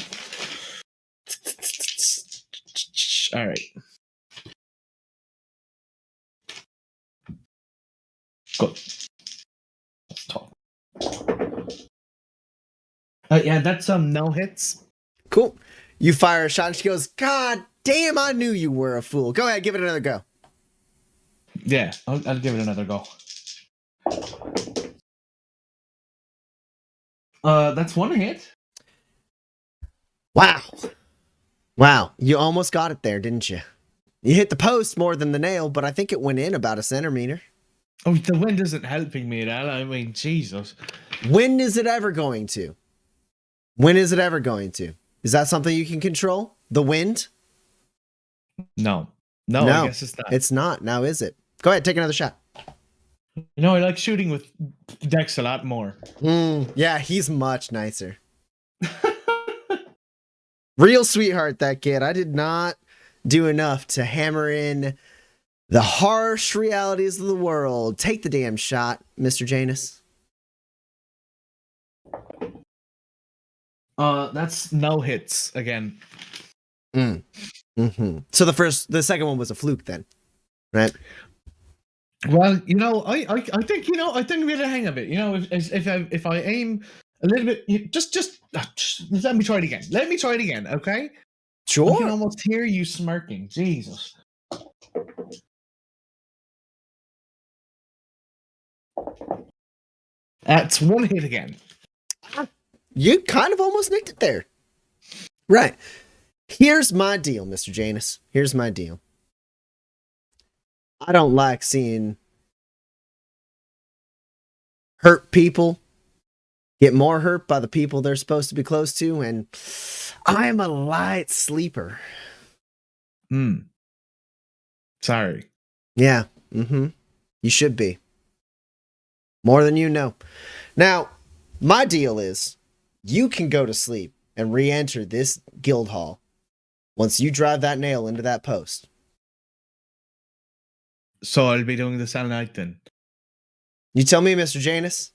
All right. Good. Let's talk. Yeah, that's no hits. Cool. You fire a shot and she goes, "God damn, I knew you were a fool. Go ahead, give it another go." Yeah, I'll give it another go. That's one hit. Wow, you almost got it there, didn't you? You hit the post more than the nail, but I think it went in about a centimeter. Oh, the wind isn't helping me at all. I mean, Jesus. When is it ever going to? When is it ever going to? Is that something you can control? The wind? No, I guess it's not. It's not. Now is it? Go ahead, take another shot. You know, I like shooting with Dex a lot more. Yeah, he's much nicer. Real sweetheart, that kid. I did not do enough to hammer in the harsh realities of the world. Take the damn shot, Mr. Janus. That's no hits again. So the second one was a fluke then, right? Well, you know, I think I think we had a hang of it. You know, if I aim a little bit, just let me try it again. Let me try it again, okay? Sure. I can almost hear you smirking. Jesus. That's one hit again. You kind of almost nicked it there. Right. Here's my deal, Mr. Janus. Here's my deal. I don't like seeing hurt people get more hurt by the people they're supposed to be close to, and I'm a light sleeper. Sorry. Yeah. You should be. More than you know. Now, my deal is you can go to sleep and re-enter this guild hall once you drive that nail into that post. So I'll be doing this all night then. You tell me, Mr. Janus.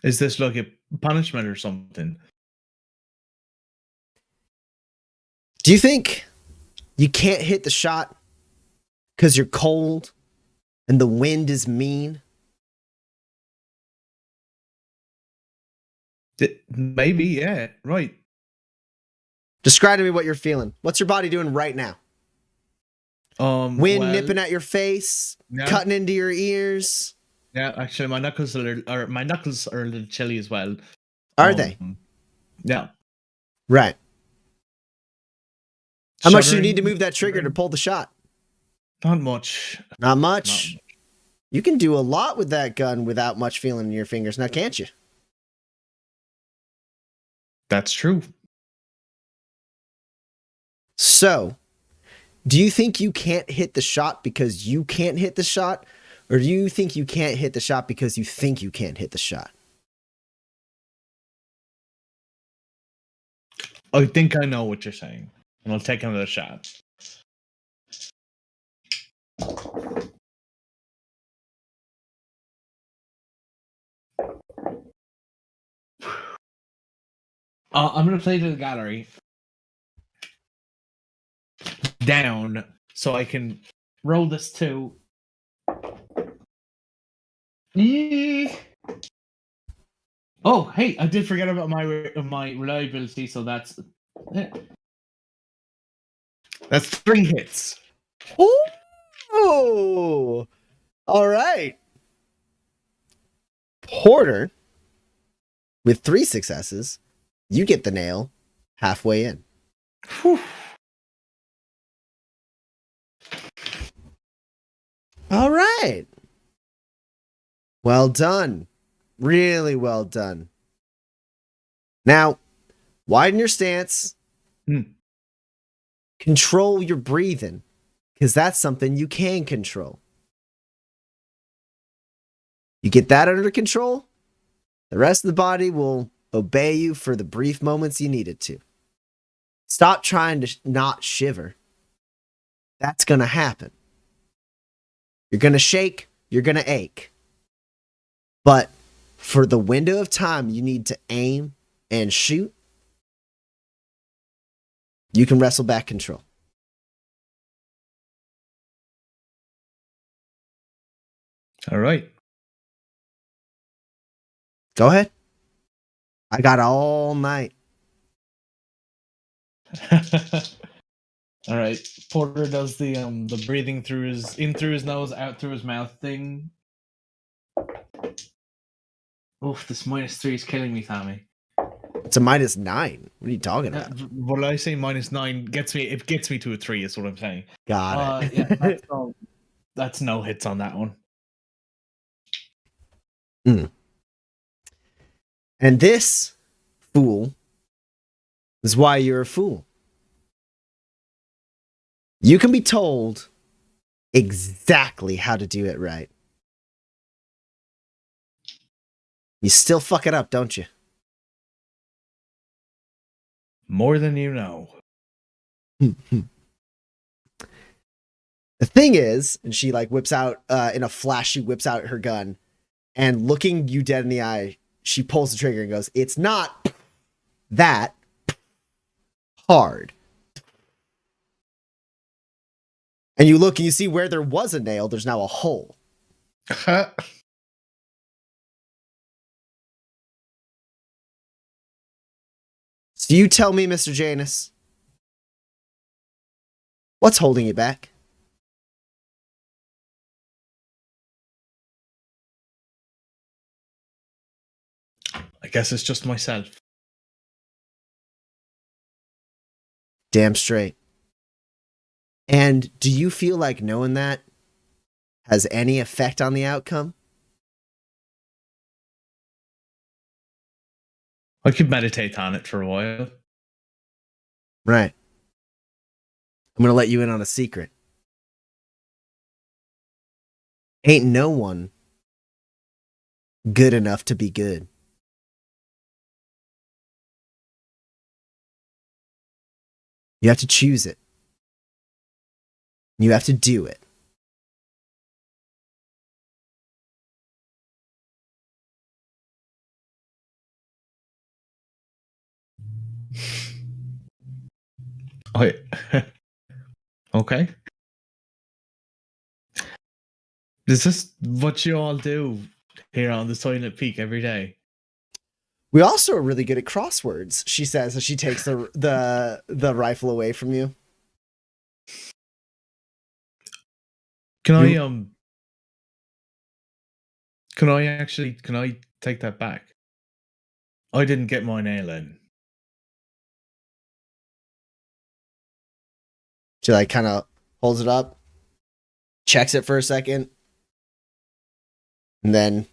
Is this like a punishment or something? Do you think you can't hit the shot because you're cold and the wind is mean? Maybe, yeah, right. Describe to me what you're feeling. What's your body doing right now? Wind nipping at your face, cutting into your ears. Yeah, actually, my knuckles are a little chilly as well. Are they? Yeah. Right. How much do you Shuddering, need to move that trigger to pull the shot? Not much. Not much. You can do a lot with that gun without much feeling in your fingers, now can't you? That's true. So, do you think you can't hit the shot because you can't hit the shot? Or do you think you can't hit the shot because you think you can't hit the shot? I think I know what you're saying. And I'll take another shot. I'm going to play to the gallery. Down. So I can roll this to... Oh, hey, I did forget about my reliability, so that's 3 hits. Oh, all right. Porter, with 3 successes, you get the nail halfway in. Whew. All right. Well done. Really well done. Now, widen your stance. Control your breathing, because that's something you can control. You get that under control, the rest of the body will obey you for the brief moments you need it to. Stop trying to not shiver. That's going to happen. You're going to shake, you're going to ache. But for the window of time you need to aim and shoot, you can wrestle back control. All right. Go ahead. I got all night. All right. Porter does the breathing in through his nose, out through his mouth thing. Oof, this -3 is killing me, Tommy. It's a -9. What are you talking about? Well, I say -9 gets me to a 3 is what I'm saying. Got it. Yeah, that's no hits on that one. And this, fool, is why you're a fool. You can be told exactly how to do it right. You still fuck it up, don't you? More than you know. The thing is, and she like whips out, in a flash, she whips out her gun, and looking you dead in the eye, she pulls the trigger and goes, "It's not that hard." And you look and you see where there was a nail, there's now a hole. So you tell me, Mr. Janus, what's holding you back? I guess it's just myself. Damn straight. And do you feel like knowing that has any effect on the outcome? I could meditate on it for a while. Right. I'm going to let you in on a secret. Ain't no one good enough to be good. You have to choose it. You have to do it. Okay. Is this what you all do here on the Silent Peak every day? We also are really good at crosswords, she says as she takes the rifle away from you. Can I take that back? I didn't get my nail in. She like kind of holds it up, checks it for a second, and then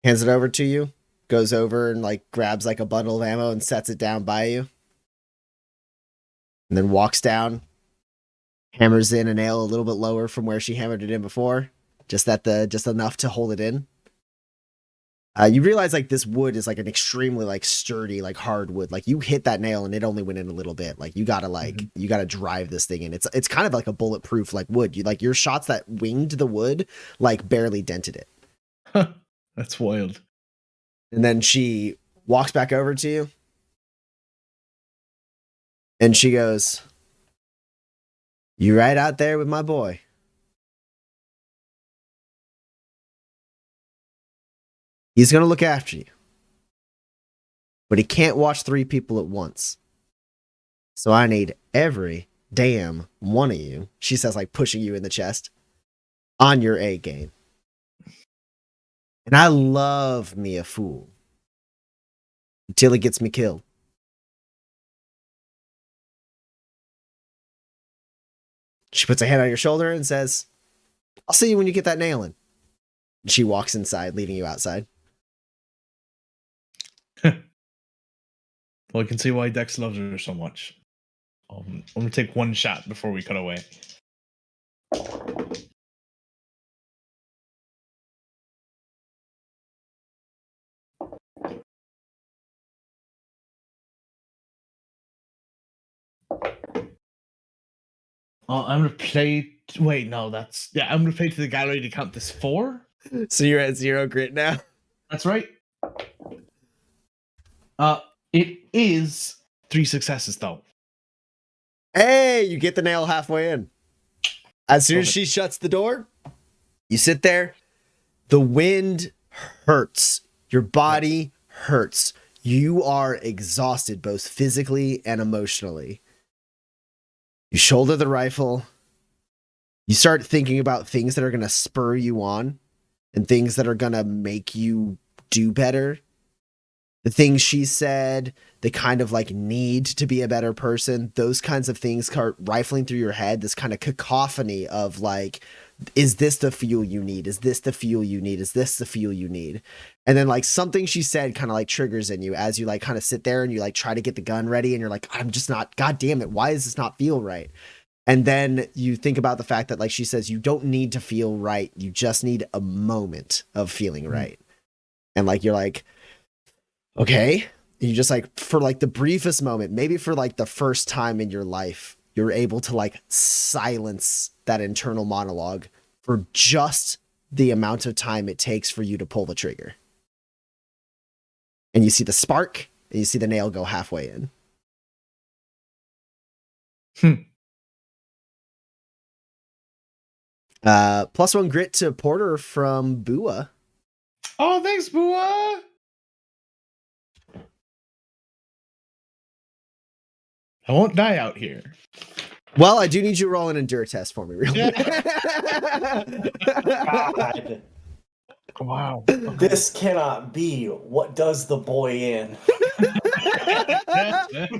hands it over to you, goes over and like grabs like a bundle of ammo and sets it down by you. And then walks down, hammers in a nail a little bit lower from where she hammered it in before, just enough to hold it in. You realize like this wood is like an extremely like sturdy, like hard wood. Like you hit that nail and it only went in a little bit. Like you gotta drive this thing in. It's kind of like a bulletproof like wood. You like your shots that winged the wood like barely dented it. That's wild. And then she walks back over to you. And she goes, "You right out there with my boy. He's going to look after you. But he can't watch 3 people at once. So I need every damn one of you," she says, like pushing you in the chest, "on your A game. And I love me a fool. Until he gets me killed." She puts a hand on your shoulder and says, "I'll see you when you get that nail in." And she walks inside, leaving you outside. Well, I can see why Dex loves her so much. I'm going to take one shot before we cut away. I'm going to play... Wait, no, that's... Yeah, I'm going to play to the gallery to count this 4. So you're at 0 grit now? That's right. It is 3 successes, though. Hey, you get the nail halfway in. As soon as Perfect. she shuts the door, you sit there. The wind hurts. Your body hurts. You are exhausted, both physically and emotionally. You shoulder the rifle. You start thinking about things that are going to spur you on and things that are going to make you do better. The things she said, the kind of like need to be a better person, those kinds of things start rifling through your head, this kind of cacophony of like, is this the fuel you need? Is this the fuel you need? Is this the fuel you need? And then like something she said kind of like triggers in you as you like kind of sit there and you like try to get the gun ready and you're like, I'm just not, God damn it, why does this not feel right? And then you think about the fact that, like she says, you don't need to feel right. You just need a moment of feeling right. And like, you're like, okay. And you just like, for like the briefest moment, maybe for like the first time in your life, you're able to like silence that internal monologue for just the amount of time it takes for you to pull the trigger. And you see the spark and you see the nail go halfway in. +1 grit to Porter from Bua. Oh, thanks, Bua. I won't die out here. Well, I do need you to roll an endure test for me, real quick. God, Wow. this cannot be. What does the boy in?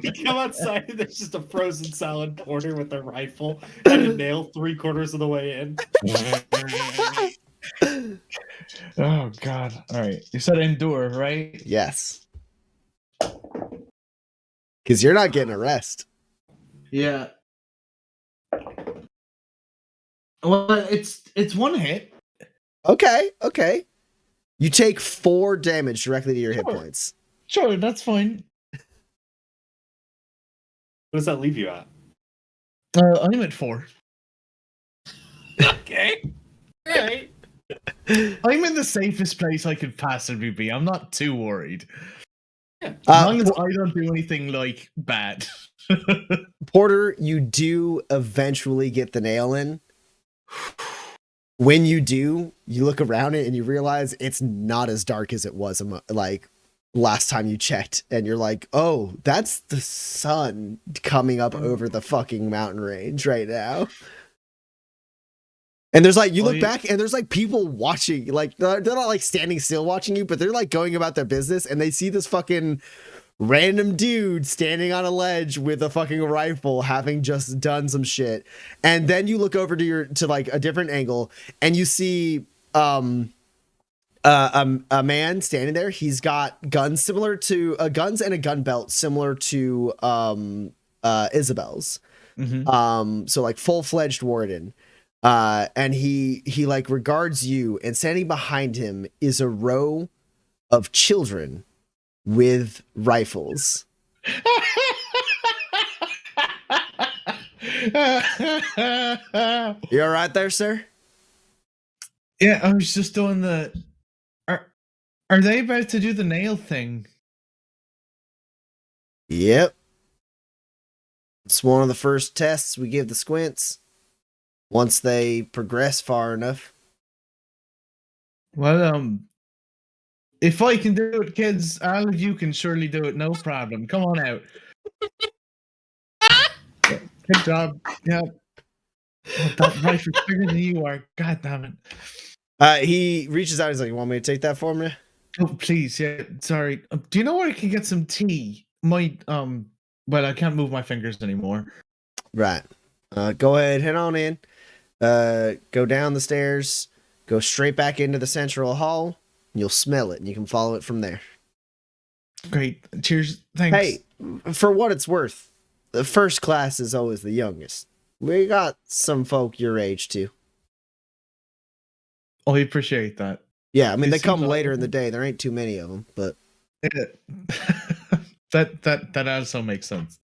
We come outside and there's just a frozen salad porter with a rifle and a nail 3/4 of the way in. Oh God! All right, you said endure, right? Yes. Because you're not getting a rest. Yeah. Well, it's one hit. Okay. You take 4 damage directly to your hit Sure. points. Sure, that's fine. What does that leave you at? I'm at 4. Okay. All right. I'm in the safest place I could possibly be. I'm not too worried. Yeah. As long as I don't do anything like bad. Porter, you do eventually get the nail in. When you do, you look around it and you realize it's not as dark as it was like last time you checked. And you're like, oh, that's the sun coming up over the fucking mountain range right now. And there's like, you look back and there's like people watching, like they're not like standing still watching you, but they're like going about their business and they see this fucking random dude standing on a ledge with a fucking rifle having just done some shit. And then you look over to like a different angle and you see a man standing there. He's got guns guns and a gun belt similar to Isabel's. Mm-hmm. So like full-fledged warden. And he like regards you, and standing behind him is a row of children with rifles. You all right there, sir? Yeah, I was just doing the. Are they about to do the nail thing? Yep. It's one of the first tests we give the squints. Once they progress far enough. Well, if I can do it, kids, all of you can surely do it. No problem. Come on out. Good job. Yeah. Oh, that rifle's bigger than you are. God damn it. He reaches out. He's like, "You want me to take that for me?" Oh, please. Yeah. Sorry. Do you know where I can get some tea? Well, I can't move my fingers anymore. Right. Go ahead. Head on in. Go down the stairs. Go straight back into the central hall. You'll smell it, and you can follow it from there. Great. Cheers. Thanks. Hey, for what it's worth, the first class is always the youngest. We got some folk your age too. I appreciate that. Yeah, I mean It they come seems later like- in the day. There ain't too many of them, but that also makes sense.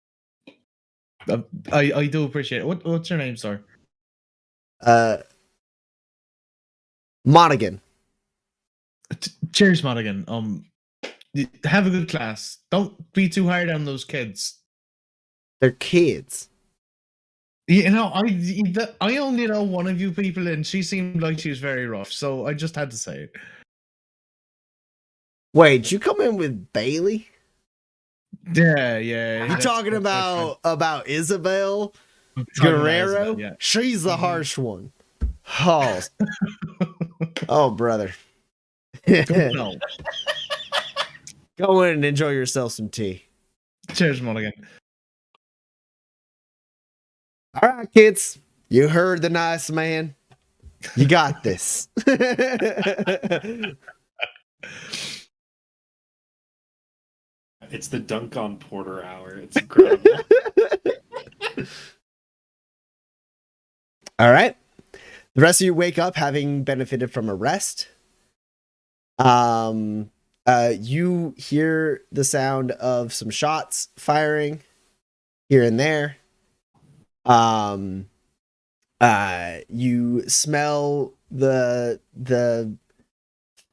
I do appreciate it. What's your name, sir? Monaghan. Cheers, Monaghan. Have a good class. Don't be too hard on those kids. They're kids. You know, I only know one of you people, and she seemed like she was very rough, so I just had to say it. Wait, did you come in with Bailey? Yeah. You that's- talking that's my about Isabel friend. I'm talking about Guerrero? Isabel, yeah. She's the harsh one. Oh, oh, brother. No. Go in and enjoy yourself some tea. Cheers, Monaghan. All right, kids. You heard the nice man. You got this. It's the dunk on Porter hour. It's incredible. All right. The rest of you wake up having benefited from a rest. You hear the sound of some shots firing here and there. You smell the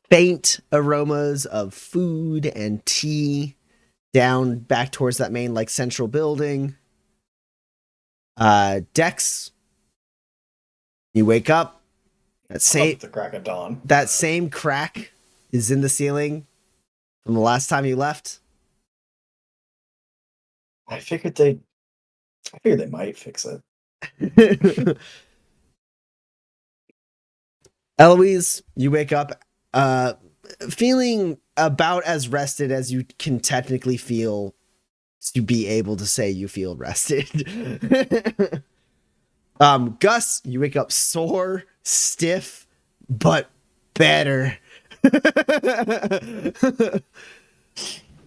faint aromas of food and tea down back towards that main like central building. Dex, you wake up. The crack of dawn. That same crack is in the ceiling from the last time you left. I figured they might fix it. Eloise, you wake up feeling about as rested as you can technically feel to be able to say you feel rested. Gus, you wake up sore, stiff, but better.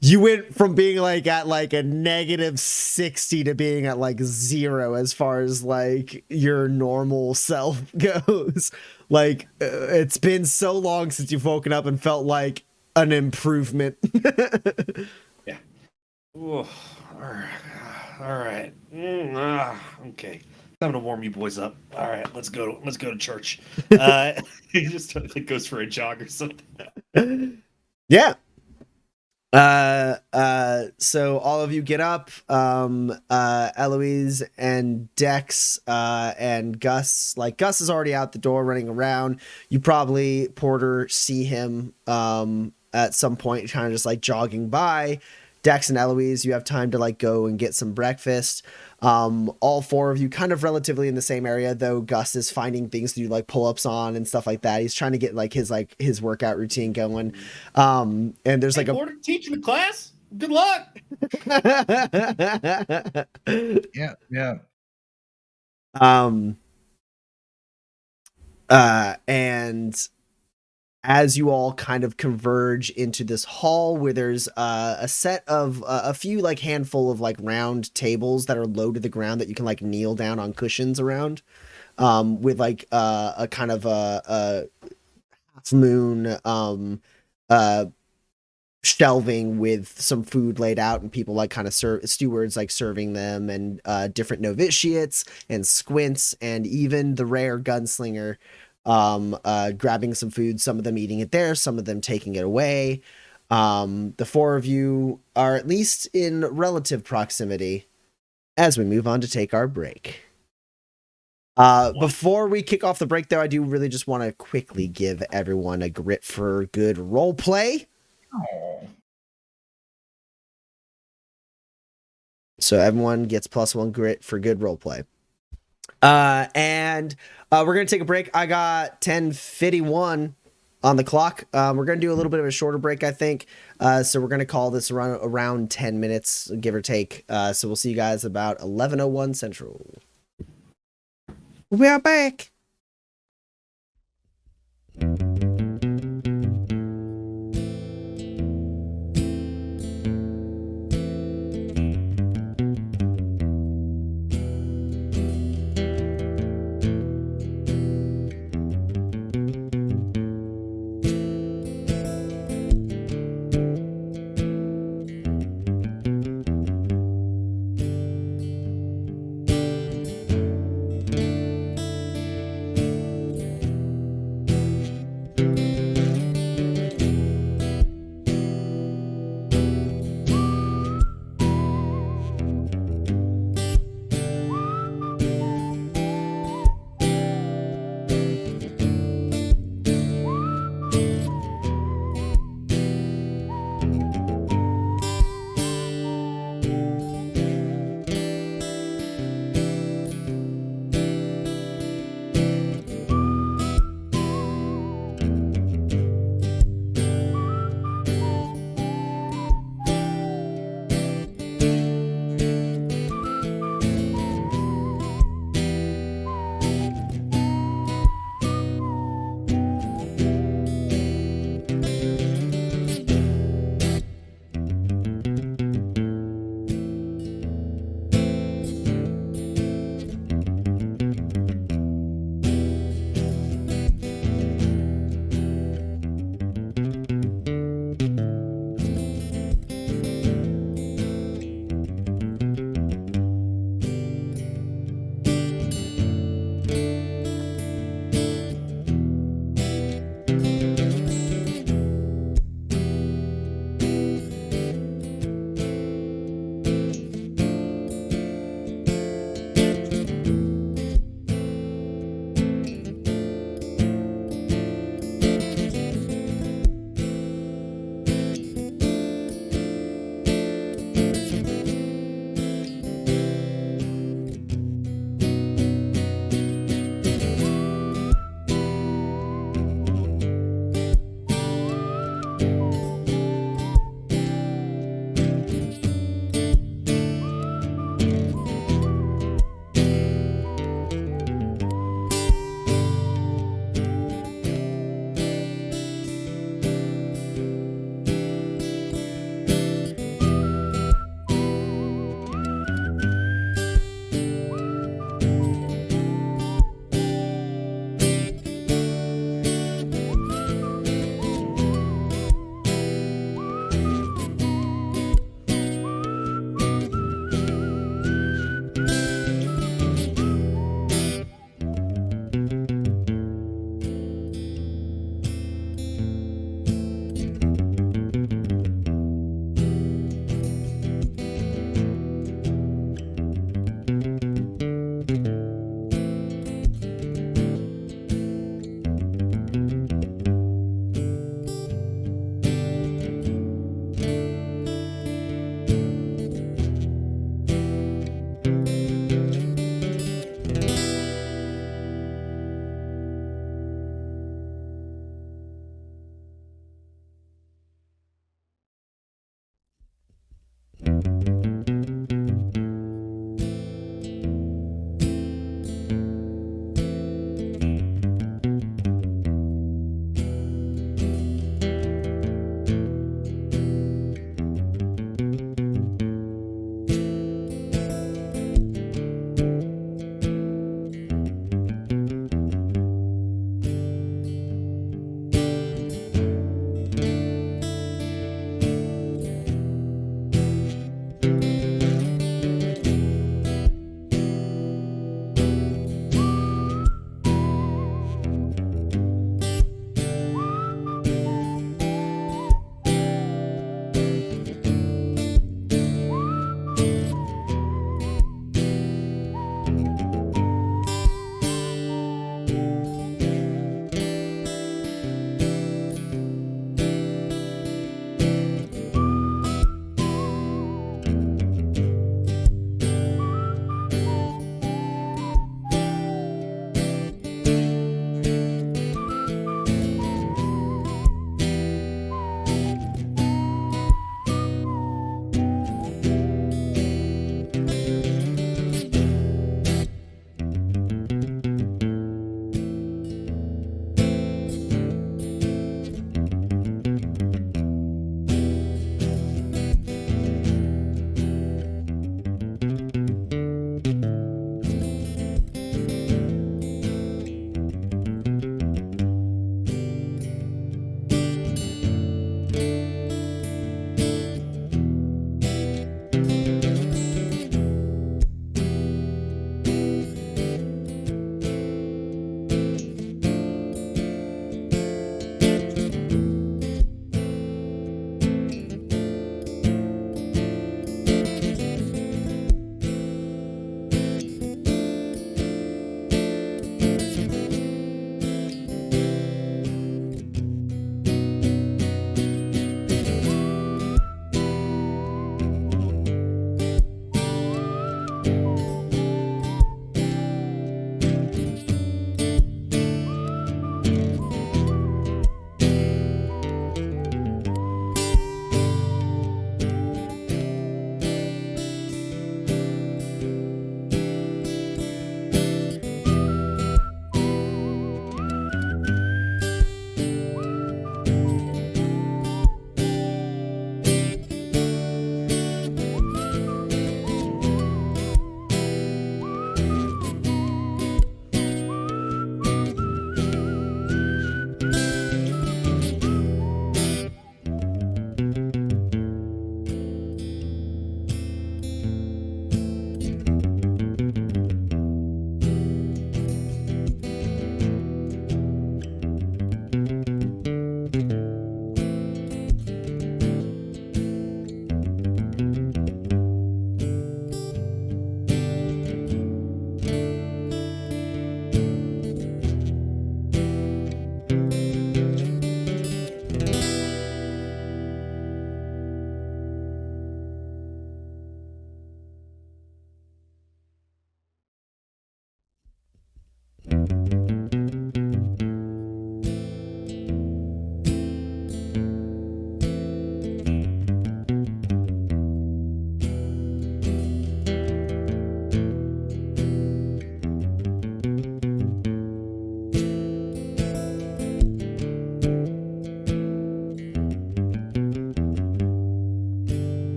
You went from being like at like a -60 to being at like 0 as far as like your normal self goes. Like it's been so long since you've woken up and felt like an improvement. Yeah. Ooh, all right. Okay. Time to warm you boys up. All right, let's go to church. He just goes for a jog or something. Yeah. So all of you get up. Eloise and Dex and Gus. Like Gus is already out the door running around. You probably, Porter, see him at some point kind of just like jogging by. Dex and Eloise, you have time to like go and get some breakfast. All 4 of you kind of relatively in the same area, though Gus is finding things to do like pull-ups on and stuff like that. He's trying to get like his workout routine going. And there's like Porter teaching the class. Good luck. Yeah. And as you all kind of converge into this hall where there's a set of a few like handful of like round tables that are low to the ground that you can like kneel down on cushions around, with like a kind of a half moon shelving with some food laid out and people like kind of stewards like serving them, and different novitiates and squints and even the rare gunslinger grabbing some food, some of them eating it there, some of them taking it away. The 4 of you are at least in relative proximity as we move on to take our break. Before we kick off the break, though, I do really just want to quickly give everyone a grit for good role play. Oh. So everyone gets +1 grit for good role play. And we're going to take a break. I got 10:51 on the clock. We're going to do a little bit of a shorter break, I think. So we're going to call this around 10 minutes, give or take. So we'll see you guys about 11:01 Central. We are back.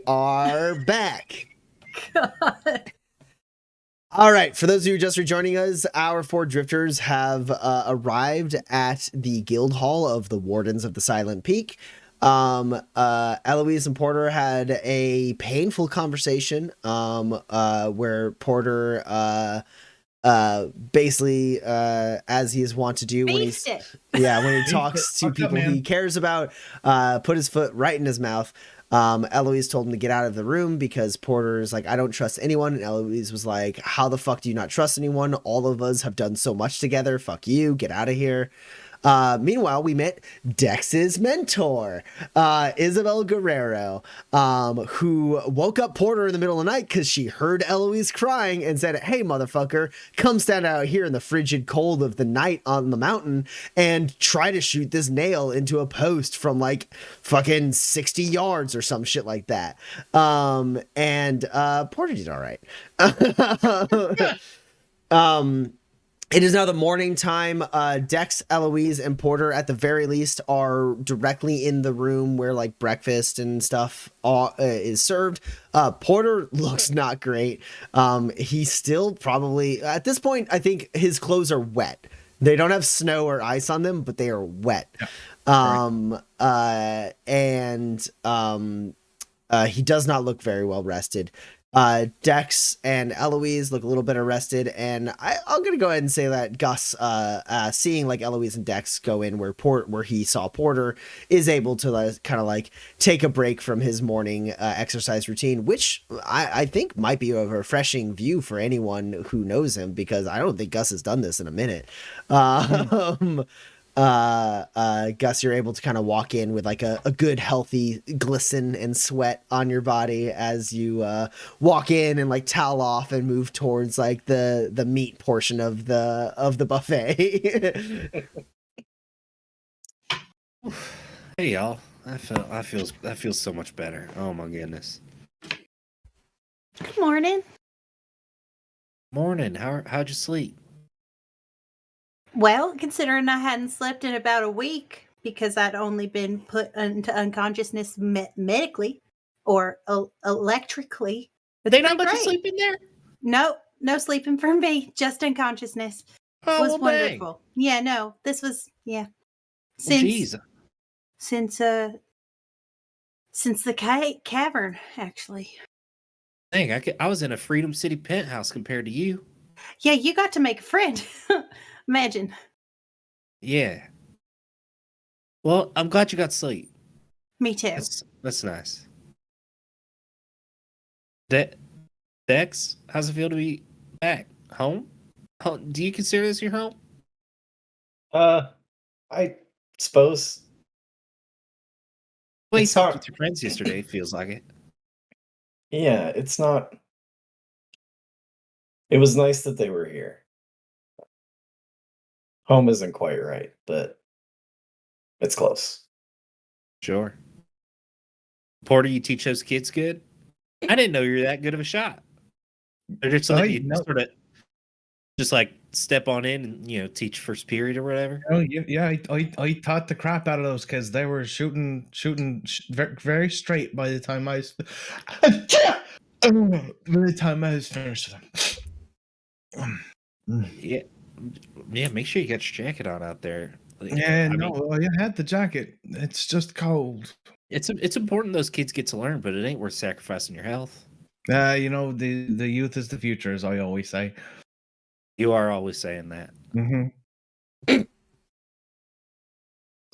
are back. God. All right, for those of you who just rejoining us, our 4 drifters have arrived at the guild hall of the Wardens of the Silent Peak. Eloise and Porter had a painful conversation where Porter basically as he is wont to do when he talks to people he cares about, put his foot right in his mouth. Eloise told him to get out of the room because Porter's like, I don't trust anyone. And Eloise was like, how the fuck do you not trust anyone? All of us have done so much together. Fuck you. Get out of here. Meanwhile, we met Dex's mentor, Isabel Guerrero, who woke up Porter in the middle of the night because she heard Eloise crying and said, hey, motherfucker, come stand out here in the frigid cold of the night on the mountain and try to shoot this nail into a post from like fucking 60 yards or some shit like that. And Porter did all right. It is now the morning time. Dex, Eloise, and Porter, at the very least, are directly in the room where like breakfast and stuff is served. Porter looks not great. He's still probably at this point. I think his clothes are wet. They don't have snow or ice on them, but they are wet. Yeah. He does not look very well rested. Dex and Eloise look a little bit arrested, and I'm gonna go ahead and say that Gus, seeing like Eloise and Dex go in where he saw Porter, is able to kind of like take a break from his morning exercise routine, which I think might be a refreshing view for anyone who knows him, because I don't think Gus has done this in a minute. Gus, you're able to kind of walk in with like a good healthy glisten and sweat on your body as you walk in and like towel off and move towards like the meat portion of the buffet. Hey y'all, that feels so much better. Oh my goodness. Good morning. Morning. How'd you sleep? Well, considering I hadn't slept in about a week because I'd only been put into unconsciousness medically or electrically. They not let you sleep in there? No sleeping for me. Just unconsciousness. Oh, Was well, wonderful. dang. Yeah, no, this was Since the cavern, actually. Dang, I was in a Freedom City penthouse compared to you. Yeah, you got to make a friend. Imagine. Yeah. Well, I'm glad you got sleep. Me too. That's nice. Dex, how's it feel to be back home? Do you consider this your home? I suppose. Well, you It's talked hard. with your friends yesterday. Feels like it. Yeah, it's not. It was nice that they were here. Home isn't quite right, but it's close. Sure. Porter, you teach those kids good? I didn't know you were that good of a shot. They're just like you sort of just like step on in and teach first period or whatever. Oh yeah, I taught the crap out of those kids. They were shooting very straight by the time I was finished with them. Yeah. Make sure you got your jacket on out there. I had the jacket. It's just cold. It's important those kids get to learn, but it ain't worth sacrificing your health. The youth is the future, as I always say. You are always saying that. Mm-hmm.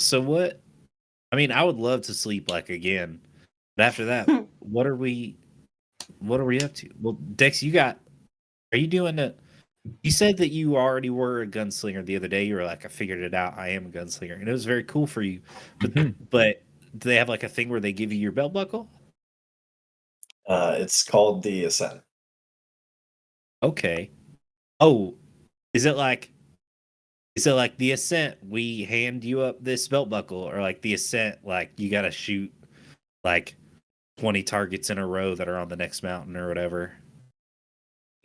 So what? I mean, I would love to sleep like again, but after that, what are we up to? Well, Dex, are you doing the? You said that you already were a gunslinger the other day. You were like, I figured it out. I am a gunslinger, and it was very cool for you. But do they have like a thing where they give you your belt buckle? It's called the Ascent. Okay. Oh, is it like the Ascent? We hand you up this belt buckle, or like the Ascent, like you got to shoot like 20 targets in a row that are on the next mountain or whatever.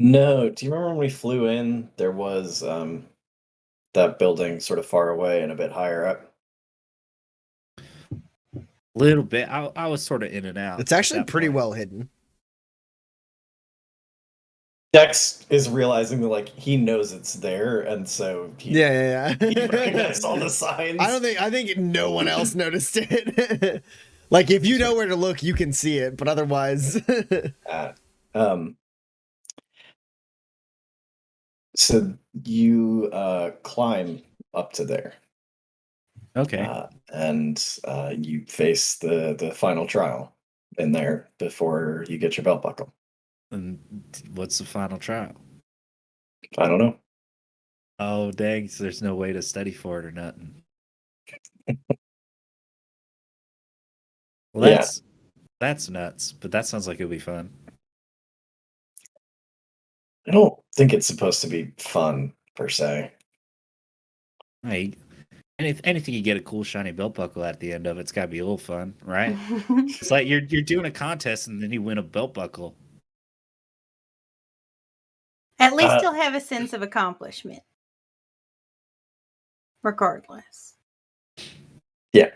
No, do you remember when we flew in? There was that building sort of far away and a bit higher up. A little bit. I was sort of in and out. It's at actually that pretty point. well hidden. Dex is realizing that like he knows it's there, and so he Yeah. he recognized all the signs. I think no one else noticed it. Like if you know where to look, you can see it, but otherwise. Um, so you climb up to there, Okay. and you face the final trial in there before you get your belt buckle. And what's the final trial? I don't know. Oh, dang. So there's no way to study for it or nothing. Well, Yeah. that's nuts, but that sounds like it'll be fun. I don't think it's supposed to be fun per se. Hey, anything you get a cool shiny belt buckle at the end of it's got to be a little fun, right? It's like you're doing a contest and then you win a belt buckle. At least Uh, you'll have a sense of accomplishment. Regardless. Yeah.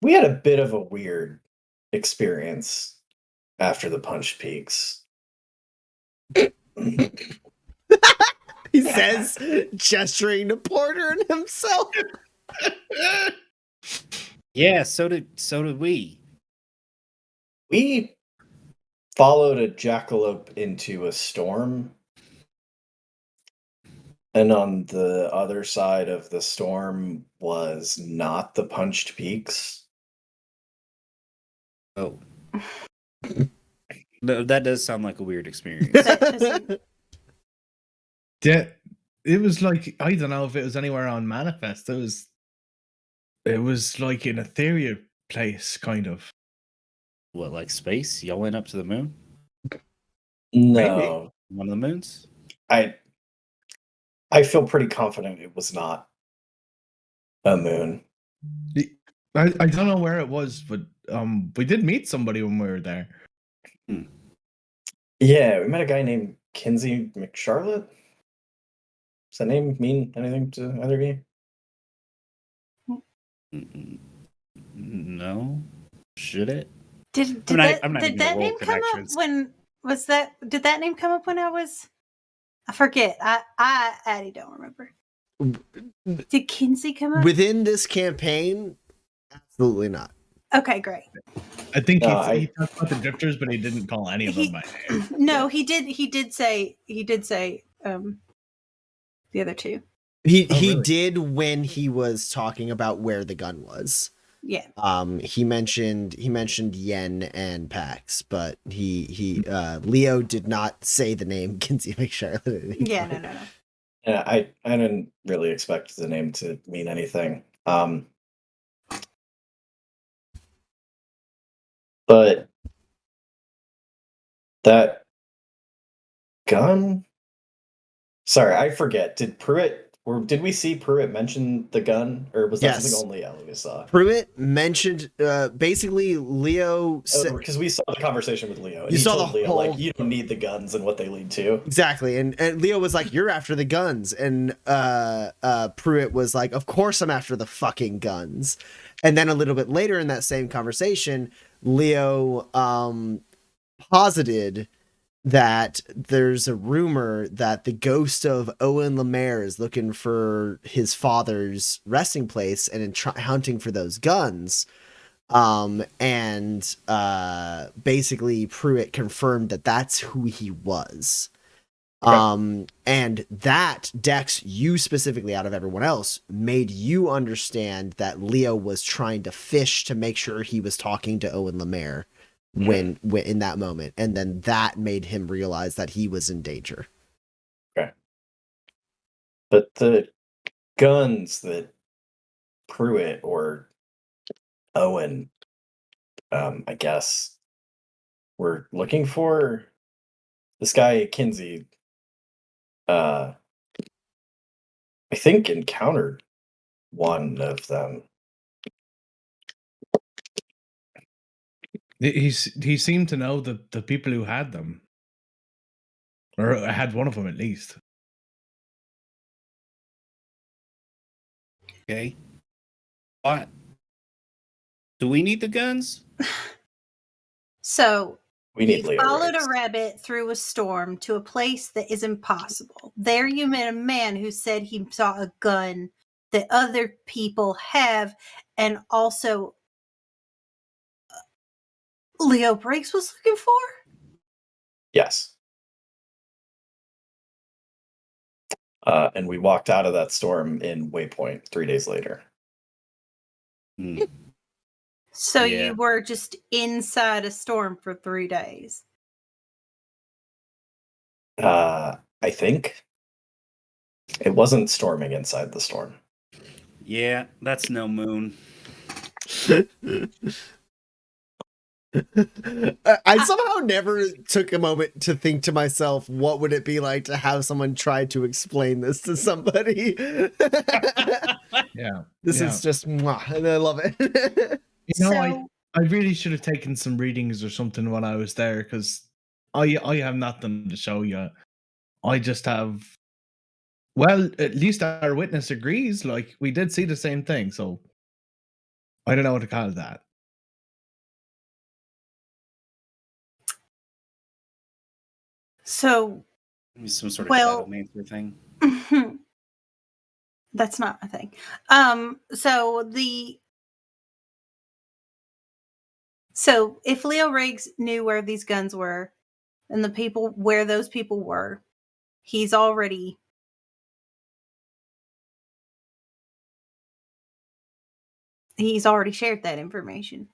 We had a bit of a weird experience after the Punch Peaks. He says, gesturing to Porter and himself. Yeah, so did we. We followed a jackalope into a storm. And on the other side of the storm was not the Punched Peaks. Oh. No, that does sound like a weird experience. That doesn't- It was like, I don't know if it was anywhere on Manifest. It was like an ethereal place, kind of. What, like space? Y'all went up to the moon? No. One of the moons? I feel pretty confident it was not a moon. I don't know where it was, but we did meet somebody when we were there. Yeah, we met a guy named Kinsey McCharlotte. Does that name mean anything to either of you? No. Should it? Did I'm not that, even did gonna that roll name come up connections. when did that name come up when I was I forget. I Addie don't remember. Did Kinsey come up? Within this campaign, absolutely not. Okay, great. I think No, he talked about the drifters, but he didn't call any of them by name. No, he did say the other two. He really? did when he was talking about where the gun was. Yeah. He mentioned Yen and Pax, but he Leo did not say the name Kinsey McCharlotte. Yeah, no. Yeah, I didn't really expect the name to mean anything. But that gun? Sorry, I forget. Did we see Pruitt mention the gun, or was that Yes. something only Ellie saw? Pruitt mentioned basically Leo said Because we saw the conversation with Leo. And You he saw told the Leo, whole- like, you don't need the guns and what they lead to. exactly, and Leo was like, "You're after the guns," and Pruitt was like, "Of course I'm after the fucking guns." And then a little bit later in that same conversation, Leo posited that there's a rumor that the ghost of Owen Lemaire is looking for his father's resting place and hunting for those guns. And basically Pruitt confirmed that that's who he was. And that, Dex, you specifically out of everyone else, made you understand that Leo was trying to fish to make sure he was talking to Owen Lemaire when in that moment, and then that made him realize that he was in danger. Okay. But the guns that Pruitt or Owen, I guess, were looking for, this guy Kinsey, I think encountered one of them. He seemed to know the people who had them, or had one of them at least. Okay. What? Do we need the guns? So We need you Leo followed Riggs. a rabbit through a storm to a place that is impossible. There you met a man who said he saw a gun that other people have, and also Leo Briggs was looking for? Yes. And we walked out of that storm in Waypoint 3 days later. Hmm. So Yeah. you were just inside a storm for 3 days. I think it wasn't storming inside the storm. Yeah, that's no moon. I somehow never took a moment to think to myself, what would it be like to have someone try to explain this to somebody? Yeah. This yeah. is just mwah, and I love it. You know, So- I really should have taken some readings or something when I was there, because I have nothing to show you. I just have. Well, at least our witness agrees. Like, we did see the same thing, so I don't know what to call that. So, Maybe some sort of Well- shadow mancer thing. that's not a thing. So if Leo Riggs knew where these guns were and where those people were, he's already shared that information.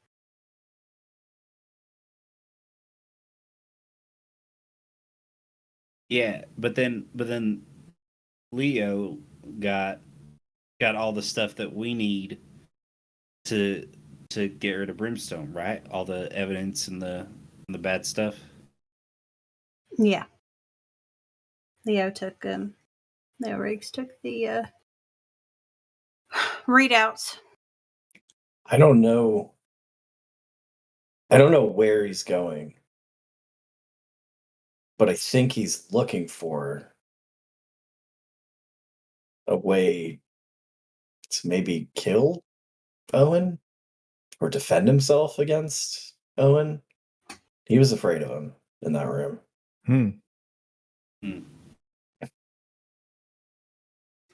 Yeah, but then Leo got all the stuff that we need to get rid of Brimstone, right? All the evidence and the bad stuff. Yeah. Leo Riggs took the readouts. I don't know. I don't know where he's going, but I think he's looking for a way to maybe kill Owen or defend himself against Owen. He was afraid of him in that room.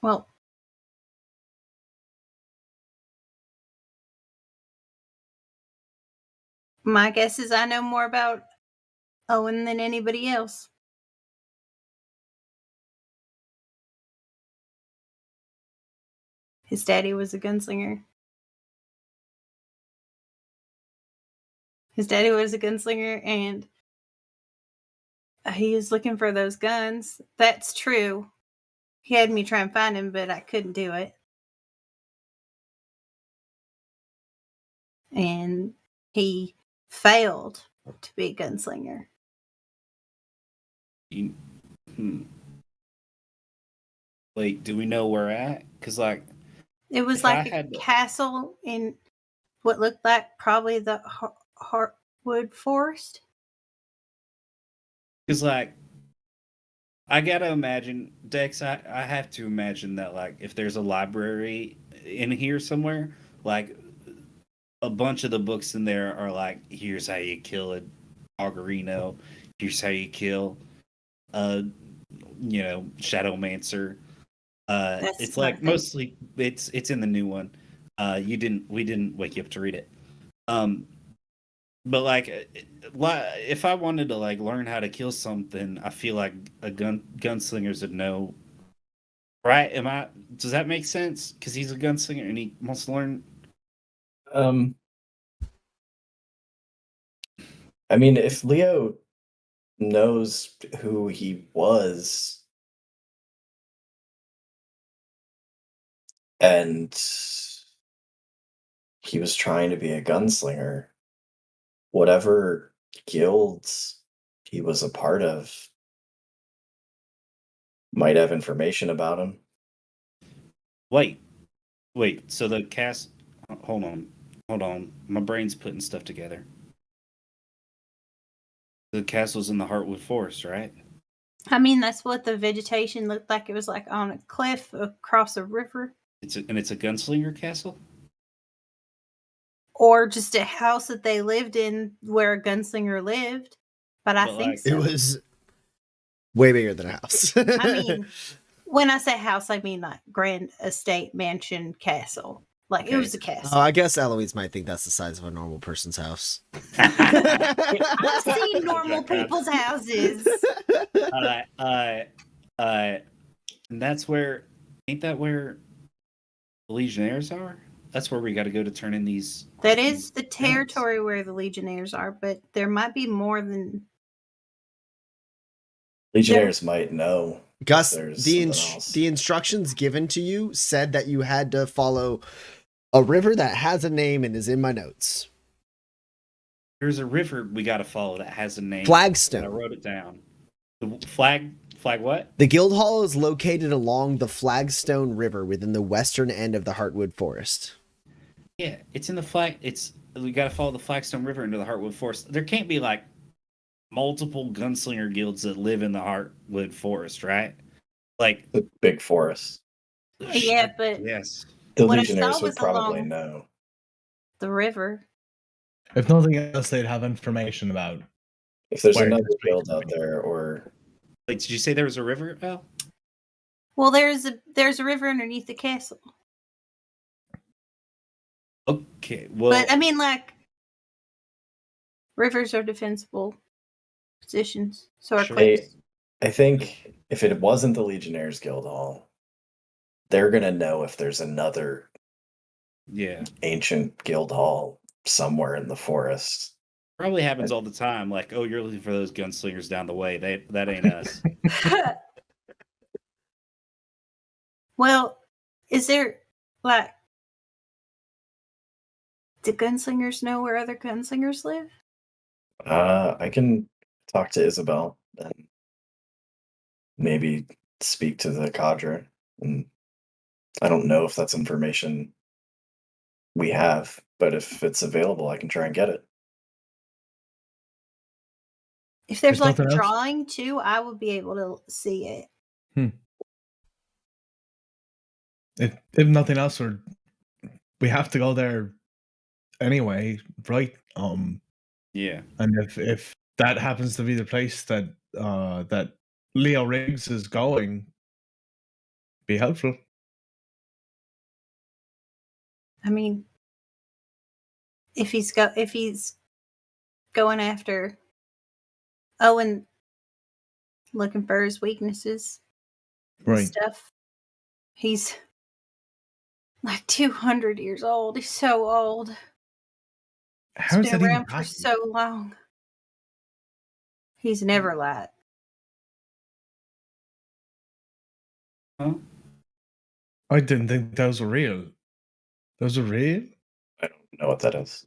Well, my guess is I know more about Owen than anybody else. His daddy was a gunslinger. And he was looking for those guns. That's true. He had me try and find him, but I couldn't do it. And he failed to be a gunslinger. Like, do we know where we're at? Because, like, It was if I like a had to- castle in what looked like probably the Heartwood Forest. Because, like, I gotta imagine, Dex, I have to imagine that, like, if there's a library in here somewhere, like, a bunch of the books in there are like, here's how you kill a Augurinho, here's how you kill a, Shadowmancer. It's my like thing. mostly it's in the new one. We didn't wake you up to read it. But like, if I wanted to like learn how to kill something, I feel like gunslingers would know. Right? Does that make sense? Because he's a gunslinger and he wants to learn. I mean, if Leo knows who he was and he was trying to be a gunslinger, whatever guilds he was a part of might have information about him. Wait. So the cast. Hold on. My brain's putting stuff together. The castle's in the Heartwood Forest, right? I mean, that's what the vegetation looked like. It was like on a cliff across a river. It's a gunslinger castle. Or just a house that they lived in where a gunslinger lived. But I But, think like, so. It was way bigger than a house. I mean, when I say house, I mean like grand estate, mansion, castle. Like it Okay. was a oh, castle. I guess Eloise might think that's the size of a normal person's house. I've seen normal people's houses. And that's where, ain't that where the Legionnaires are? That's where we got to go to turn in these. That is the territory where the Legionnaires are, but there might be more than. Legionnaires might know. Gus, There's the something else. the instructions given to you said that you had to follow a river that has a name and is in my notes. There's a river we got to follow that has a name. Flagstone. I wrote it down. The flag what? The Guildhall is located along the Flagstone River within the western end of the Heartwood Forest. Yeah, it's in the flag. We got to follow the Flagstone River into the Heartwood Forest. There can't be like multiple gunslinger guilds that live in the Heartwood Forest, right? Like The big forest. Yeah, but yes. The What I Legionnaires saw would was probably along- know. the river. If nothing else, they'd have information about. If there's Where another it's guild supposed out to be. there, or Wait, did you say there was a river? Al? Well, there's a river underneath the castle. Okay. Well, But I mean, like, rivers are defensible positions. So are Sure. cliffs. I think if it wasn't the Legionnaires Guild Hall, they're gonna know if there's another yeah, ancient guild hall somewhere in the forest. probably happens all the time. Like, oh, you're looking for those gunslingers down the way. That ain't us. Well, is there, like, do gunslingers know where other gunslingers live? I can talk to Isabel and maybe speak to the cadre. And I don't know if that's information we have, but if it's available, I can try and get it. If there's There's like a nothing else? drawing too, I would be able to see it. If nothing else, we have to go there anyway, right? Yeah. And if that happens to be the place that that Leo Riggs is going, be helpful. I mean, if he's going after Owen, looking for his weaknesses and Right. stuff, he's like 200 years old. He's so old. How's He's that been even around for possible? so long. He's never lied. Huh? I didn't think those were real. Those are real? I don't know what that is.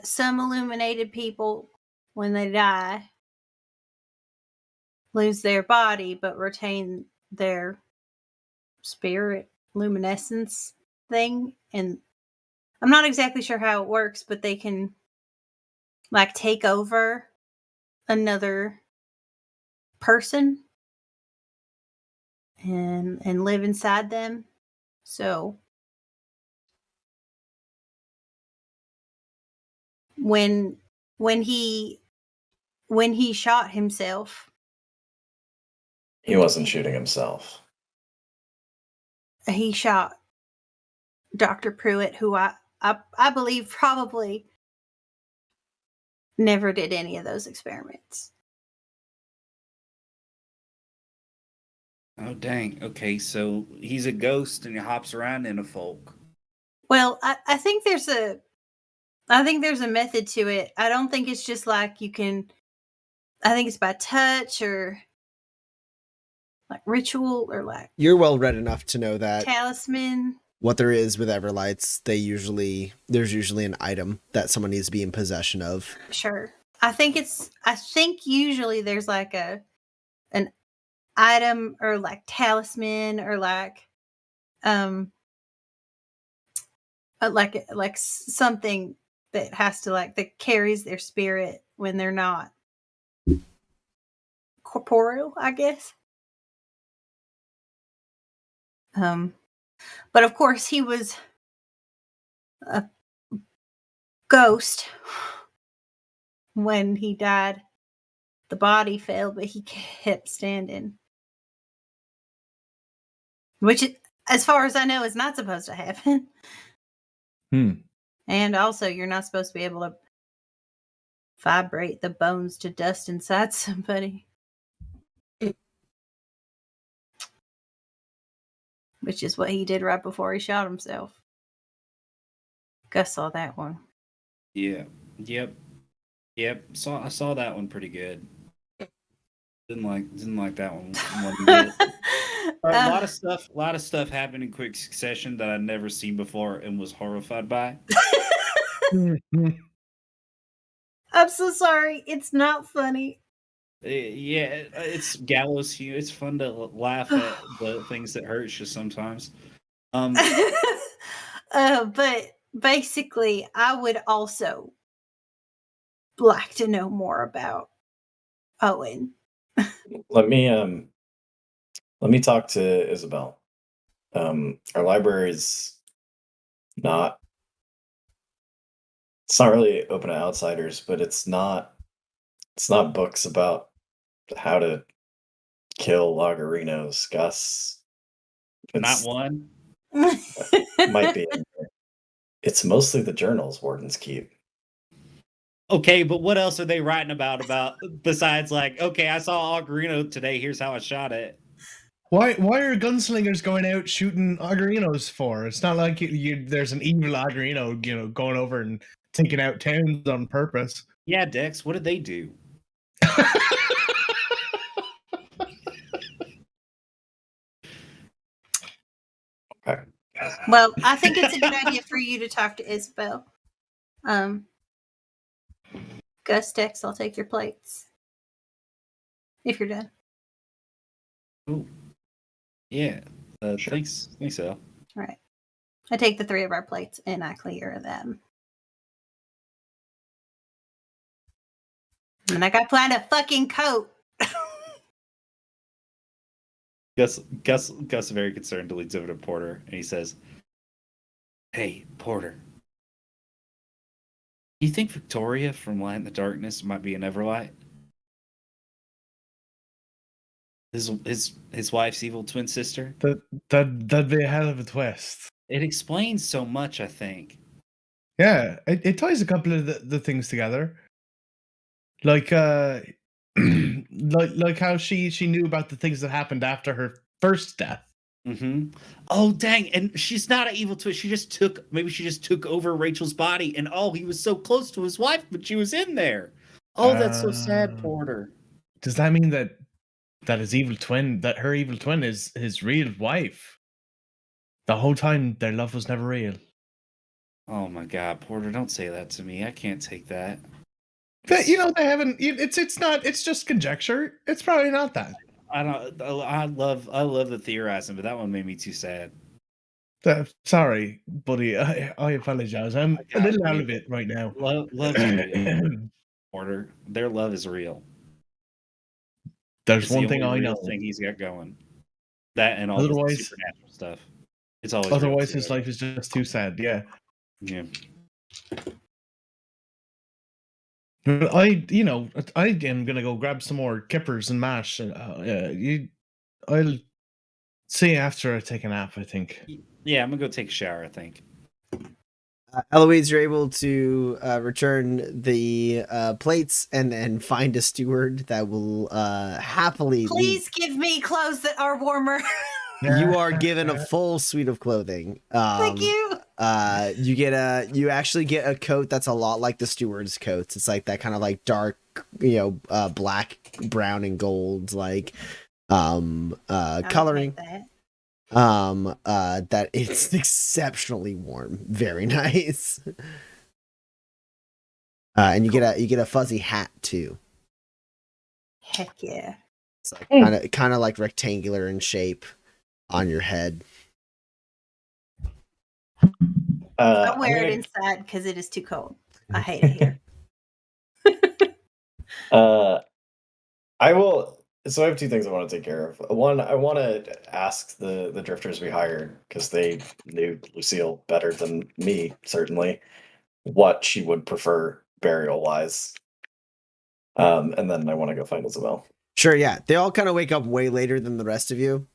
Some illuminated people, when they die, lose their body but retain their spirit luminescence thing. And I'm not exactly sure how it works, but they can like take over another person and live inside them. So when he shot himself, He wasn't shooting himself. he shot Dr. Pruitt, who I believe probably never did any of those experiments. Oh dang. Okay, so he's a ghost and he hops around in a folk. Well, I think there's a method to it. I don't think it's just like you can. I think it's by touch or like ritual or like You're well read enough to know that talisman. what there is with Everlights, there's usually an item that someone needs to be in possession of. Sure. I think usually there's like an item or like talisman or like something that has to that carries their spirit when they're not corporeal, I guess. But of course, he was a ghost when he died. The body failed, but he kept standing. Which, as far as I know, is not supposed to happen. And also, you're not supposed to be able to vibrate the bones to dust inside somebody. Which is what he did right before he shot himself. Gus saw that one. Yeah. Yep. I saw that one pretty good. Didn't like that one. A lot of stuff happened in quick succession that I'd never seen before and was horrified by. I'm so sorry. It's not funny. Yeah, it's gallows humor. It's fun to laugh at the things that hurt you sometimes. But basically, I would also like to know more about Owen. Let me talk to Isabel. Our library is not really open to outsiders, but it's not books about how to kill logarinos. Gus, Not one. might be in there. It's mostly the journals wardens keep. Okay, but what else are they writing about besides like, okay, I saw Ocarino today, here's how I shot it. Why are gunslingers going out shooting Ogarinos for? It's not like there's an evil Ogarino, going over and taking out towns on purpose. Yeah, Dex, what did they do? Okay. Well, I think it's a good idea for you to talk to Isabel. Gus, Dex, I'll take your plates. If you're done. Oh. Yeah. Sure. Thanks, Al. All right. I take the 3 of our plates and I clear them. And I got planned a fucking coat. Gus is very concerned, leads over to Porter, and he says, "Hey, Porter, you think Victoria from Light in the Darkness might be an Everlight? His wife's evil twin sister? That'd be a hell of a twist. It explains so much, I think. Yeah, it ties a couple of the things together. Like like how she knew about the things that happened after her first death. Mm-hmm. Oh dang! And she's not an evil twin. She just took over Rachel's body, and he was so close to his wife, but she was in there. Oh, that's so sad, Porter. Does that mean that his evil twin, that her evil twin is his real wife? The whole time their love was never real. Oh my God, Porter! Don't say that to me. I can't take that. They haven't. It's not. It's just conjecture. It's probably not that. I love the theorizing, but that one made me too sad. Sorry, buddy. I apologize. I'm a little out of it right now. Love is real. Porter, their love is real. There's one thing I know. Thing he's got going. That and all the supernatural stuff. It's always. Otherwise, his life is just too sad. Yeah. Yeah. I am gonna go grab some more kippers and mash. I'll see you after I take a nap, I think. Yeah, I'm gonna go take a shower, I think. Eloise, you're able to return the plates and then find a steward that will happily. Please give me clothes that are warmer. You are given a full suite of clothing. Thank you. You actually get a coat that's a lot like the steward's coats. It's like that kind of like dark, black, brown, and gold, like coloring. That it's exceptionally warm. Very nice. And you get a fuzzy hat too. Heck yeah. It's like kind of like rectangular in shape on your head. I wear it inside because it is too cold. I hate it here. I will. So I have two things I want to take care of. One, I want to ask the drifters we hired, because they knew Lucille better than me, certainly, what she would prefer burial wise. And then I want to go find Isabel. Sure, yeah. They all kind of wake up way later than the rest of you.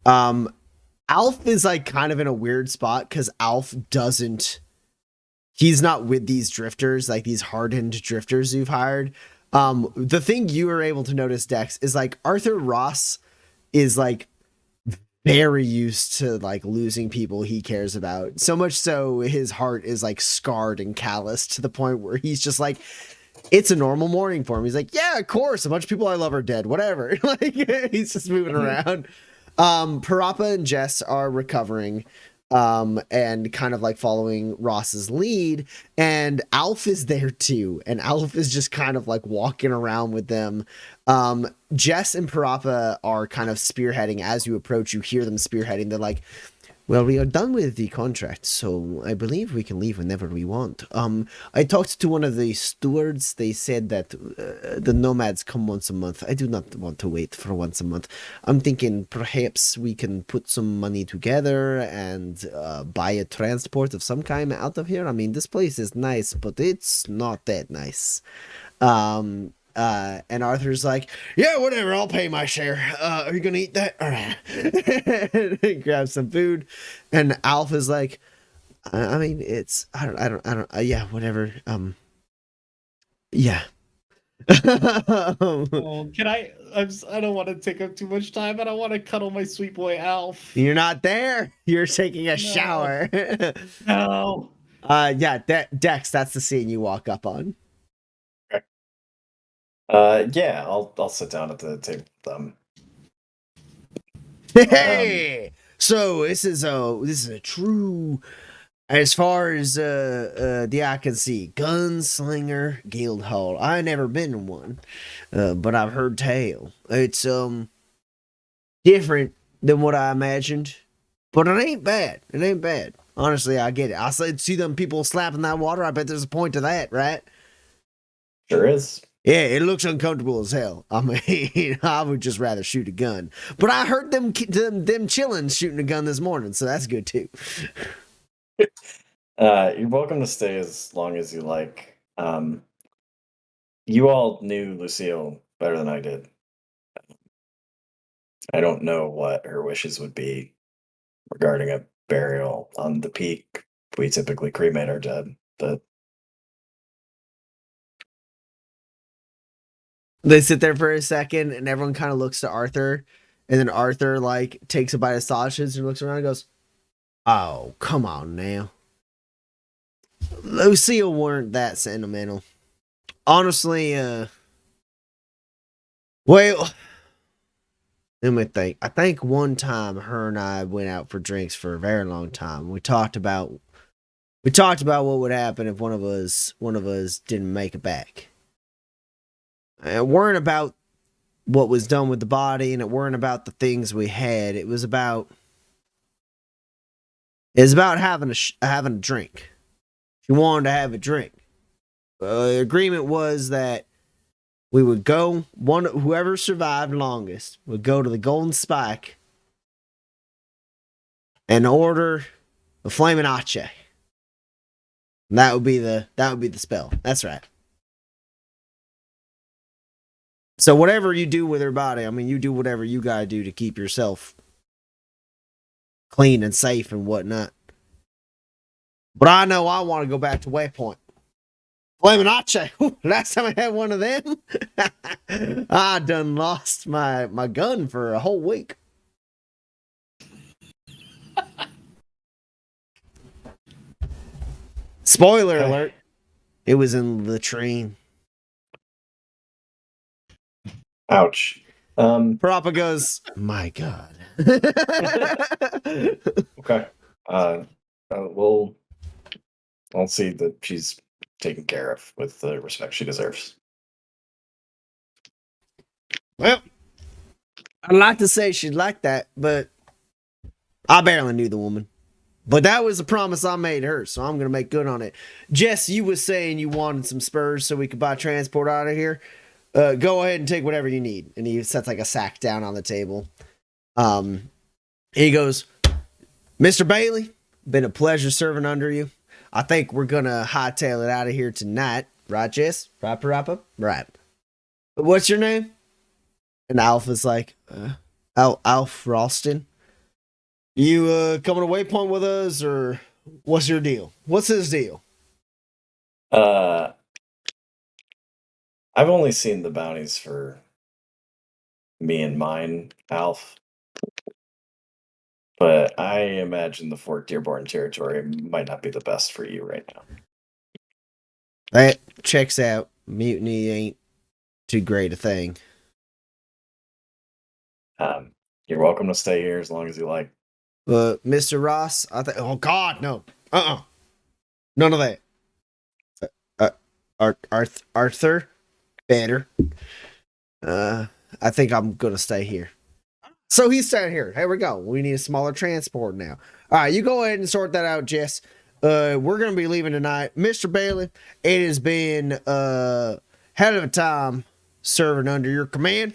Alf is like kind of in a weird spot because Alf doesn't. He's not with these drifters, like these hardened drifters you've hired. The thing you were able to notice, Dex, is like Arthur Ross is like very used to like losing people he cares about. So much so his heart is like scarred and calloused to the point where he's just like, it's a normal morning for him. He's like, yeah, of course. A bunch of people I love are dead. Whatever. Like he's just moving around. Parappa and Jess are recovering. And kind of like following Ross's lead, and Alf is there too, and Alf is just kind of like walking around with them. Jess and Parappa are kind of spearheading. As you approach, you hear them spearheading. They're like, well, we are done with the contract, so I believe we can leave whenever we want. I talked to one of the stewards. They said that the nomads come once a month. I do not want to wait for once a month. I'm thinking perhaps we can put some money together and buy a transport of some kind out of here. I mean, this place is nice, but it's not that nice. And Arthur's like, yeah, whatever, I'll pay my share. Are you gonna eat that? All right. Grab some food. And Alf is like, I mean, it's, I don't, yeah, whatever. Yeah. Oh, can I don't want to take up too much time, and I want to cuddle my sweet boy Alf. You're not there. You're taking a shower. No. Yeah, Dex, that's the scene you walk up on. Yeah, I'll sit down at the table with them. Hey, so this is a true, as far as the eye can see, gunslinger guild hall. I never been in one, but I've heard tale. It's different than what I imagined, but it ain't bad. It ain't bad. Honestly, I get it. I see them people slapping that water. I bet there's a point to that, right? Sure is. Yeah, it looks uncomfortable as hell. I mean, I would just rather shoot a gun. But I heard them chilling shooting a gun this morning, so that's good too. You're welcome to stay as long as you like. You all knew Lucille better than I did. I don't know what her wishes would be regarding a burial on the peak. We typically cremate our dead, but They sit there for a second, and everyone kind of looks to Arthur, and then Arthur like takes a bite of sausage and looks around and goes, "Oh, come on now, Lucille weren't that sentimental, honestly." Well, let me think. I think one time her and I went out for drinks for a very long time. We talked about what would happen if one of us didn't make it back. It weren't about what was done with the body, and it weren't about the things we had. It was about having a drink. She wanted to have a drink. The agreement was that we would go, whoever survived longest would go to the Golden Spike and order a flaming ache. And that would be the spell. That's right. So whatever you do with her body, I mean, you do whatever you gotta do to keep yourself clean and safe and whatnot. But I know I want to go back to Waypoint. Flaming Ache. Last time I had one of them, I done lost my gun for a whole week. Spoiler alert. It was in the latrine. ouch. Parappa goes, my God. Okay. I'll see that she's taken care of with the respect she deserves. Well, I'd like to say she'd like that, but I barely knew the woman. But that was a promise I made her, so I'm going to make good on it. Jess, you was saying you wanted some spurs so we could buy transport out of here. Go ahead and take whatever you need. And he sets like a sack down on the table. He goes, Mr. Bailey, been a pleasure serving under you. I think we're gonna hightail it out of here tonight, right, Jess? Right, Parappa? Right. What's your name? And Alf is like, Alf Ralston. You coming to Waypoint with us, or what's your deal? What's his deal? I've only seen the bounties for me and mine, Alf. But I imagine the Fort Dearborn territory might not be the best for you right now. That checks out. Mutiny ain't too great a thing. You're welcome to stay here as long as you like. Mr. Ross, I think. Oh God, no. None of that. Arthur, better. I think I'm gonna stay here. So he's staying here. Here we go. We need a smaller transport now. All right, you go ahead and sort that out, Jess. We're gonna be leaving tonight, Mr. Bailey. It has been hell of a time serving under your command,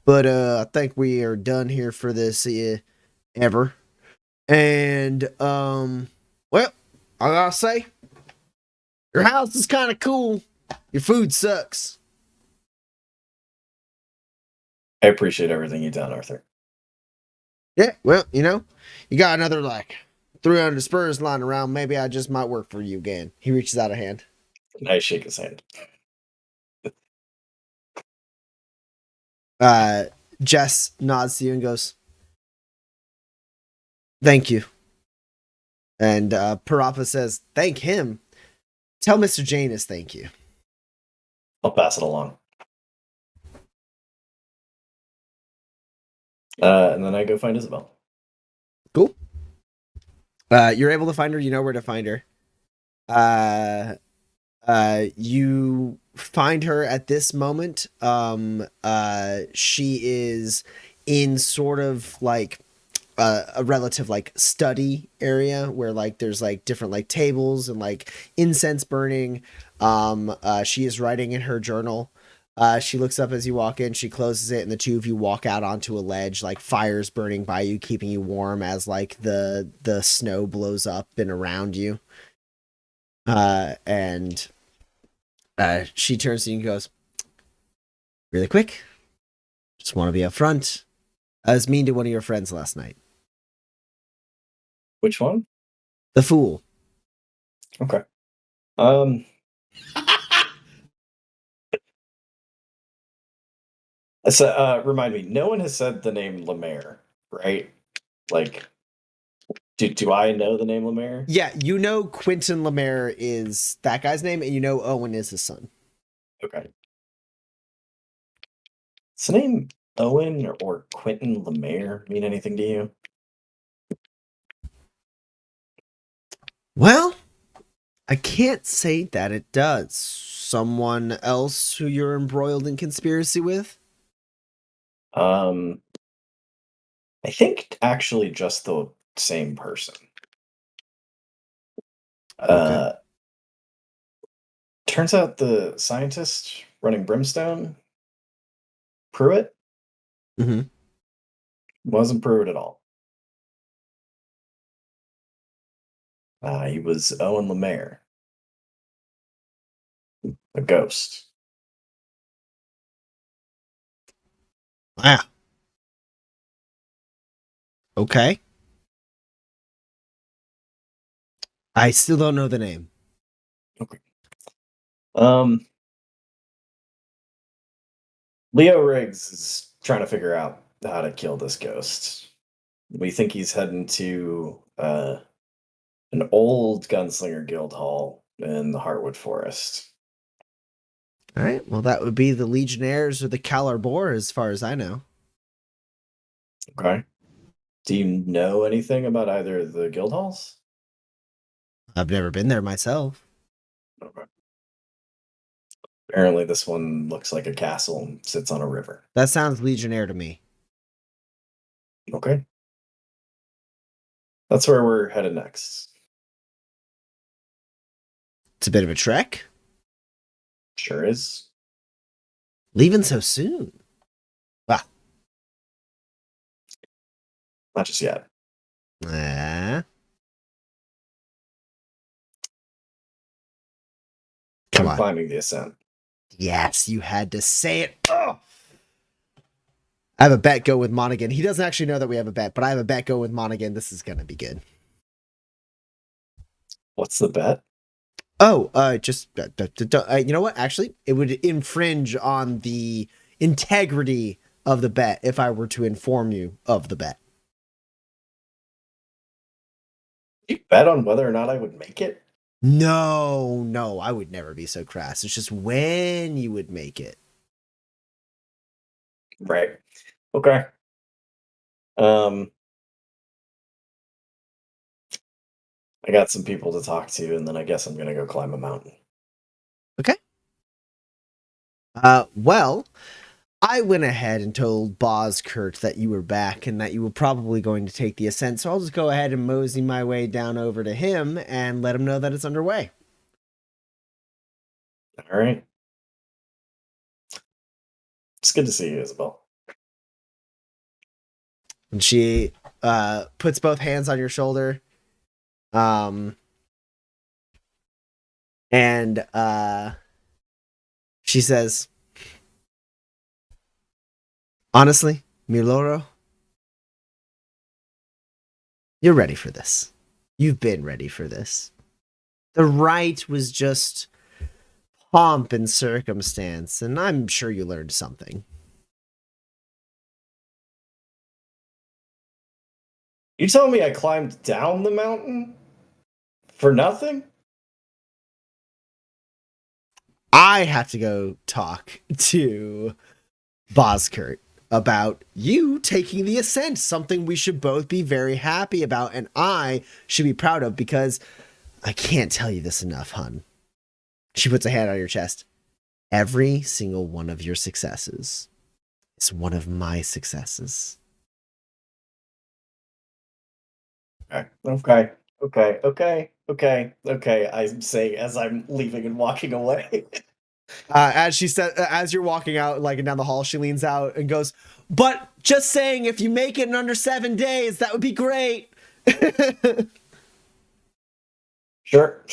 but I think we are done here for this ever. And well, I gotta say, your house is kind of cool. Your food sucks. I appreciate everything you've done, Arthur. Yeah, well, you got another like 300 spurs lying around. Maybe I just might work for you again. He reaches out a hand. I shake his hand. Jess nods to you and goes, thank you. And Parappa says, thank him. Tell Mr. Janus thank you. I'll pass it along. And then I go find Isabel. Cool. You're able to find her. You know where to find her. You find her at this moment. She is in sort of like a relative like study area where like there's like different like tables and like incense burning. She is writing in her journal. She looks up as you walk in, she closes it, and the two of you walk out onto a ledge, like fires burning by you, keeping you warm as like the snow blows up and around you. And she turns to you and goes, really quick, just want to be upfront. I was mean to one of your friends last night. Which one? The fool. Okay. So, remind me, no one has said the name Lemaire, right? Like, do I know the name Lemaire? Yeah, you know Quentin Lemaire is that guy's name, and you know Owen is his son. Okay. Does the name Owen or Quentin Lemaire mean anything to you? Well, I can't say that it does. Someone else who you're embroiled in conspiracy with? I think actually just the same person. Okay. Turns out the scientist running Brimstone, Pruitt, Mm-hmm. wasn't Pruitt at all. He was Owen Lemaire, a ghost. Wow. Okay. I still don't know the name. Leo Riggs is trying to figure out how to kill this ghost. We think he's heading to an old gunslinger guild hall in the Heartwood Forest. All right. Well, that would be the Legionnaires or the Calar Bor, as far as I know. Okay. Do you know anything about either of the guild halls? I've never been there myself. Okay. Apparently, this one looks like a castle and sits on a river. That sounds Legionnaire to me. Okay. That's where we're headed next. It's a bit of a trek. Sure is. Leaving so soon? Wow. Not just yet. Come I'm on. climbing the ascent. Yes, you had to say it. Oh. I have a bet go with Monaghan. He doesn't actually know that we have a bet, but I have a bet go with Monaghan. This is going to be good. What's the bet? Oh, you know what? Actually, it would infringe on the integrity of the bet if I were to inform you of the bet. You bet on whether or not I would make it? No, I would never be so crass. It's just when you would make it. Right. Okay. I got some people to talk to, and then I guess I'm gonna go climb a mountain. Okay. Well, I went ahead and told Boskurt that you were back and that you were probably going to take the ascent, so I'll just go ahead and mosey my way down over to him and let him know that it's underway. All right. It's good to see you, Isabel. And she puts both hands on your shoulder. And she says, honestly, Miloro, you're ready for this. You've been ready for this. The rite was just pomp and circumstance, and I'm sure you learned something. You telling me I climbed down the mountain for nothing? I have to go talk to Boskurt about you taking the ascent, something we should both be very happy about, and I should be proud of, because I can't tell you this enough, hun. She puts a hand on your chest. Every single one of your successes is one of my successes. Okay. I'm saying as I'm leaving and walking away. As she said, as you're walking out, like down the hall, she leans out and goes, "But just saying, if you make it in under 7 days, that would be great." Sure.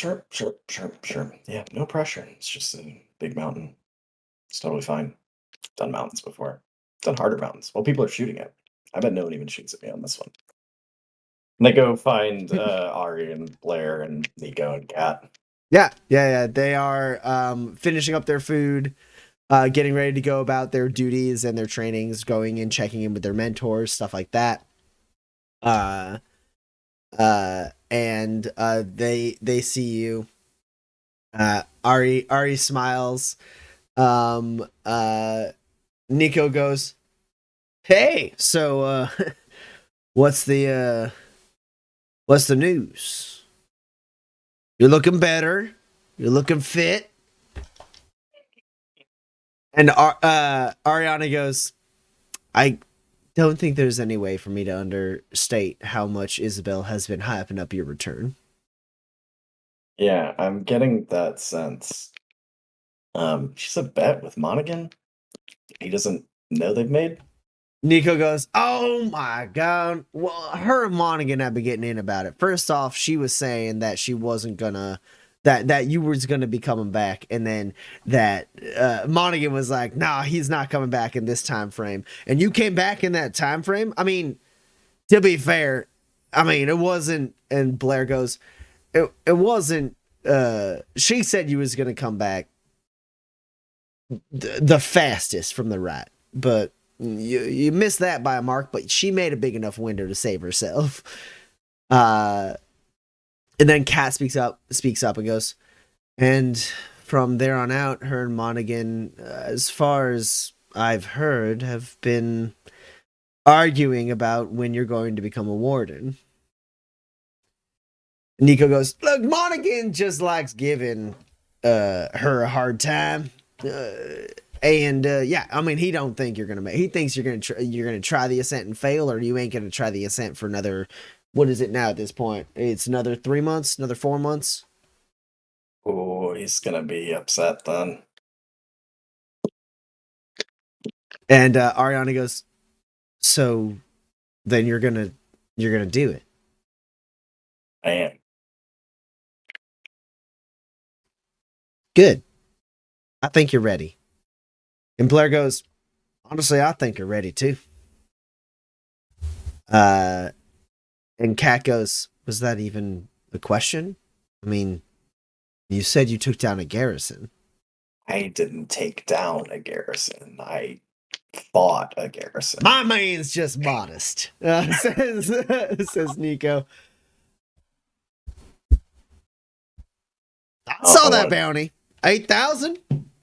Yeah, no pressure. It's just a big mountain. It's totally fine. Done mountains before. Done harder mountains. Well, people are shooting at me. I bet no one even shoots at me on this one. And they go find Ari and Blair and Nico and Kat. Yeah. They are finishing up their food, getting ready to go about their duties and their trainings, going and checking in with their mentors, stuff like that. And they see you. Ari smiles. Nico goes, "Hey, so what's the news? You're looking better. You're looking fit." And Ariana goes, "I don't think there's any way for me to understate how much Isabel has been hyping up your return." Yeah, I'm getting that sense. She's a bet with Monaghan. He doesn't know they've made. Nico goes, "Oh my god." Well, her and Monaghan have been getting in about it. First off, she was saying that she wasn't gonna, that you was gonna be coming back, and then that Monaghan was like, "Nah, he's not coming back in this time frame." And you came back in that time frame. I mean, to be fair, I mean, it wasn't. And Blair goes, "It wasn't." She said you was gonna come back the fastest from the right, but you missed that by a mark. But she made a big enough window to save herself. And then Kat speaks up and goes, "And from there on out, her and Monaghan, as far as I've heard, have been arguing about when you're going to become a warden." Nico goes, "Look, Monaghan just likes giving her a hard time." Yeah, I mean, he don't think you're gonna make. He thinks you're gonna try the ascent and fail, or you ain't gonna try the ascent for another. What is it now at this point? It's another 3 months, another 4 months. Oh, he's gonna be upset then. And Ariana goes, so then you're gonna do it. I am. Good. I think you're ready. And Blair goes, honestly, I think you're ready too. And Kat goes, was that even a question? I mean, you said you took down a garrison. I didn't take down a garrison. I fought a garrison. My man's just modest, says Nico. I saw that bounty. 8,000?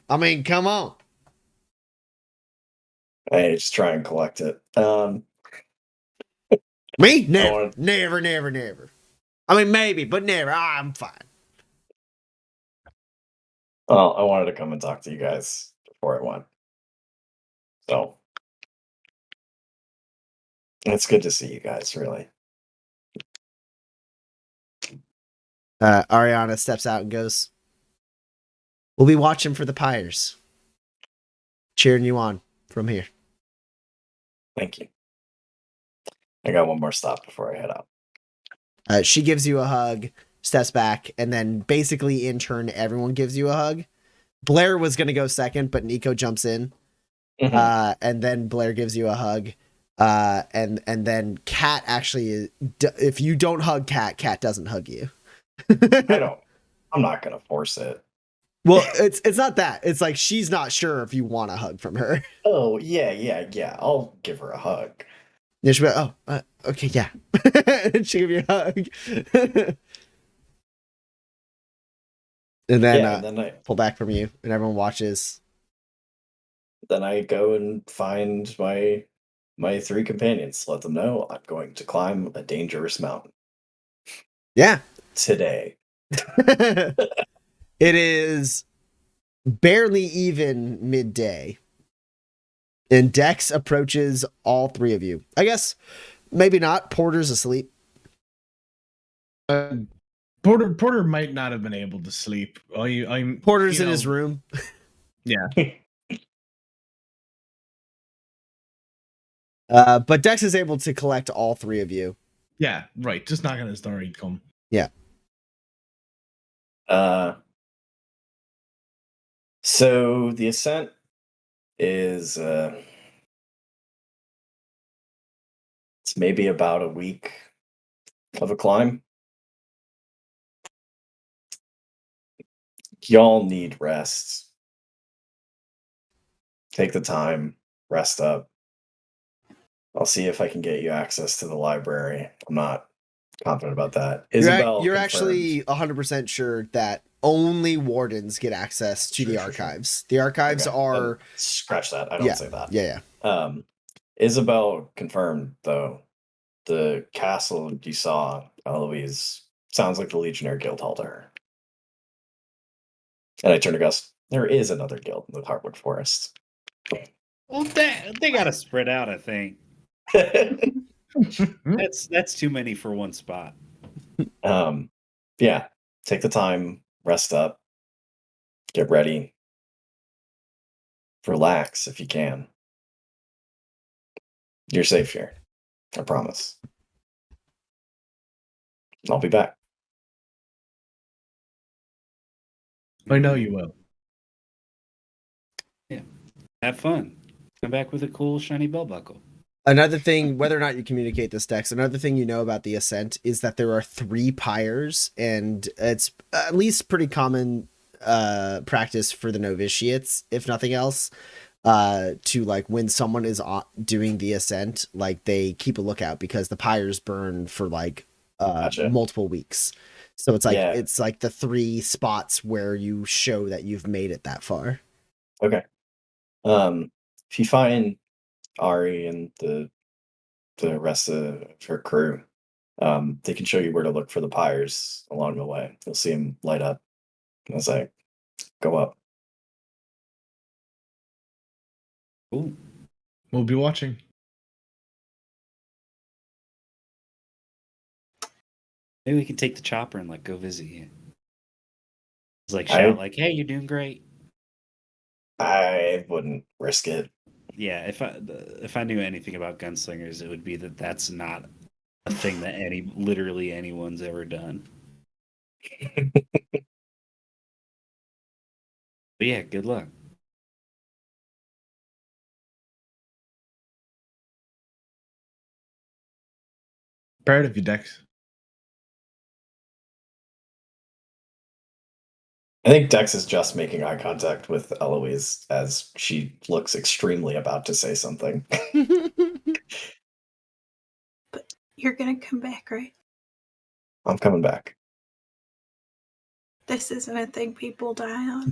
I mean, come on. I just try and collect it. Me? Never. Never. I mean, maybe, but never. I'm fine. Well, I wanted to come and talk to you guys before I went. So it's good to see you guys, really. Ariana steps out and goes, we'll be watching for the pyres. Cheering you on from here. Thank you. I got one more stop before I head out. She gives you a hug, steps back, and then basically in turn, everyone gives you a hug. Blair was going to go second, but Nico jumps in. Mhm. And then Blair gives you a hug. And then Kat actually, if you don't hug Kat doesn't hug you. I'm not going to force it. Well, it's not that. It's like she's not sure if you want a hug from her. Oh, yeah. I'll give her a hug. Yeah, she'll be like, oh, okay, yeah. And she'll give you a hug. And then, then I pull back from you, and everyone watches. Then I go and find my three companions. Let them know I'm going to climb a dangerous mountain Yeah. today. It is barely even midday. And Dex approaches all three of you. I guess maybe not. Porter's asleep. Porter might not have been able to sleep. Porter's in his room. Yeah. But Dex is able to collect all three of you. Yeah, right. Just knocking his door, he'd come. Yeah. So the ascent is it's maybe about a week of a climb. Y'all need rest. Take the time, rest up. I'll see if I can get you access to the library. I'm not confident about that. Isabel, You're confirmed. actually 100% sure that only wardens get access to the archives. The archives are... Scratch that. I don't say that. Yeah. Isabel confirmed, though, the castle you saw, Eloise, sounds like the Legionnaire Guild hall to her. And I turn to Gus. There is another guild in the Heartwood Forest. Well, they got to spread out, I think. That's too many for one spot. Yeah. Take the time, rest up, get ready, relax if you can. You're safe here. I promise. I'll be back. I know you will. Yeah. Have fun. Come back with a cool shiny belt buckle. Another thing, whether or not you communicate this, Dex, another thing you know about the Ascent is that there are 3 pyres, and it's at least pretty common practice for the novitiates, if nothing else, to like when someone is doing the Ascent, like they keep a lookout because the pyres burn for like Gotcha. multiple weeks. So it's like it's like the 3 spots where you show that you've made it that far. Okay. If you find Ari and the rest of her crew, they can show you where to look for the pyres along the way. You'll see them light up as I go up. Cool. We'll be watching. Maybe we can take the chopper and like go visit you. It's like shout like, "Hey, you're doing great." I wouldn't risk it. Yeah, if I knew anything about gunslingers, it would be that that's not a thing that literally anyone's ever done. But yeah, good luck. Proud of you, Dex. I think Dex is just making eye contact with Eloise as she looks extremely about to say something. You're gonna come back, right? I'm coming back. This isn't a thing people die on.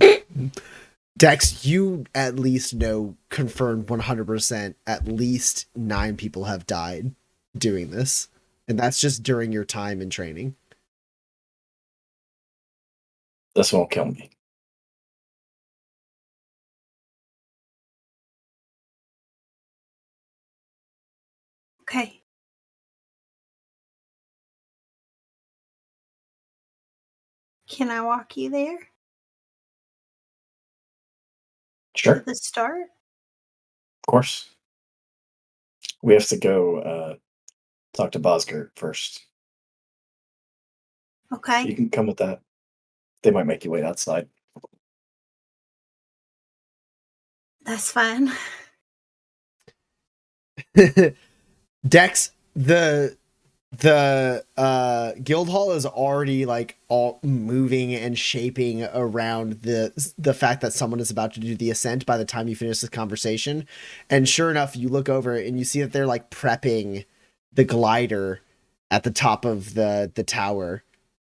Dex, you at least know, confirmed 100%, at least 9 people have died doing this. And that's just during your time in training. This won't kill me. Okay. Can I walk you there? Sure, To of the start? course. We have to go talk to Bosgert first. You Okay. can come with that. They might make you wait outside. That's fine. Dex, the guild hall is already like all moving and shaping around the fact that someone is about to do the ascent by the time you finish this conversation. And sure enough, you look over and you see that they're like prepping the glider at the top of the tower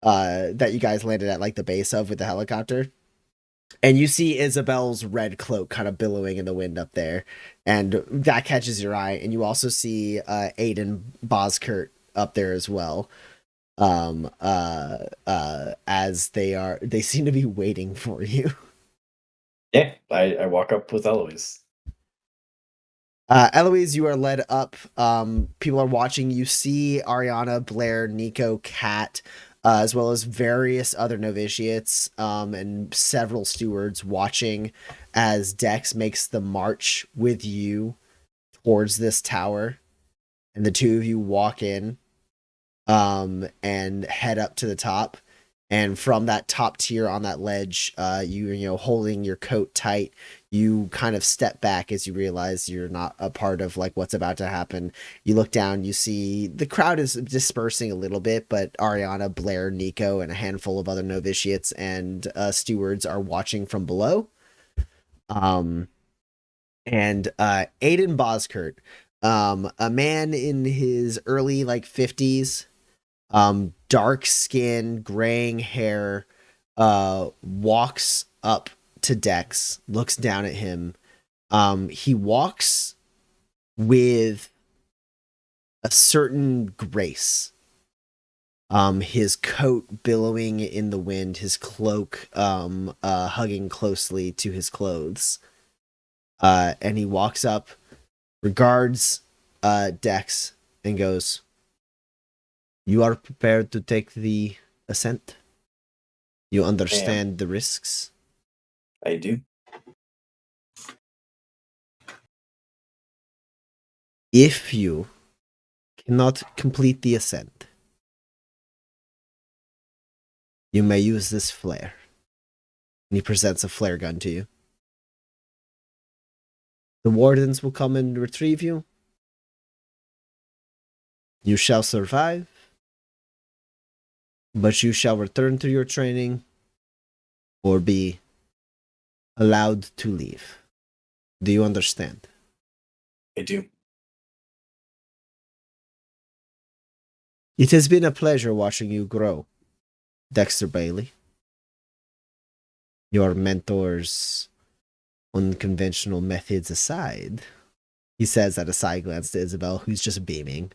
that you guys landed at, like the base of with the helicopter. And you see Isabel's red cloak kind of billowing in the wind up there, and that catches your eye. And you also see Aiden Boskert up there as well, as they seem to be waiting for you. Yeah, I walk up with Eloise. Eloise, you are led up. People are watching. You see Ariana, Blair, Nico, Kat, as well as various other novitiates and several stewards watching as Dex makes the march with you towards this tower. And the two of you walk in and head up to the top. And from that top tier on that ledge, you know, holding your coat tight, you kind of step back as you realize you're not a part of like what's about to happen. You look down, you see the crowd is dispersing a little bit, but Ariana, Blair, Nico, and a handful of other novitiates and stewards are watching from below. And Aiden Boskert, a man in his early like 50s, dark skin, graying hair, walks up to Dex, looks down at him. He walks with a certain grace. His coat billowing in the wind, his cloak hugging closely to his clothes. And he walks up, regards Dex, and goes, "You are prepared to take the ascent? You understand the risks?" I do. If you cannot complete the ascent, you may use this flare. And he presents a flare gun to you. The wardens will come and retrieve you. You shall survive, but you shall return to your training or be allowed to leave. Do you understand? I do. It has been a pleasure watching you grow, Dexter Bailey. Your mentor's unconventional methods aside, he says at a side glance to Isabel, who's just beaming.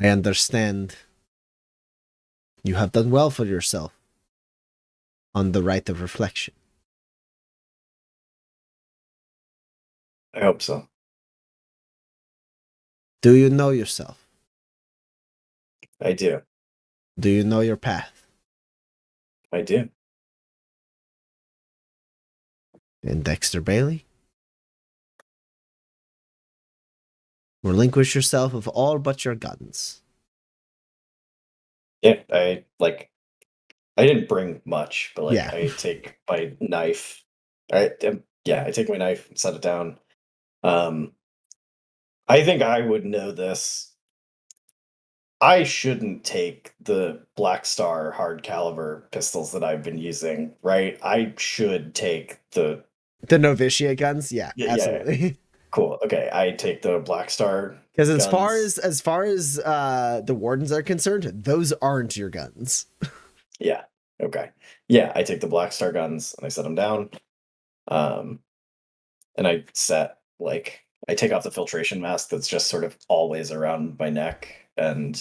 I understand you have done well for yourself on the right of reflection. I hope so. Do you know yourself? I do. Do you know your path? I do. And Dexter Bailey, relinquish yourself of all but your guns. Yeah, I didn't bring much, but like Yeah. I take my knife. I take my knife and set it down. Um, I think I would know this. I shouldn't take the Black Star hard caliber pistols that I've been using, right? I should take the The novitiate guns? Yeah, yeah. absolutely. Cool. Okay, I take the Black Star Because guns. as far as the wardens are concerned, those aren't your guns. Yeah. Okay. Yeah, I take the Black Star guns and I set them down. Um, and I take off the filtration mask that's just sort of always around my neck and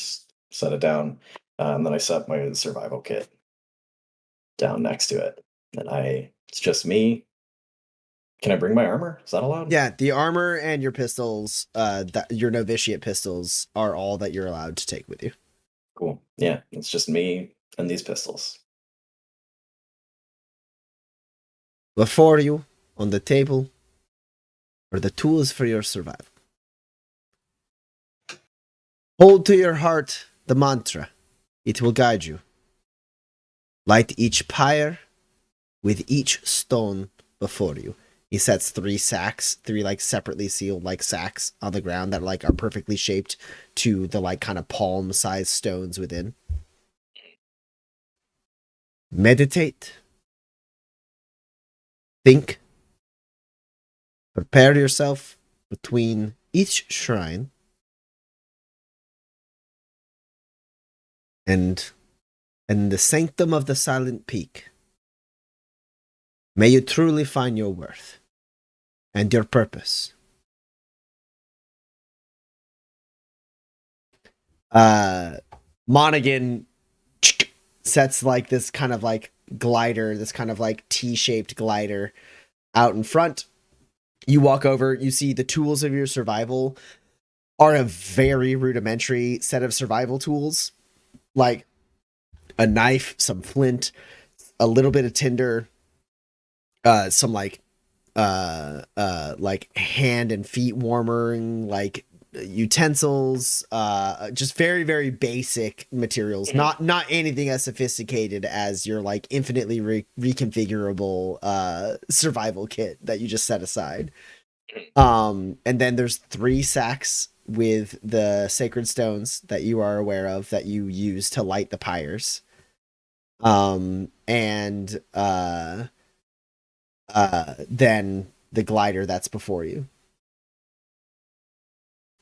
set it down. And then I set my survival kit down next to it. And it's just me. Can I bring my armor? Is that allowed? Yeah, the armor and your pistols, your novitiate pistols, are all that you're allowed to take with you. Cool. Yeah, it's just me and these pistols. Before you, on the table, are the tools for your survival. Hold to your heart the mantra. It will guide you. Light each pyre with each stone before you. He sets three like separately sealed like sacks on the ground that like are perfectly shaped to the like kind of palm-sized stones within. Meditate. Think. Prepare yourself between each shrine and the sanctum of the Silent Peak. May you truly find your worth and your purpose. Monaghan sets like this kind of like glider, this kind of like T-shaped glider out in front. You walk over, you see the tools of your survival are a very rudimentary set of survival tools, like a knife, some flint, a little bit of tinder, some like hand and feet warming, like utensils, just very, very basic materials. Mm-hmm. Not anything as sophisticated as your like infinitely reconfigurable survival kit that you just set aside. And then there's 3 sacks with the sacred stones that you are aware of that you use to light the pyres. And then the glider that's before you.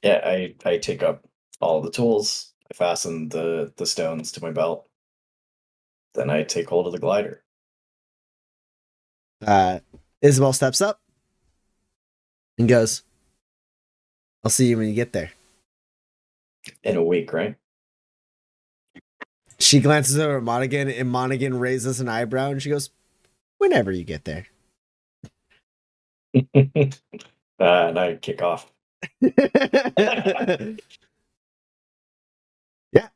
Yeah, I take up all the tools. I fasten the stones to my belt. Then I take hold of the glider. Isabel steps up and goes, I'll see you when you get there. In a week, right? She glances over at Monaghan, and Monaghan raises an eyebrow, and she goes, whenever you get there. And I kick off. Yeah.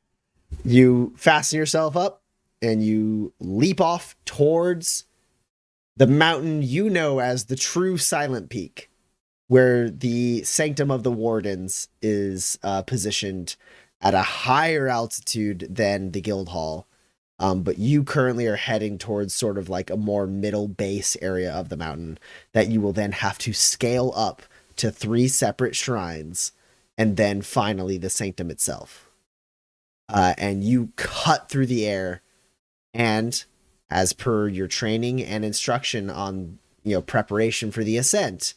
You fasten yourself up, and you leap off towards the mountain you know as the true Silent Peak, where the Sanctum of the Wardens is positioned at a higher altitude than the Guild Hall. But you currently are heading towards sort of like a more middle base area of the mountain that you will then have to scale up to 3 separate shrines and then finally the Sanctum itself. And you cut through the air, and as per your training and instruction on, preparation for the ascent,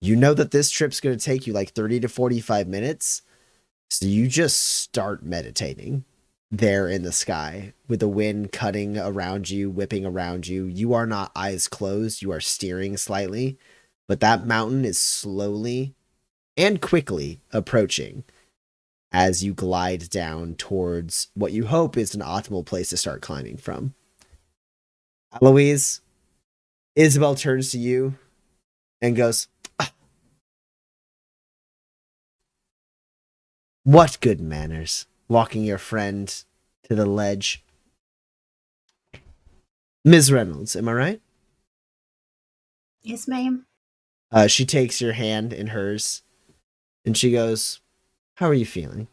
you know that this trip's going to take you like 30 to 45 minutes. So you just start meditating there in the sky with the wind cutting around you, whipping around you. You are not eyes closed. You are steering slightly, but that mountain is slowly and quickly approaching as you glide down towards what you hope is an optimal place to start climbing from. Eloise, Isabel turns to you and goes, what good manners, walking your friend to the ledge. Ms. Reynolds, am I right? Yes, ma'am. She takes your hand in hers, and she goes, "How are you feeling?"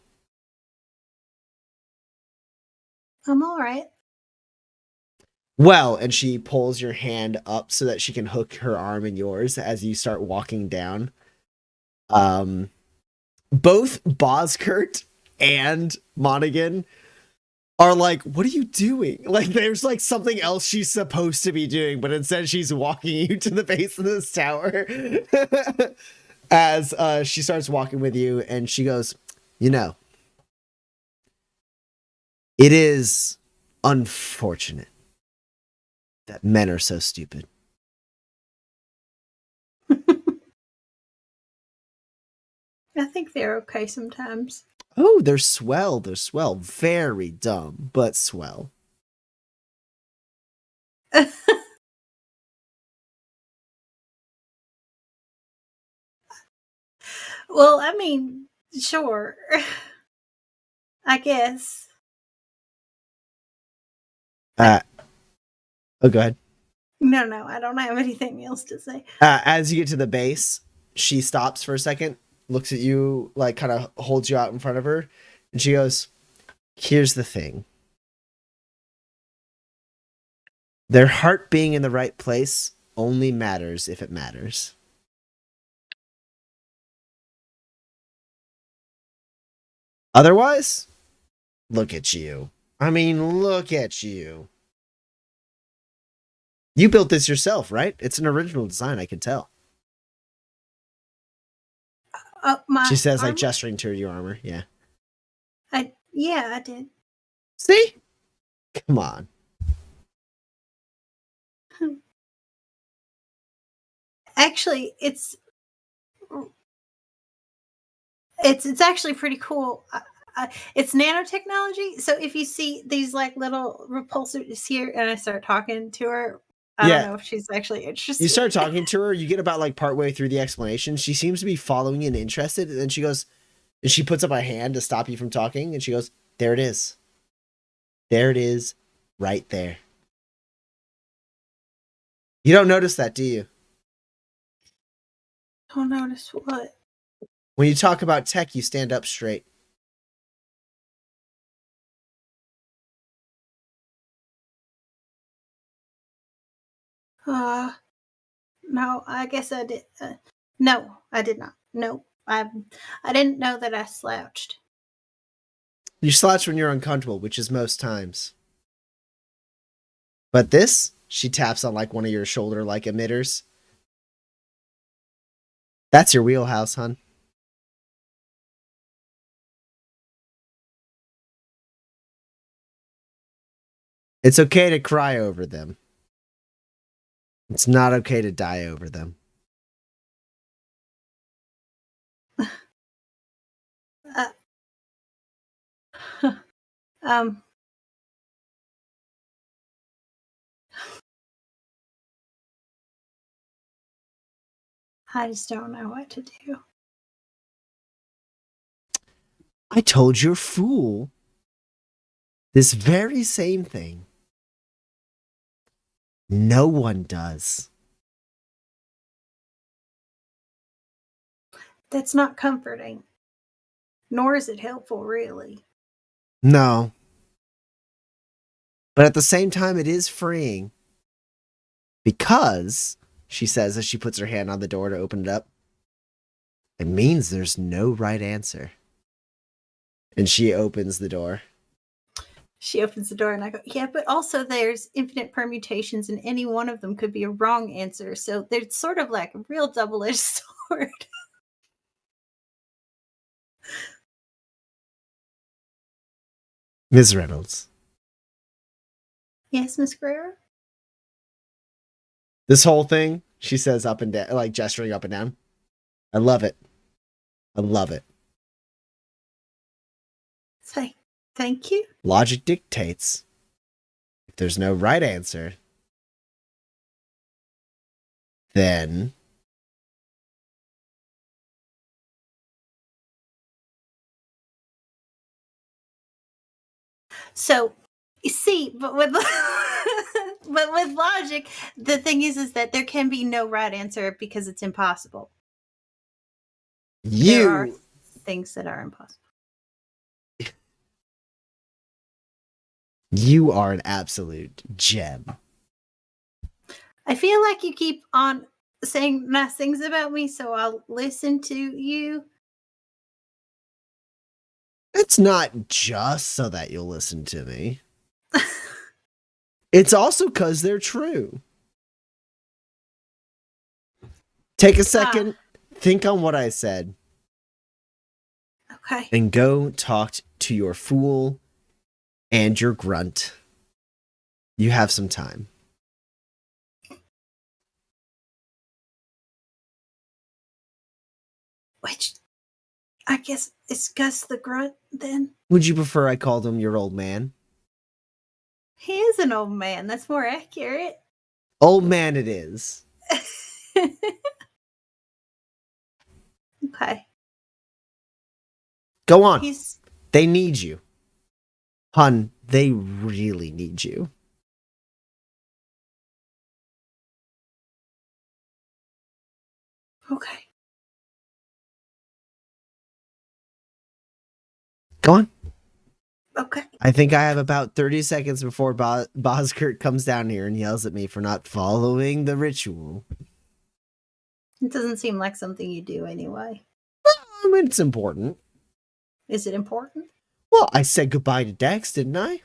I'm all right. Well, and she pulls your hand up so that she can hook her arm in yours as you start walking down. Both Boskert and Monaghan are like, "What are you doing?" Like, there's like something else she's supposed to be doing, but instead she's walking you to the base of this tower. As she starts walking with you, and she goes, "You know, it is unfortunate that men are so stupid." I think they're okay sometimes. Oh, they're swell. They're swell. Very dumb, but swell. Well, I mean, sure. I guess. Oh, go ahead. No, I don't have anything else to say. As you get to the base, she stops for a second, looks at you, like kind of holds you out in front of her, and she goes, "Here's the thing. Their heart being in the right place only matters if it matters. Otherwise, look at you. I mean, look at you. You built this yourself, right? It's an original design, I can tell." My She says, like, armor? gesturing to your armor. Yeah. Yeah, I did. See? Come on. Actually, it's actually pretty cool. It's nanotechnology. So if you see these like little repulsors here, and I start talking to her, I don't Yeah. know if she's actually interested. You start talking to her, you get about like partway through the explanation. She seems to be following and interested, and then she goes, and she puts up a hand to stop you from talking, and she goes, "There it is. There it is, right there." You don't notice that, do you? Don't notice what. When you talk about tech, you stand up straight. Uh, no, I guess I did. No, I did not. No, I didn't know that I slouched. You slouch when you're uncomfortable, which is most times. But this, she taps on like one of your shoulder like emitters. That's your wheelhouse, hun. It's okay to cry over them. It's not okay to die over them. Uh, um, I just don't know what to do. I told your fool this very same thing. No one does. That's not comforting, nor is it helpful, really. No. But at the same time, it is freeing. Because, she says as she puts her hand on the door to open it up, it means there's no right answer. And she opens the door. She opens the door and I go, yeah, but also there's infinite permutations and any one of them could be a wrong answer. So there's sort of like a real double-edged sword. Ms. Reynolds, Yes, Miss Guerrero? this whole thing, she says up and down, like gesturing up and down. I love it. I love it. Thank you. Logic dictates. If there's no right answer, then So See, but with but with logic, the thing is that there can be no right answer because it's impossible. There are You things that are impossible. you are an absolute gem. I feel like you keep on saying nice things about me, so I'll listen to you. It's not just so that you'll listen to me. It's also because they're true. Take a second, think on what I said, Okay. and go talk to your fool and your grunt. You have some time. Which I guess it's Gus the Grunt then. Would you prefer I called him your old man? He is an old man. That's more accurate. Old man it is. Okay. Go on. He's They need you. Hun, they really need you. okay. Go on. Okay. I think I have about 30 seconds before Boskert comes down here and yells at me for not following the ritual. It doesn't seem like something you do anyway. I mean, it's important. Is it important? Well, I said goodbye to Dex, didn't I?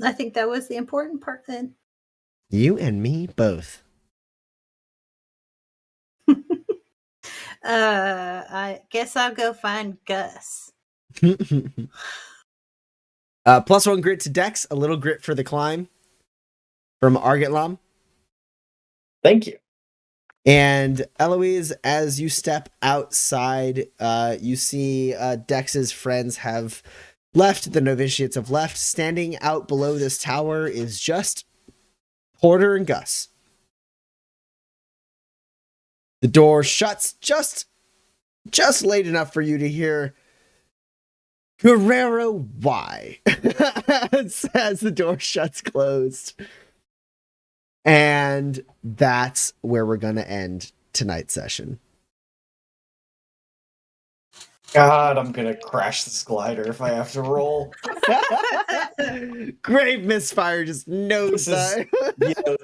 I think that was the important part then. You and me both. I guess I'll go find Gus. +1 grit to Dex, a little grit for the climb from Argitlam. Thank you. And Eloise, as you step outside, you see Dex's friends have left, the novitiates have left. Standing out below this tower is just Porter and Gus. The door shuts just late enough for you to hear Guerrero Y as the door shuts closed. And that's where we're going to end tonight's session. God, I'm gonna crash this glider if I have to roll. Grave misfire just knows that. You know,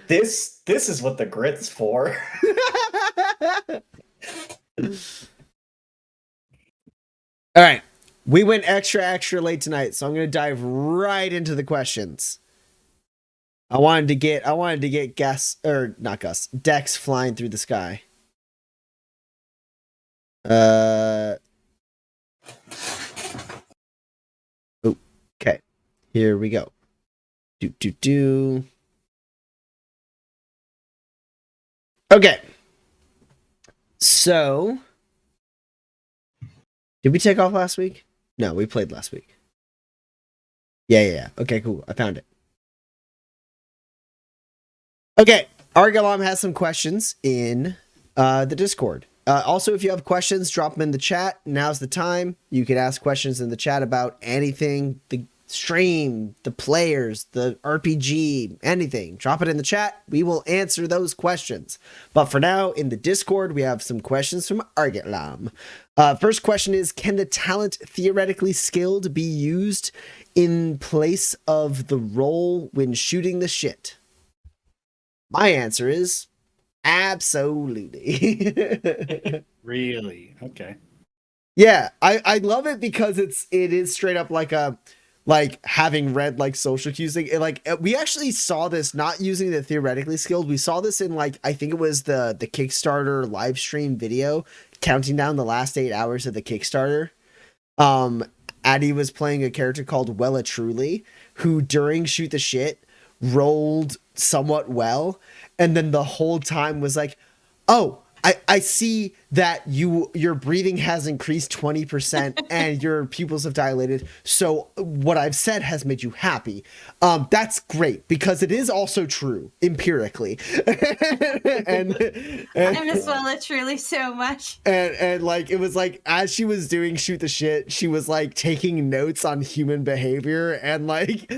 this is what the grit's for. All right. We went extra late tonight, so I'm going to dive right into the questions. I wanted to get Dex flying through the sky. Okay. Here we go. Okay. So, did we take off last week? No, we played last week. Yeah. Okay, cool. I found it. Okay, Argalam has some questions in the Discord. Also, if you have questions, drop them in the chat. Now's the time. You can ask questions in the chat about anything, the stream, the players, the RPG, anything. Drop it in the chat. We will answer those questions. But for now, in the Discord, we have some questions from Argitlam. First question is, can the talent theoretically skilled be used in place of the roll when shooting the shit? My answer is absolutely. Really? Okay. Yeah, I love it because it is straight up like having read like social cues thing. We actually saw this not using the theoretically skilled. We saw this in I think it was the Kickstarter live stream video counting down the last 8 hours of the Kickstarter. Addie was playing a character called Wella Truly, who during Shoot the Shit rolled somewhat well, and then the whole time was like, oh, I see that your breathing has increased 20% and your pupils have dilated. So what I've said has made you happy. That's great because it is also true empirically. and I miss Wella truly so much. and like it was like as she was doing shoot the shit, she was like taking notes on human behavior and like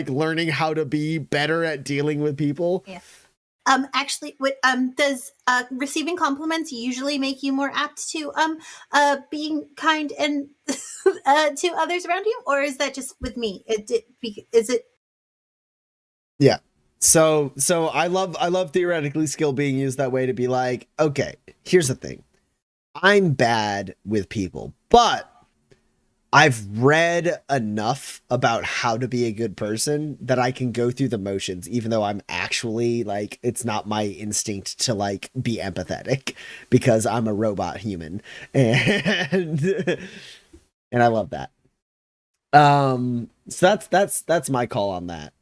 learning how to be better at dealing with people. Yeah. Actually, does receiving compliments usually make you more apt to being kind and to others around you, or is that just with me? Is it? Yeah. So I love theoretically skill being used that way to be like, okay, here's the thing. I'm bad with people, but I've read enough about how to be a good person that I can go through the motions, even though I'm actually like, it's not my instinct to like be empathetic because I'm a robot human. And I love that. So that's my call on that.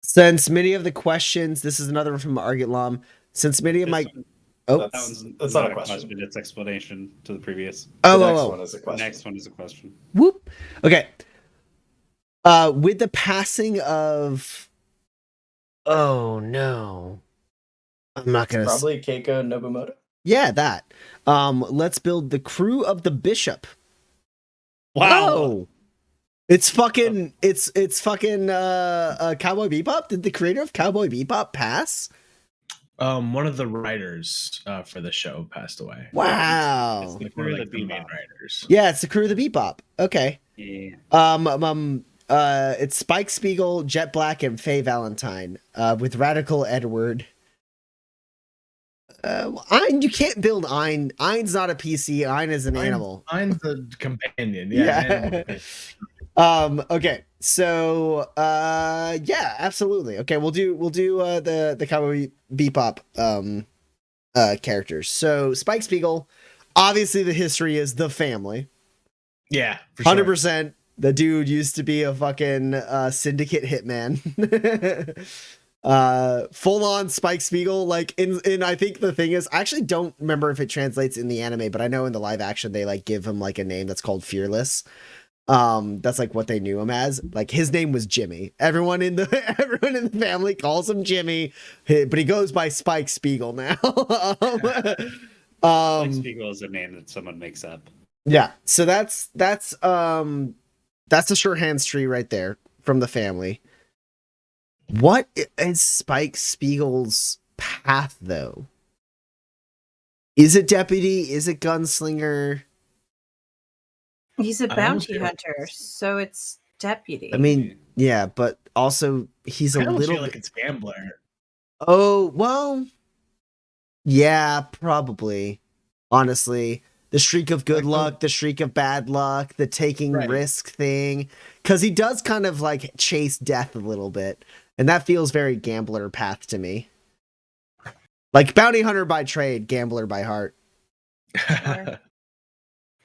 Since many of the questions, this is another one from Argitlam. Since many of my That's not a question. It's explanation to the previous. The next one is a question. Next one is a question. Whoop. Okay. With the passing of, oh no, I'm not gonna. Probably Keiko Nobumoto. Yeah, that. Let's build the crew of the bishop. Wow. Oh. It's fucking Cowboy Bebop. Did the creator of Cowboy Bebop pass? One of the writers for the show passed away. Wow. It's like one of the main writers. Yeah, it's the crew of the Bebop. Okay. Yeah. It's Spike Spiegel, Jet Black, and Faye Valentine. With Radical Edward. Ein, you can't build Ein. Ein's not a PC. Ein is an animal. Ein's a companion. Yeah. Okay. So yeah, absolutely. Okay, we'll do the Cowboy Bebop characters. So Spike Spiegel, obviously the history is the family. Yeah, for sure. 100%. The dude used to be a fucking syndicate hitman. Full on Spike Spiegel. Like in I think the thing is, I actually don't remember if it translates in the anime, but I know in the live action they like give him like a name that's called Fearless. That's like what they knew him as. Like his name was Jimmy. Everyone in the family calls him Jimmy, but he goes by Spike Spiegel now. Spike Spiegel is a name that someone makes up. Yeah. So that's the sure hands tree right there from the family. What is Spike Spiegel's path though? Is it deputy? Is it gunslinger? He's a bounty hunter, so it's deputy. I mean, yeah, but also he's a I don't little feel like it's gambler. Oh, well, yeah, probably. Honestly, the streak of good luck, the streak of bad luck, the taking risk thing, because he does kind of like chase death a little bit, and that feels very gambler path to me. Like bounty hunter by trade, gambler by heart.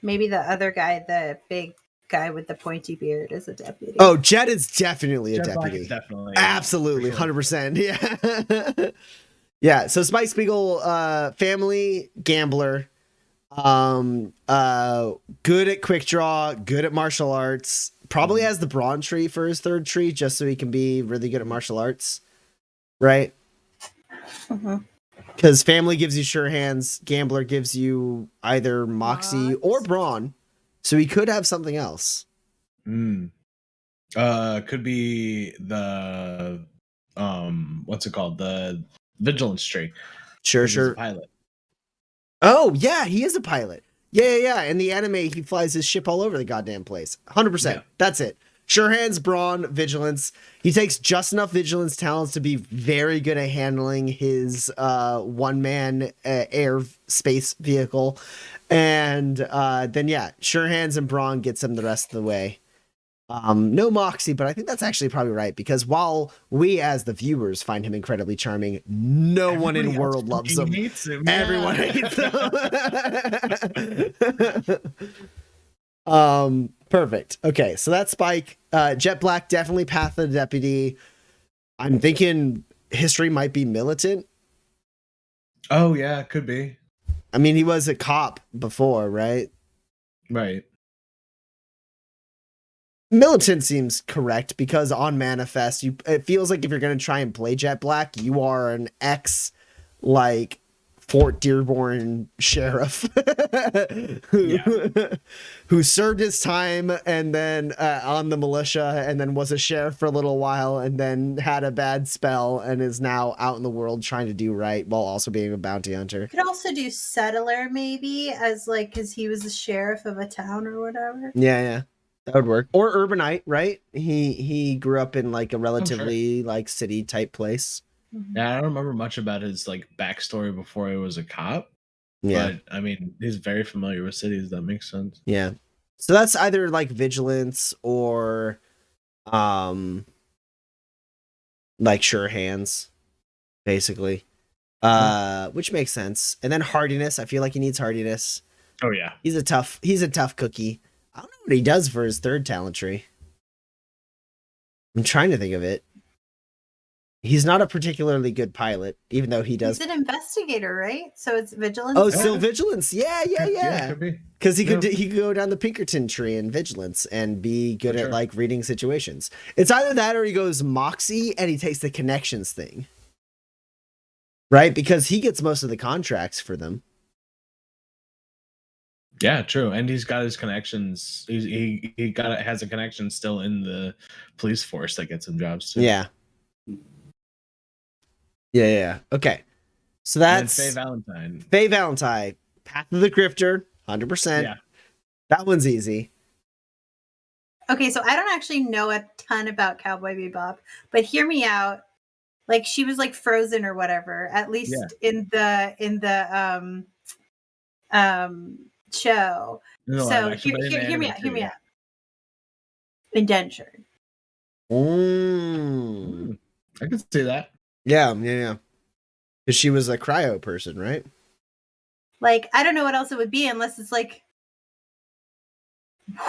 Maybe the other guy, the big guy with the pointy beard, is a deputy. Oh, Jet is definitely a Jet Black deputy. is definitely, absolutely, 100%. Yeah, yeah. So Spike Spiegel, family gambler, good at quick draw, good at martial arts. Probably has the brawn tree for his third tree, just so he can be really good at martial arts, right? Because family gives you sure hands, gambler gives you either moxie or brawn, so he could have something else. Could be the what's it called? The vigilance tree. Sure. Pilot. Oh yeah, he is a pilot. Yeah. In the anime, he flies his ship all over the goddamn place. 100%. Yeah. That's it. Sure hands, brawn, vigilance. He takes just enough vigilance talents to be very good at handling his one-man air space vehicle. And then, yeah, sure hands and brawn gets him the rest of the way. No moxie, but I think that's actually probably right, because while we as the viewers find him incredibly charming, no one in the world loves him. Hates him. Everyone hates him. Perfect. Okay, so that's Spike. Jet Black, definitely Path of the Deputy. I'm thinking history might be militant. Oh yeah, could be. I mean, he was a cop before, right? Right. Militant seems correct because on Manifest, it feels like if you're going to try and play Jet Black, you are an ex, like, Fort Dearborn sheriff who served his time and then on the militia and then was a sheriff for a little while and then had a bad spell and is now out in the world trying to do right while also being a bounty hunter. Could also do settler maybe as like because he was the sheriff of a town or whatever. Yeah, that would work. Or urbanite, right? He grew up in like a relatively like city type place. Yeah, I don't remember much about his like backstory before he was a cop. Yeah. But I mean, he's very familiar with cities. That makes sense. Yeah. So that's either like vigilance or like sure hands, basically. Which makes sense. And then hardiness. I feel like he needs hardiness. Oh yeah. He's a tough cookie. I don't know what he does for his third talent tree. I'm trying to think of it. He's not a particularly good pilot, even though he does. He's an investigator, right? So it's vigilance. Oh, still vigilance. Yeah. Could be. Because he could go down the Pinkerton tree in vigilance and be good at like reading situations. It's either that or he goes Moxie and he takes the connections thing, right? Because he gets most of the contracts for them. Yeah, true. And he's got his connections. He has a connection still in the police force that gets him jobs too. Yeah. Okay. So that's Faye Valentine. Faye Valentine, Path of the Grifter, 100%. Yeah. That one's easy. Okay, so I don't actually know a ton about Cowboy Bebop, but hear me out. Like she was like frozen or whatever, at least in the show. So hear me out. Indentured. I could see that. Yeah. Because she was a cryo person, right? Like, I don't know what else it would be unless it's like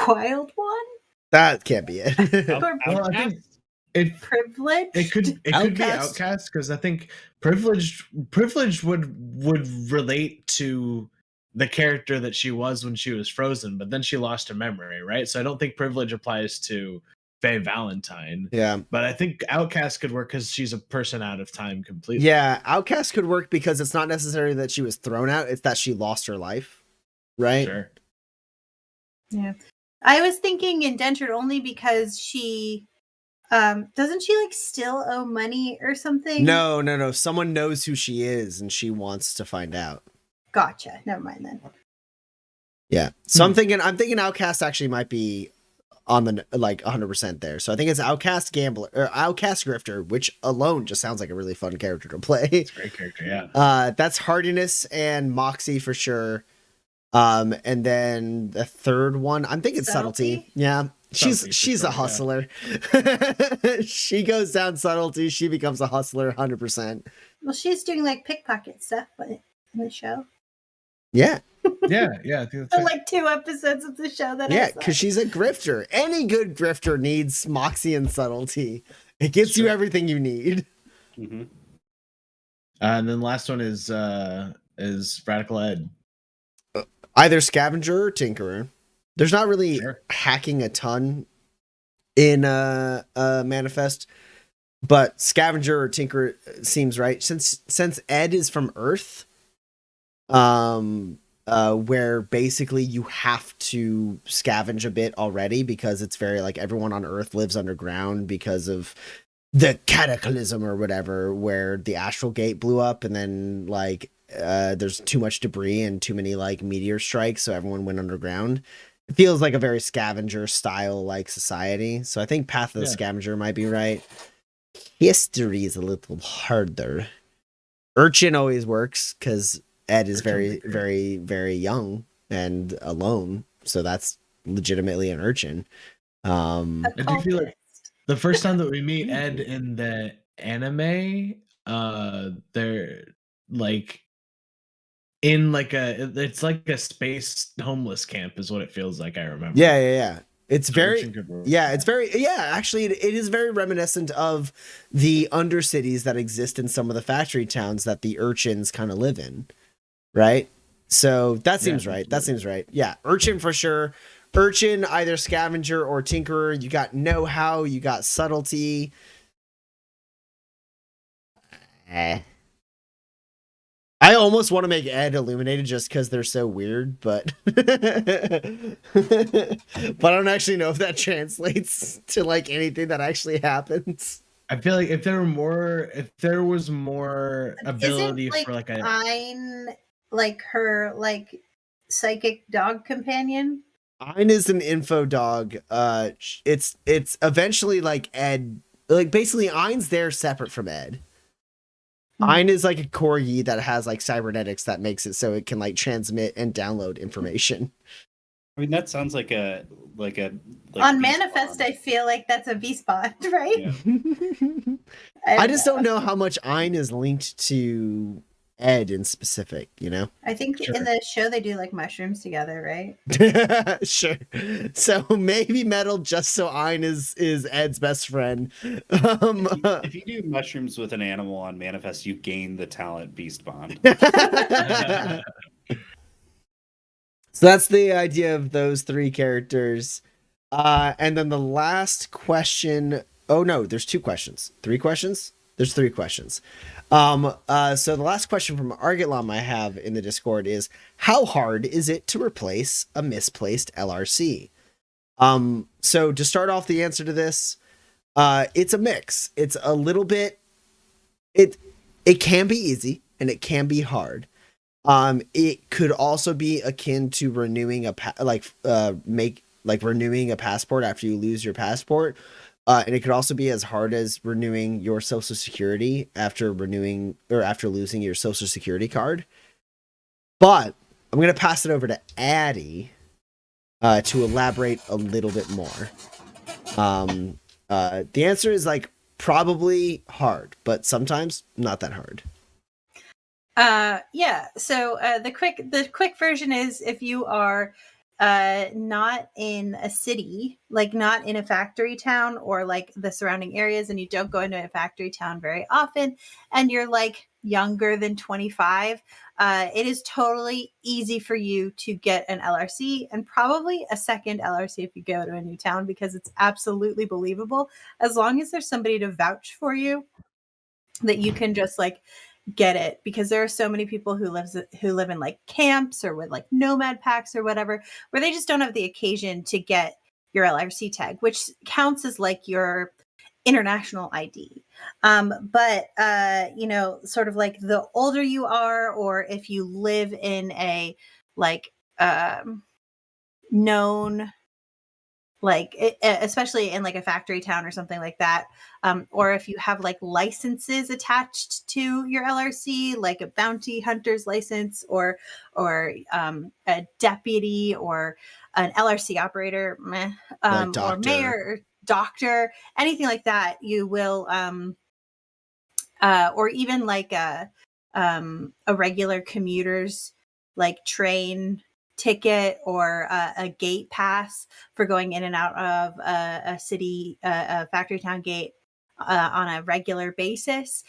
Wild One? That can't be it. Or Well, I think Privilege? it could be Outcast because I think privilege would relate to the character that she was when she was frozen, but then she lost her memory, right? So I don't think privilege applies to Faye Valentine. Yeah. But I think Outcast could work because she's a person out of time completely. Yeah, Outcast could work because it's not necessarily that she was thrown out, it's that she lost her life, right? Sure. Yeah. I was thinking Indentured only because she doesn't she like still owe money or something? No. Someone knows who she is and she wants to find out. Gotcha. Never mind then. Yeah. So I'm thinking Outcast actually might be on the like 100% there. So I think it's Outcast Gambler or Outcast Grifter, which alone just sounds like a really fun character to play. It's a great character, yeah. That's Hardiness and Moxie for sure. And then the third one, I'm thinking Subtlety. Yeah. She's a hustler. Yeah. She goes down Subtlety, she becomes a hustler 100%. Well, she's doing like pickpocket stuff in the show. Yeah. Yeah. I think that's So like 2 episodes of the show that yeah, because she's a grifter. Any good grifter needs Moxie and Subtlety. It gives you everything you need. Mm-hmm. And then the last one is Radical Ed. Either Scavenger or Tinkerer. There's not really hacking a ton in Manifest, but Scavenger or Tinkerer seems right. Since Ed is from Earth, where basically you have to scavenge a bit already because it's very like everyone on Earth lives underground because of the cataclysm or whatever, where the astral gate blew up and then like there's too much debris and too many like meteor strikes, so everyone went underground. It feels like a very scavenger style like society. So I think Path of the Scavenger might be right. History is a little harder. Urchin always works because Ed is very, very, very young and alone. So that's legitimately an urchin. I do feel like the first time that we meet Ed in the anime, they're like in like it's like a space homeless camp is what it feels like. I remember. Yeah. It's very, Urchin actually, it is very reminiscent of the undercities that exist in some of the factory towns that the urchins kind of live in, right? So that seems right. That seems right. Yeah, urchin for sure. Urchin, either scavenger or tinkerer. You got know-how, you got subtlety. I almost want to make Ed illuminated just because they're so weird, but but I don't actually know if that translates to like anything that actually happens. I feel like if there was more ability Isn't, for like a Ein, like her like psychic dog companion? Ein is an info dog. It's eventually like Ed, like basically Ein's there separate from Ed. Ein is like a corgi that has like cybernetics that makes it so it can like transmit and download information. I mean, that sounds like a On Manifest, I feel like that's a V-spot, right? Yeah. I just don't know how much Ein is linked to Ed in specific, you know? I think Sure. in the show they do like mushrooms together, right? Sure. So maybe metal just so Ein is Ed's best friend. If you do mushrooms with an animal on Manifest, you gain the talent Beast Bond. So that's the idea of those three characters. And then the last question. Oh no, there's 2 questions. 3 questions? There's 3 questions. So the last question from Argitlam I have in the Discord is, how hard is it to replace a misplaced LRC? So to start off the answer to this, it's a mix. It's a little bit, it can be easy and it can be hard. It could also be akin to renewing renewing a passport after you lose your passport. And it could also be as hard as renewing your social security after losing your social security card. But I'm going to pass it over to Addie to elaborate a little bit more. The answer is like probably hard, but sometimes not that hard. Yeah. So the quick version is if you are not in a city, like not in a factory town or like the surrounding areas, and you don't go into a factory town very often, and you're like younger than 25, it is totally easy for you to get an LRC and probably a second LRC if you go to a new town, because it's absolutely believable as long as there's somebody to vouch for you that you can just like get it, because there are so many people who live in like camps or with like nomad packs or whatever, where they just don't have the occasion to get your LRC tag, which counts as like your international ID. But sort of like the older you are, or if you live in a like known, like especially in like a factory town or something like that, or if you have like licenses attached to your LRC, like a bounty hunter's license or a deputy or an LRC operator, or mayor or doctor, anything like that, you will or even like a regular commuter's like train ticket or a gate pass for going in and out of a city, a factory town gate on a regular basis.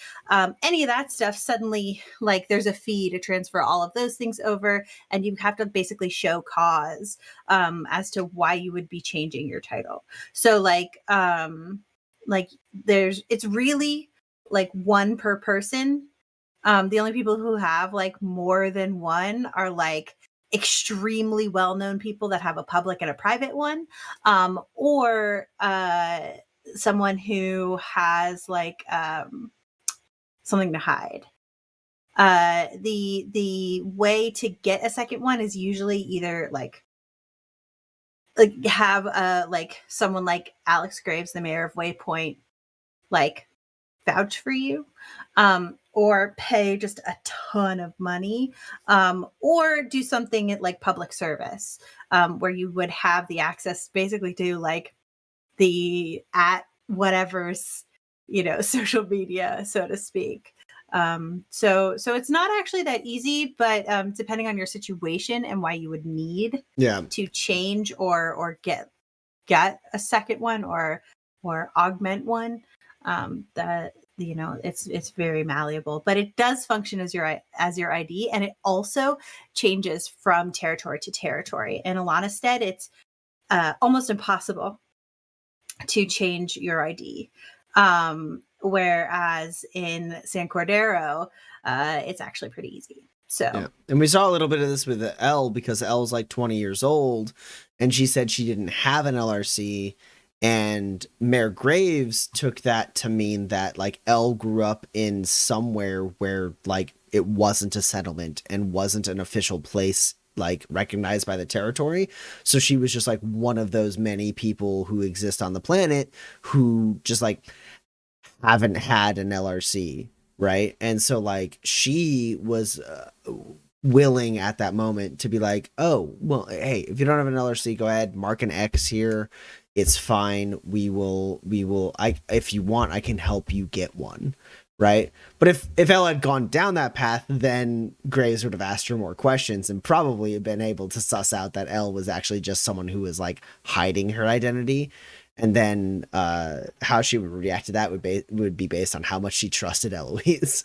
Any of that stuff, suddenly like there's a fee to transfer all of those things over, and you have to basically show cause as to why you would be changing your title. So like it's really like one per person. The only people who have like more than one are like extremely well-known people that have a public and a private one, or someone who has like something to hide. The way to get a second one is usually either like have like someone like Alex Graves, the mayor of Waypoint, like vouch for you, or pay just a ton of money, or do something at like public service, where you would have the access basically to like the at whatever's social media, so to speak. So it's not actually that easy, but depending on your situation and why you would need Yeah. to change or get a second one or augment one, that it's very malleable, but it does function as your ID, and it also changes from territory to territory. In Alanistead, it's almost impossible to change your ID. Whereas in San Cordero, it's actually pretty easy. So Yeah. And we saw a little bit of this with Elle, because Elle's like 20 years old and she said she didn't have an LRC, and Mayor Graves took that to mean that like Elle grew up in somewhere where like it wasn't a settlement and wasn't an official place like recognized by the territory. So she was just like one of those many people who exist on the planet who just like haven't had an LRC, right? And so like she was willing at that moment to be like, oh well, hey, if you don't have an LRC, go ahead, mark an X here, it's fine, we will if you want, I can help you get one, right? But if Elle had gone down that path, then Graves would have asked her more questions and probably been able to suss out that Elle was actually just someone who was like hiding her identity. And then how she would react to that would be based on how much she trusted Eloise.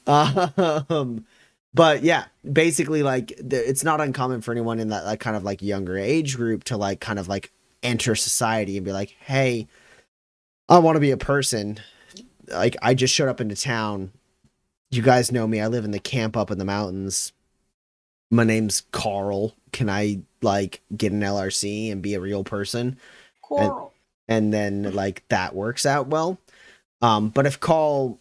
But yeah, basically, like it's not uncommon for anyone in that like kind of like younger age group to like kind of like enter society and be like, hey, I want to be a person. Like I just showed up into town. You guys know me. I live in the camp up in the mountains. My name's Carl. Can I like get an LRC and be a real person? Coral. And then like that works out well. But if Carl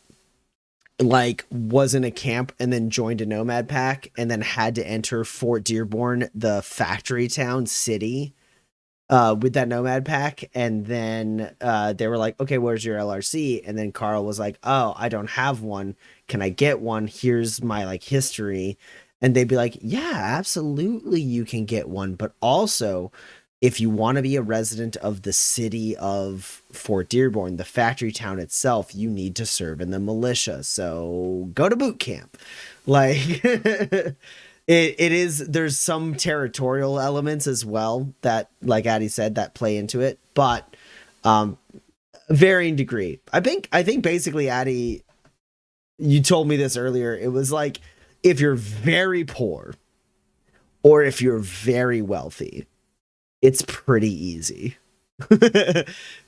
like was in a camp and then joined a nomad pack and then had to enter Fort Dearborn, the factory town city, with that nomad pack, and then they were like, okay, where's your LRC? And then Carl was like, oh, I don't have one. Can I get one? Here's my like history. And they'd be like, yeah, absolutely, you can get one. But also, if you want to be a resident of the city of Fort Dearborn, the factory town itself, you need to serve in the militia. So go to boot camp. Like there's some territorial elements as well that, like Addie said, that play into it, but varying degree. I think basically, Addie, you told me this earlier. It was like, if you're very poor or if you're very wealthy, it's pretty easy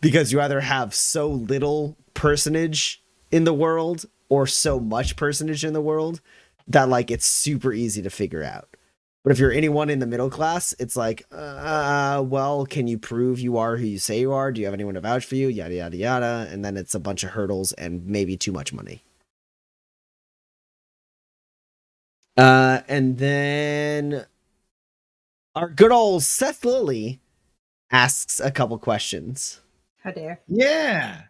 because you either have so little personage in the world or so much personage in the world that like it's super easy to figure out. But if you're anyone in the middle class, it's like, well, can you prove you are who you say you are? Do you have anyone to vouch for you? Yada, yada, yada. And then it's a bunch of hurdles and maybe too much money. And then our good old Seth Lilly asks a couple questions. How dare. Yeah.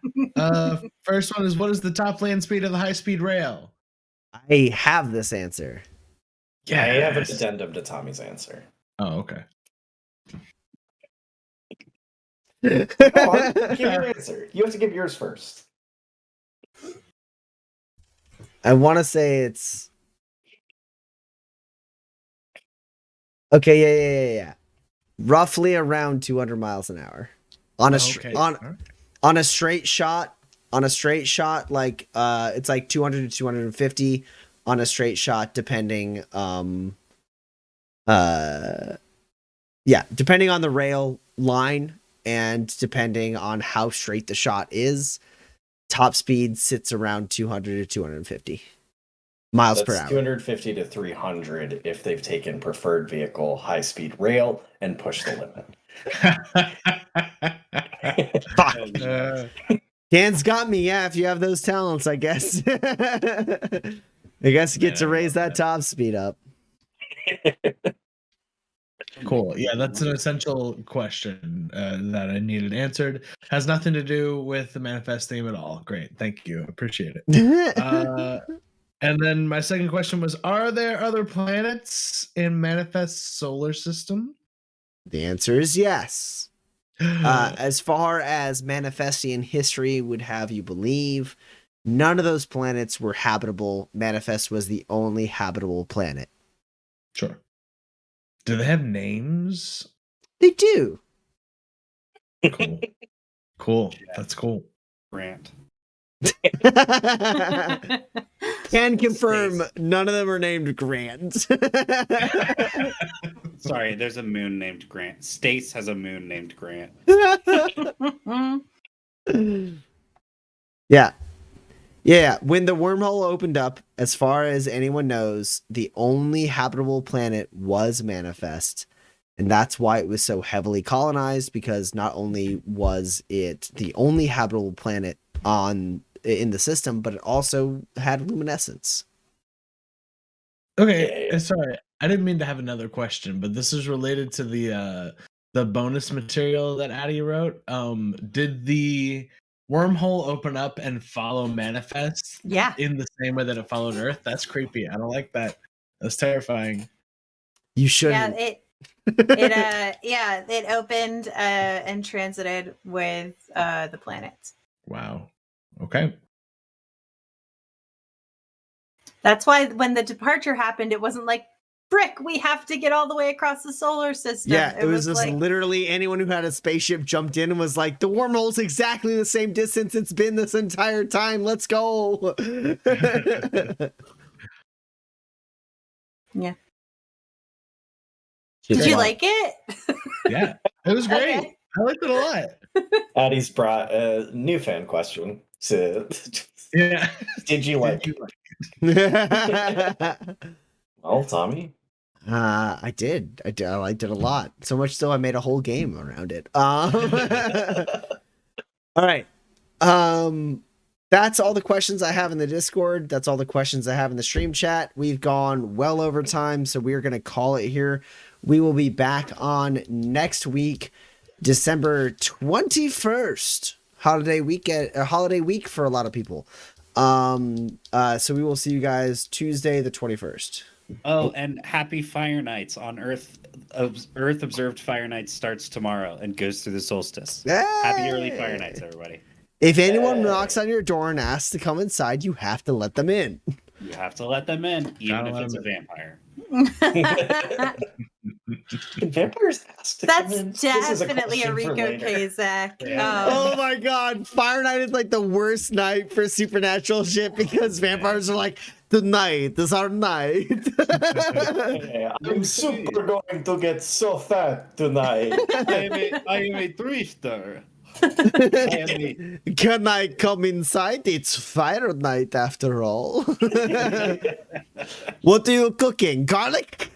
First one is, what is the top land speed of the high-speed rail? I have this answer. Yeah, I have an addendum to Tommy's answer. Oh, okay. Go on, give your answer. You have to give yours first. I want to say it's... Okay, yeah. Roughly around 200 miles an hour. On a straight shot, like it's like 200 to 250 on a straight shot, depending depending on the rail line and depending on how straight the shot is. Top speed sits around 200 to 250 miles per hour. 250 to 300 if they've taken preferred vehicle, high speed rail, and push the limit. Dan's got me. Yeah, if you have those talents, I guess. I guess you get to raise that top speed up. Cool. Yeah, that's an essential question that I needed answered. Has nothing to do with the manifest theme at all. Great. Thank you. Appreciate it. And then my second question was, are there other planets in Manifest's solar system? The answer is yes. As far as Manifestian history would have you believe, None of those planets were habitable. Manifest was the only habitable planet. Sure. Do they have names? They do. Cool. Cool. That's cool. Grant. Can confirm Space. none of them are named Grant. Sorry, there's a moon named Grant. Stace has a moon named Grant. Yeah. Yeah. When the wormhole opened up, as far as anyone knows, the only habitable planet was Manifest. And that's why it was so heavily colonized, because not only was it the only habitable planet in the system, but it also had luminescence. Okay, sorry. I didn't mean to have another question, but this is related to the bonus material that Addie wrote. Did the wormhole open up and follow Manifest? Yeah. In the same way that it followed Earth? That's creepy. I don't like that. That's terrifying. You shouldn't. It opened and transited with the planets. Wow. Okay. That's why when the departure happened, it wasn't like, frick, we have to get all the way across the solar system. Yeah, it was just like, literally anyone who had a spaceship jumped in and was like, the wormhole's exactly the same distance it's been this entire time. Let's go. Yeah. She's Did you like, like it? Yeah. It was great. Okay. I liked it a lot. Addie's brought a new fan question. So, Yeah. did you like it? Well, Tommy. I did. I liked it a lot. So much so I made a whole game around it. All right. That's all the questions I have in the Discord. That's all the questions I have in the stream chat. We've gone well over time, so we're going to call it here. We will be back on next week, December 21st. Holiday week for a lot of people. So we will see you guys Tuesday the 21st. Oh, and happy Fire Nights on Earth. Earth observed Fire Nights starts tomorrow and goes through the solstice. Happy early Fire Nights, everybody. If anyone knocks on your door and asks to come inside, you have to let them in. You have to let them in, even if it's a vampire. Can vampires ask to come That's in? This is definitely a question for Rico later. Kazak. Yeah. Oh my god, Fire Night is like the worst night for supernatural shit because vampires are like, tonight is our night. Yeah, I'm super going to get so fat tonight. I am a drifter. Can I come inside? It's Fire Night after all. What are you cooking? Garlic?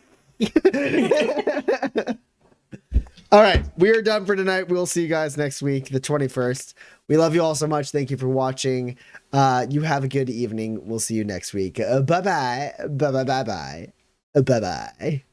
All right, we are done for tonight. We'll see you guys next week, the 21st. We love you all so much. Thank you for watching. You have a good evening. We'll see you next week. Bye-bye. Bye-bye. Bye-bye. Bye-bye.